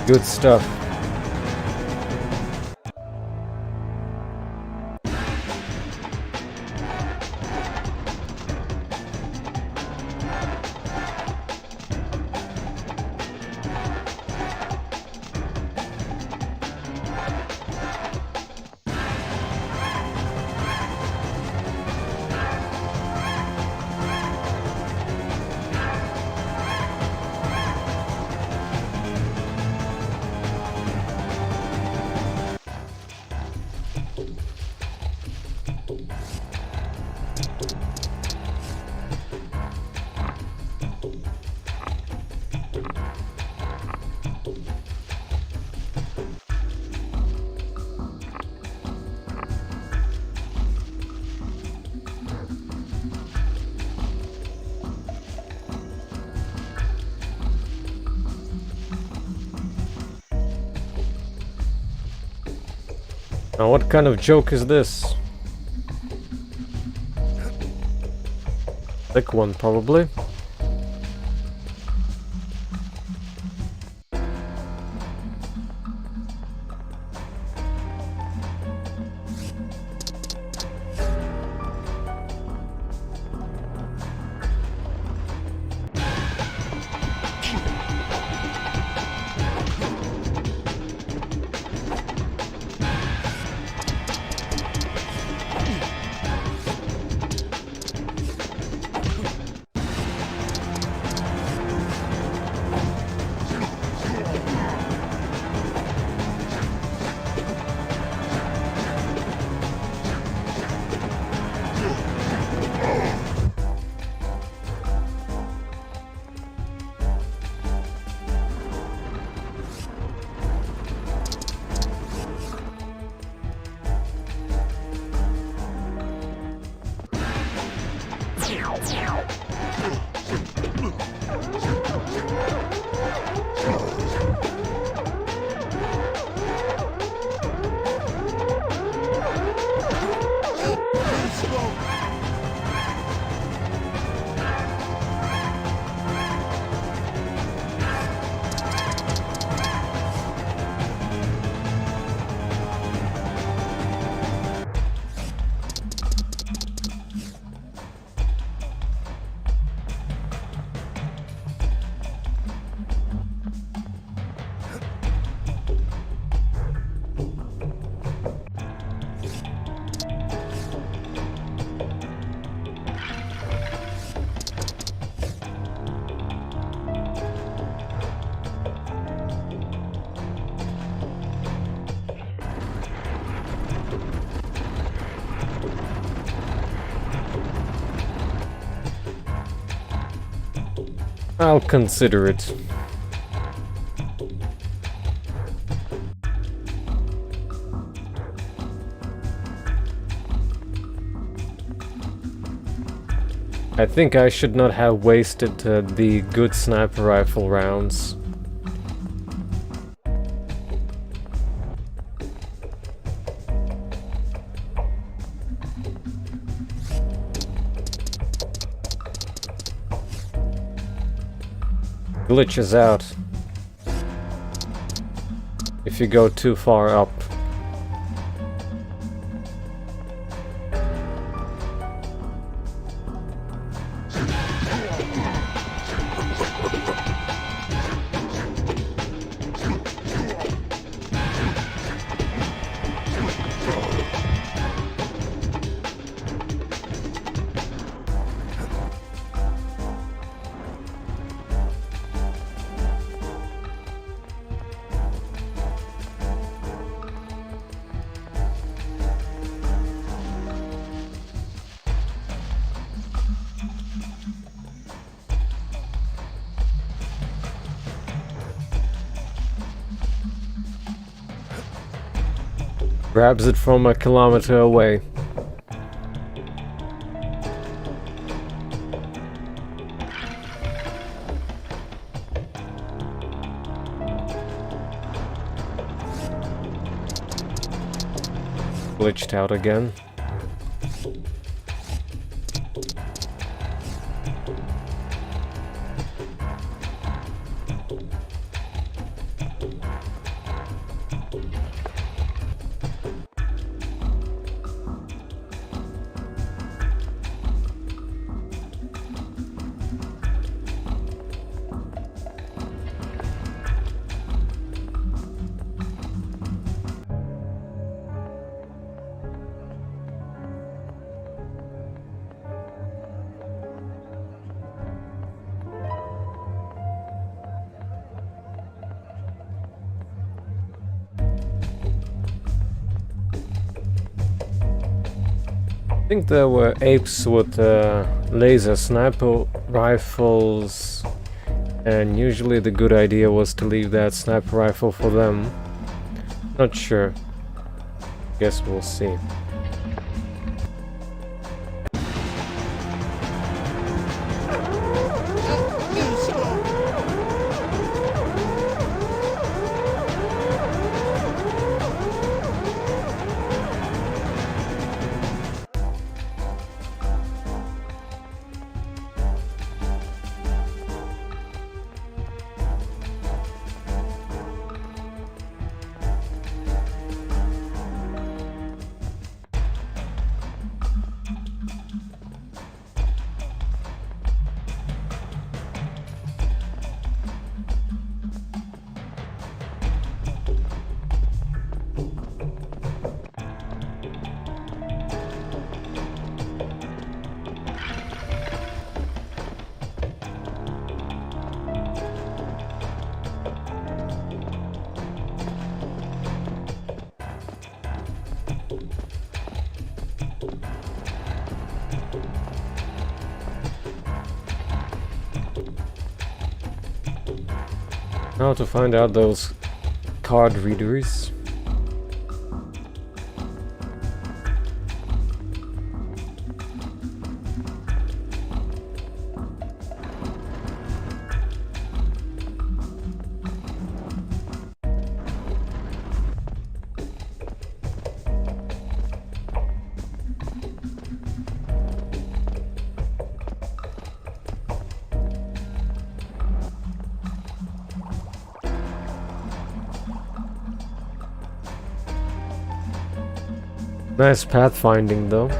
Good stuff. Now what kind of joke is this? Thick one, probably. I'll consider it. I think I should not have wasted the good sniper rifle rounds. Glitches out if you go too far up. Grabs it from a kilometer away. Glitched out again. I think there were apes with laser sniper rifles, and usually the good idea was to leave that sniper rifle for them. Not sure. Guess we'll see. Now to find out those card readers. Nice pathfinding though.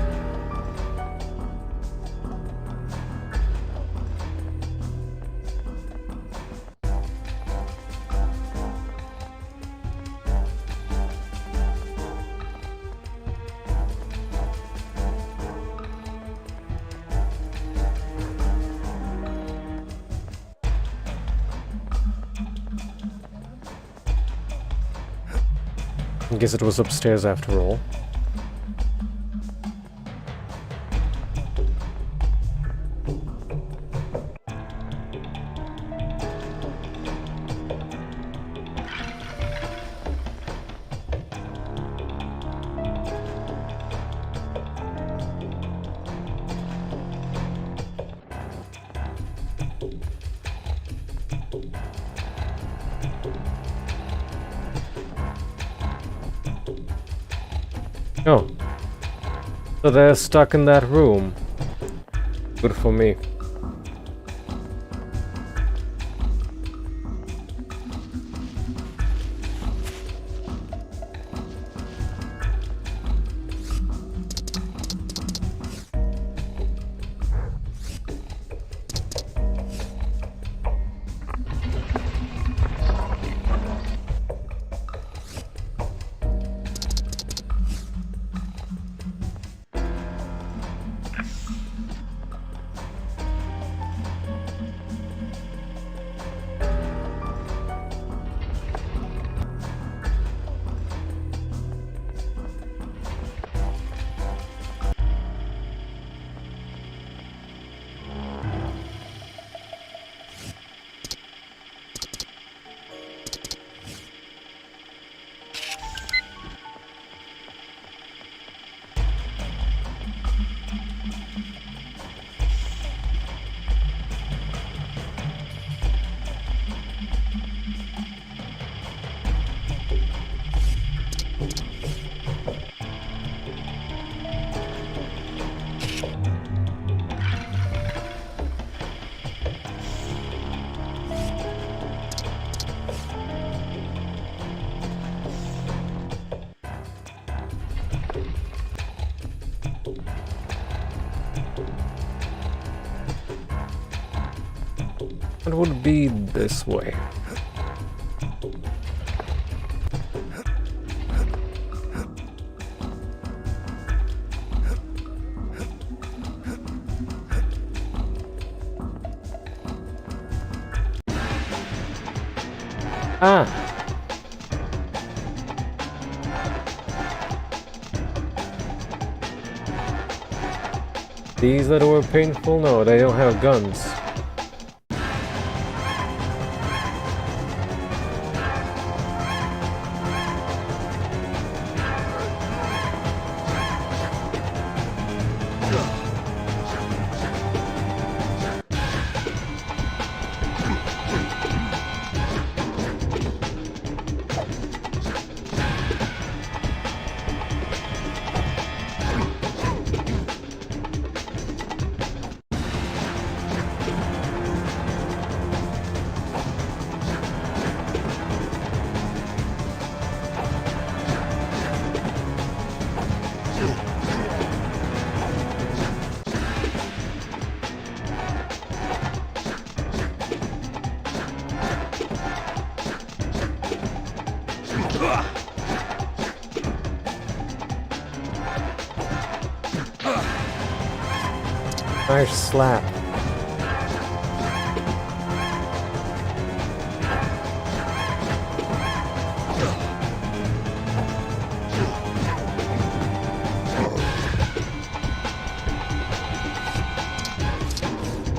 I guess it was upstairs after all. Oh. So they're stuck in that room. Good for me. It would be this way. Ah! These that were painful? No, they don't have guns. Nice slap.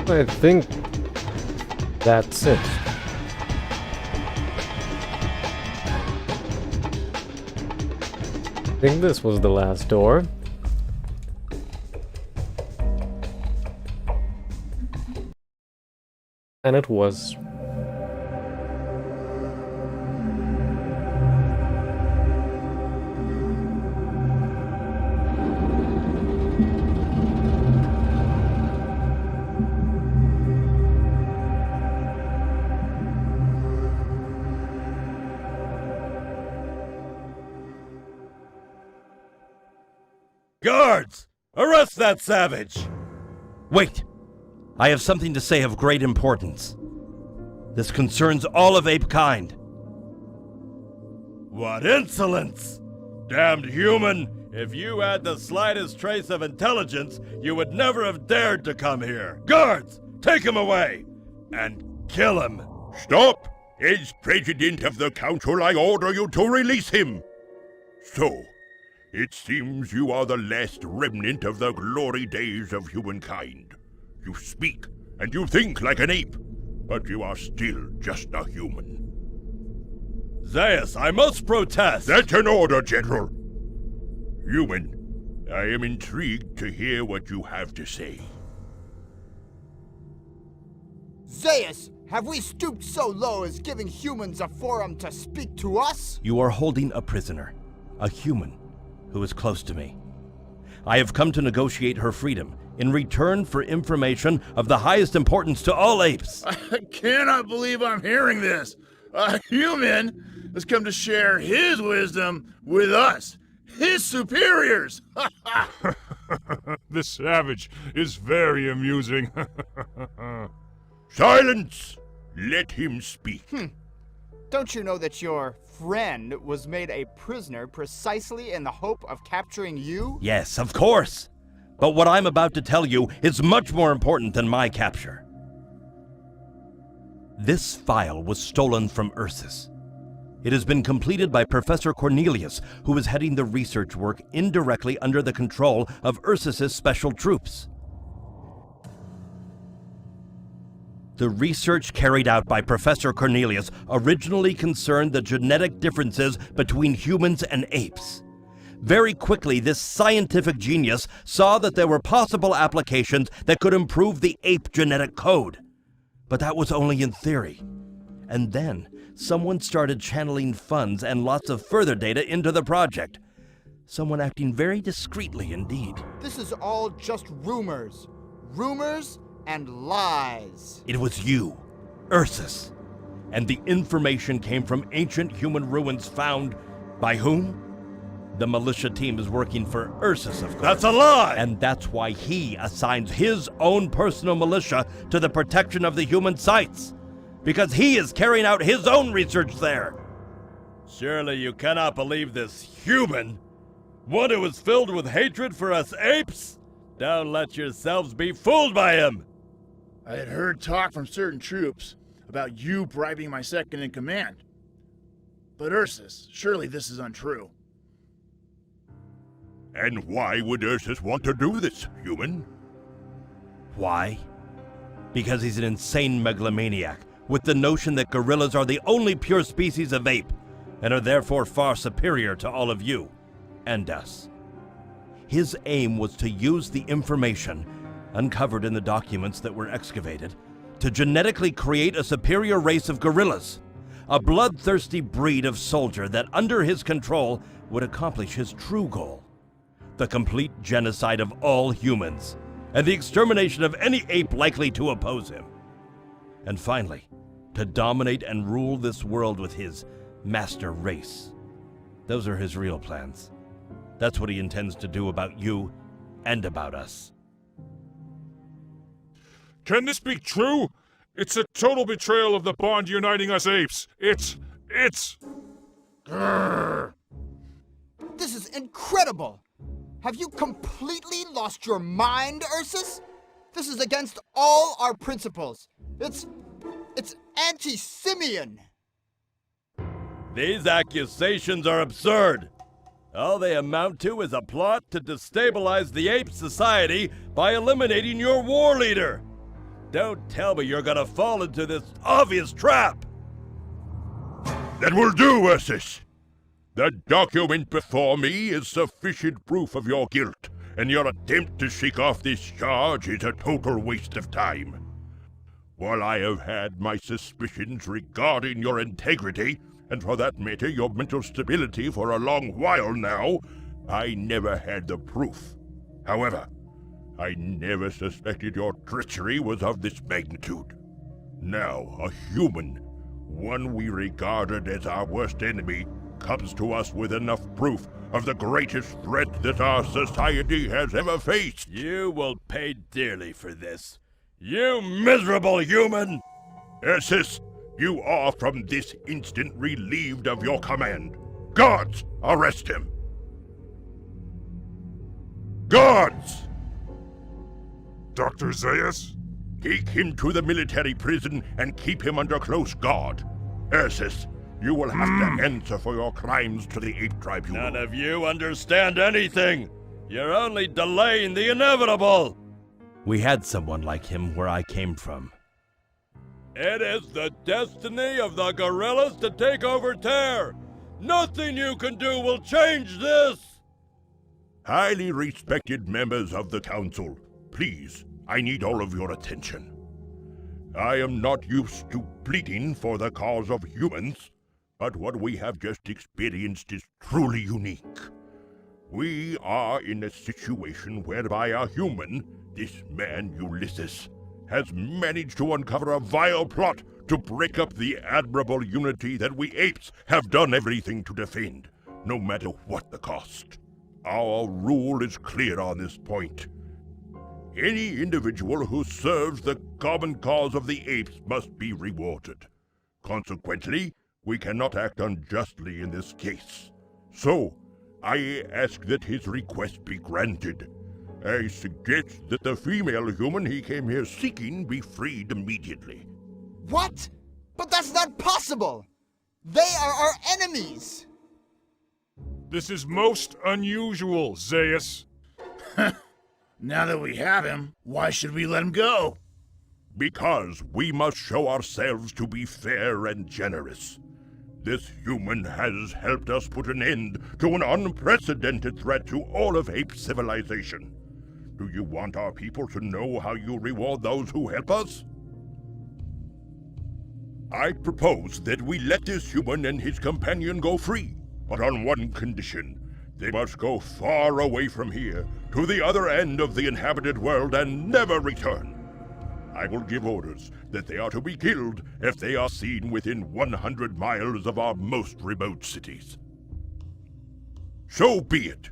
I think that's it. I think this was the last door. And it was. Guards! Arrest that savage! Wait! I have something to say of great importance. This concerns all of ape kind. What insolence! Damned human! If you had the slightest trace of intelligence, you would never have dared to come here. Guards! Take him away! And kill him! Stop! As President of the Council, I order you to release him! So, it seems you are the last remnant of the glory days of humankind. You speak and you think like an ape, but you are still just a human. Zaius, I must protest! That's an order, General. Human, I am intrigued to hear what you have to say. Zaius, have we stooped so low as giving humans a forum to speak to us? You are holding a prisoner, a human, who is close to me. I have come to negotiate her freedom in return for information of the highest importance to all apes. I cannot believe I'm hearing this. A human has come to share his wisdom with us, his superiors. The savage is very amusing. Silence! Let him speak. Don't you know that your friend was made a prisoner precisely in the hope of capturing you? Yes, of course. But what I'm about to tell you is much more important than my capture. This file was stolen from Ursus. It has been completed by Professor Cornelius, who is heading the research work indirectly under the control of Ursus's special troops. The research carried out by Professor Cornelius originally concerned the genetic differences between humans and apes. Very quickly, this scientific genius saw that there were possible applications that could improve the ape genetic code. But that was only in theory. And then, someone started channeling funds and lots of further data into the project. Someone acting very discreetly indeed. This is all just rumors. Rumors and lies. It was you, Ursus. And the information came from ancient human ruins found by whom? The militia team is working for Ursus, of course. That's a lie! And that's why he assigns his own personal militia to the protection of the human sites. Because he is carrying out his own research there. Surely you cannot believe this human? One who is filled with hatred for us apes? Don't let yourselves be fooled by him! I had heard talk from certain troops about you bribing my second in command. But Ursus, surely this is untrue. And why would Ursus want to do this, human? Why? Because he's an insane megalomaniac with the notion that gorillas are the only pure species of ape and are therefore far superior to all of you and us. His aim was to use the information uncovered in the documents that were excavated to genetically create a superior race of gorillas, a bloodthirsty breed of soldier that under his control would accomplish his true goal. The complete genocide of all humans, and the extermination of any ape likely to oppose him. And finally, to dominate and rule this world with his master race. Those are his real plans. That's what he intends to do about you and about us. Can this be true? It's a total betrayal of the bond uniting us apes. It's... Grrr. This is incredible! Have you completely lost your mind, Ursus? This is against all our principles. It's anti-simian. These accusations are absurd. All they amount to is a plot to destabilize the ape society by eliminating your war leader. Don't tell me you're gonna fall into this obvious trap. That will do, Ursus. The document before me is sufficient proof of your guilt, and your attempt to shake off this charge is a total waste of time. While I have had my suspicions regarding your integrity, and for that matter your mental stability for a long while now, I never had the proof. However, I never suspected your treachery was of this magnitude. Now, a human, one we regarded as our worst enemy, comes to us with enough proof of the greatest threat that our society has ever faced. You will pay dearly for this. You miserable human! Ursus, you are from this instant relieved of your command. Guards, arrest him! Guards! Dr. Zaius? Take him to the military prison and keep him under close guard. Ursus, you will have to answer for your crimes to the Ape Tribunal. None of you understand anything. You're only delaying the inevitable. We had someone like him where I came from. It is the destiny of the gorillas to take over Terre. Nothing you can do will change this. Highly respected members of the Council, please, I need all of your attention. I am not used to pleading for the cause of humans, but what we have just experienced is truly unique. We are in a situation whereby a human, this man Ulysses, has managed to uncover a vile plot to break up the admirable unity that we apes have done everything to defend, no matter what the cost. Our rule is clear on this point. Any individual who serves the common cause of the apes must be rewarded. Consequently, we cannot act unjustly in this case. So, I ask that his request be granted. I suggest that the female human he came here seeking be freed immediately. What? But that's not possible! They are our enemies! This is most unusual, Zeus. Now that we have him, why should we let him go? Because we must show ourselves to be fair and generous. This human has helped us put an end to an unprecedented threat to all of ape civilization. Do you want our people to know how you reward those who help us? I propose that we let this human and his companion go free, but on one condition. They must go far away from here, to the other end of the inhabited world, and never return. I will give orders that they are to be killed if they are seen within 100 miles of our most remote cities. So be it.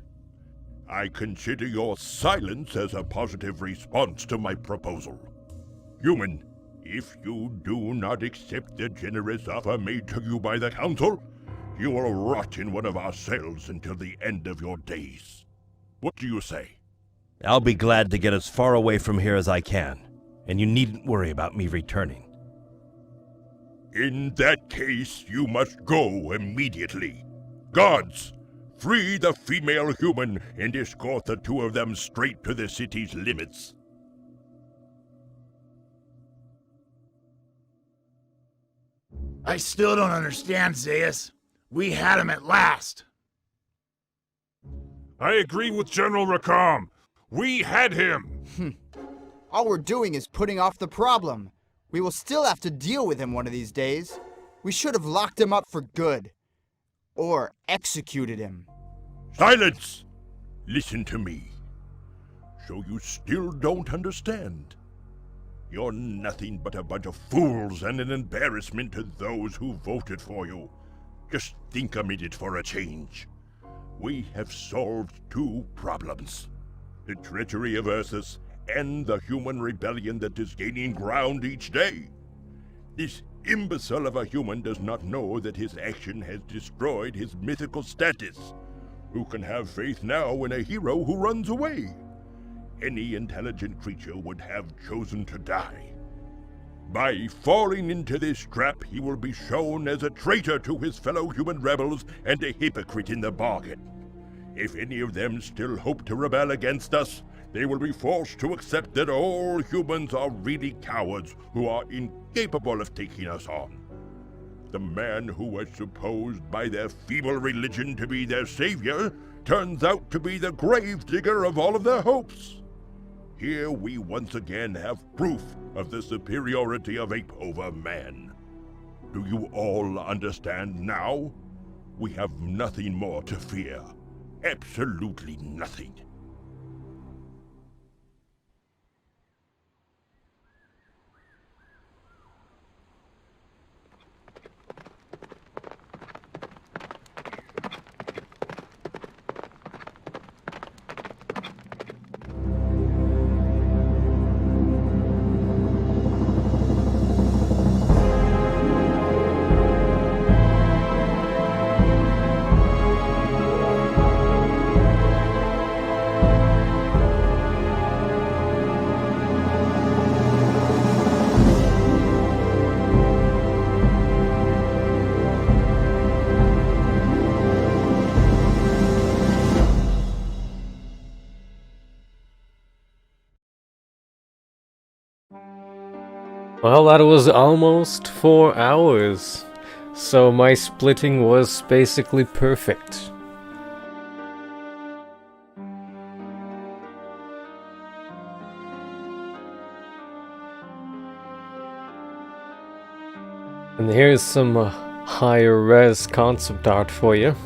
I consider your silence as a positive response to my proposal. Human, if you do not accept the generous offer made to you by the Council, you will rot in one of our cells until the end of your days. What do you say? I'll be glad to get as far away from here as I can, and you needn't worry about me returning. In that case, you must go immediately. Guards, free the female human and escort the two of them straight to the city's limits. I still don't understand, Zeus. We had him at last. I agree with General Rakam. We had him. All we're doing is putting off the problem. We will still have to deal with him one of these days. We should have locked him up for good. Or executed him. Silence! Listen to me. So you still don't understand? You're nothing but a bunch of fools and an embarrassment to those who voted for you. Just think a minute for a change. We have solved two problems. The treachery of Ursus and the human rebellion that is gaining ground each day. This imbecile of a human does not know that his action has destroyed his mythical status. Who can have faith now in a hero who runs away? Any intelligent creature would have chosen to die. By falling into this trap, he will be shown as a traitor to his fellow human rebels and a hypocrite in the bargain. If any of them still hope to rebel against us, they will be forced to accept that all humans are really cowards who are incapable of taking us on. The man who was supposed by their feeble religion to be their savior turns out to be the gravedigger of all of their hopes. Here we once again have proof of the superiority of ape over man. Do you all understand now? We have nothing more to fear. Absolutely nothing. Well, that was almost 4 hours, so my splitting was basically perfect. And here's some higher res concept art for you.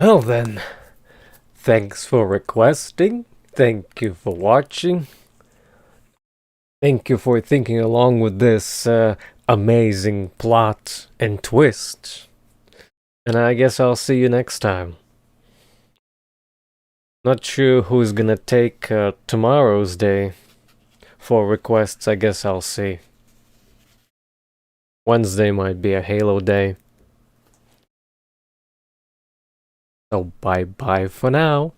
Well then, thanks for requesting, thank you for watching, thank you for thinking along with this amazing plot and twist, and I guess I'll see you next time. Not sure who's gonna take tomorrow's day for requests. I guess I'll see. Wednesday might be a Halo day. So bye bye for now.